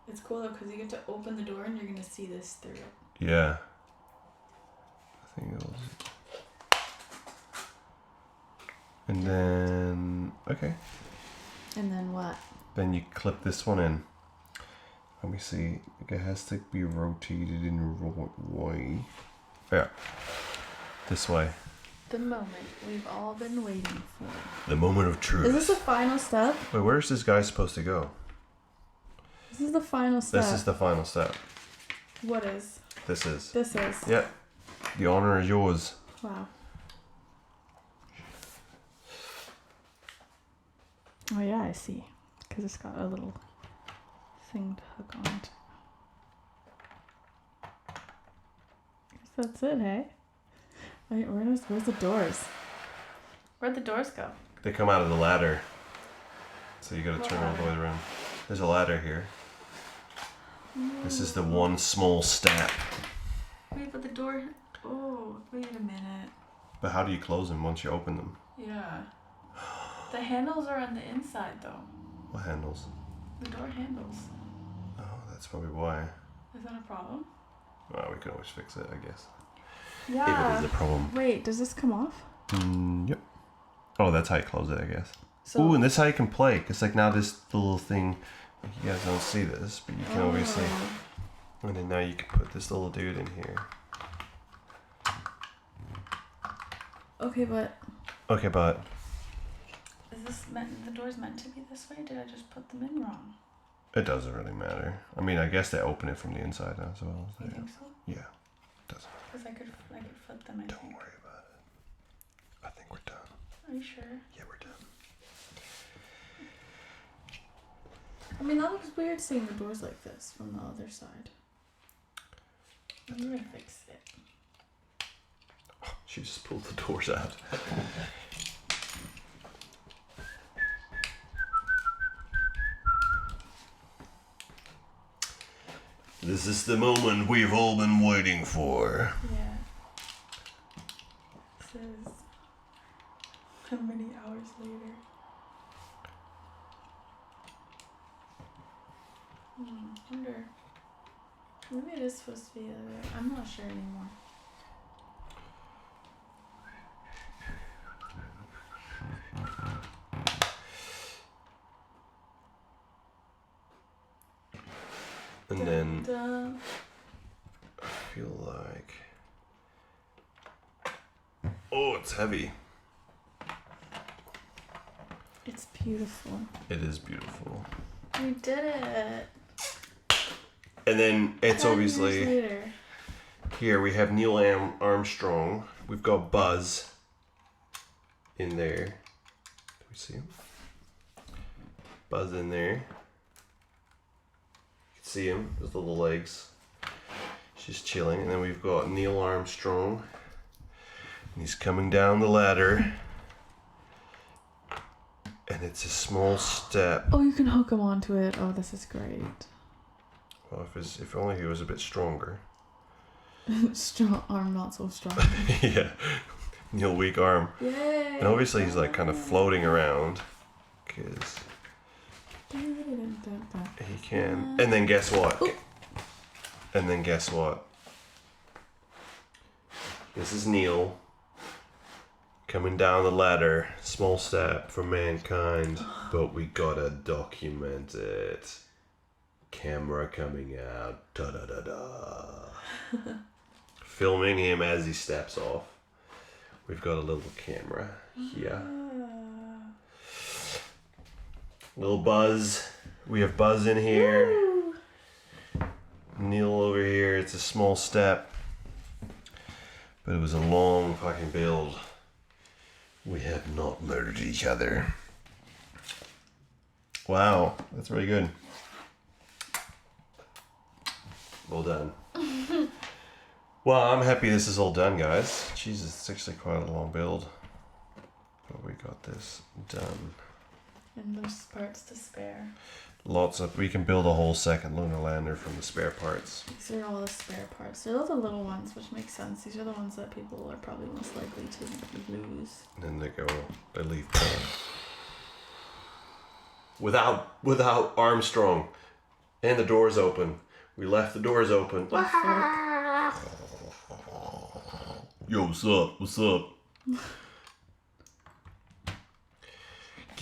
It's cool though because you get to open the door and you're gonna see this through it. Yeah. I think it'll. And then okay. And then what? Then you clip this one in. Let me see. It has to be rotated in the right way. Yeah. This way. The moment we've all been waiting for. The moment of truth. Is this the final step? Wait, where's this guy supposed to go? This is the final step. This is the final step. What is? This is. This is. Yeah. The honor is yours. Wow. Oh yeah, I see. Because it's got a little thing to hook on to. Guess that's it, hey? Wait, where's the doors? Where'd the doors go? They come out of the ladder. So you gotta turn all the way around. There's a ladder here. This is the one small step. Wait, but the door... Oh, wait a minute. But how do you close them once you open them? Yeah. The handles are on the inside, though. What handles? The door handles. Oh, that's probably why. Is that a problem? Well, we can always fix it, I guess. Yeah. If it is a problem. Wait, does this come off? Yep. Oh, that's how you close it, I guess. So, Ooh, and this is how you can play. Cause like now this little thing, you guys don't see this, but you can obviously. And then now you can put this little dude in here. Okay, but Okay, but is the doors meant to be this way? Did I just put them in wrong? It doesn't really matter. I mean, I guess they open it from the inside as well. You think so? Yeah, it doesn't. Because I could flip them. Don't worry about it. I think we're done. Are you sure? Yeah, we're done. I mean, that looks weird seeing the doors like this from the other side. I'm gonna fix it. Oh, she just pulled the doors out. This is the moment we've all been waiting for. Yeah. It says how many hours later. Wonder. Maybe it is supposed to be the other way. I'm not sure anymore. And then Dun. I feel like, oh, it's heavy. It's beautiful. It is beautiful. We did it. And then it's 10 obviously years later. here we have Neil Armstrong. We've got Buzz in there. Do we see him? Buzz in there. You can see him, his little legs. She's chilling. And then we've got Neil Armstrong. And he's coming down the ladder. And it's a small step. Oh, you can hook him onto it. Oh, this is great. Well, if only he was a bit stronger. Strong arm, not so strong. Yeah. Neil weak arm. Yay! And obviously he's like kind of floating around. Because he can. And then guess what? Ooh. And then guess what? This is Neil coming down the ladder. Small step for mankind. But we gotta document it. Camera coming out. Da da da da. Filming him as he steps off. We've got a little camera here. Little Buzz. We have Buzz in here. Woo. Neil over here. It's a small step. But it was a long fucking build. We have not murdered each other. Wow. That's really good. Well done. Well, I'm happy this is all done, guys. Jesus, it's actually quite a long build. But we got this done. And there's parts to spare. Lots of, we can build a whole second Lunar Lander from the spare parts. These are all the spare parts. They're all the little ones, which makes sense. These are the ones that people are probably most likely to lose. And then they leave prone. Without Armstrong. And the doors open. We left the doors open. Yo, what's up? What's up?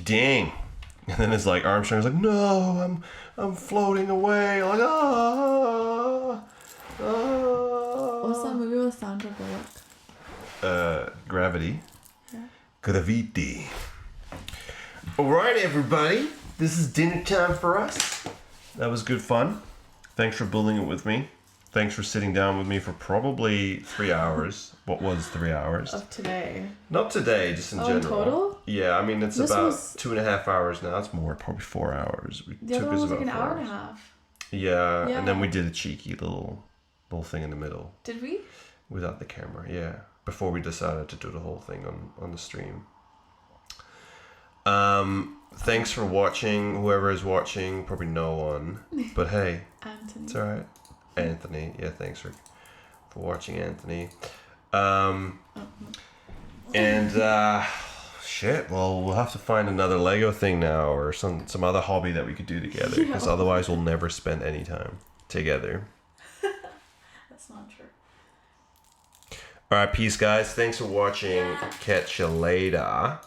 Dang. And then it's like Armstrong's like, no, I'm floating away. Like, What's that movie with Sandra Bullock? Gravity. Yeah. Gravity. Alright, everybody. This is dinner time for us. That was good fun. Thanks for building it with me. Thanks for sitting down with me for probably 3 hours. What was 3 hours? Of today. Not today, just in general. In total? Yeah, I mean, it's This about was- 2.5 hours now. It's more, probably 4 hours. The other one was like an hour and a half. Yeah, Yeah. and then we did a cheeky little thing in the middle. Did we? Without the camera, yeah. Before we decided to do the whole thing on the stream. Thanks for watching. Whoever is watching, probably no one. But hey, Anthony. it's alright. Anthony, yeah, thanks for watching, Anthony. And shit, well, we'll have to find another Lego thing now, or some other hobby that we could do together, because otherwise we'll never spend any time together. That's not true. Alright, peace, guys. Thanks for watching. Yeah. Catch you later.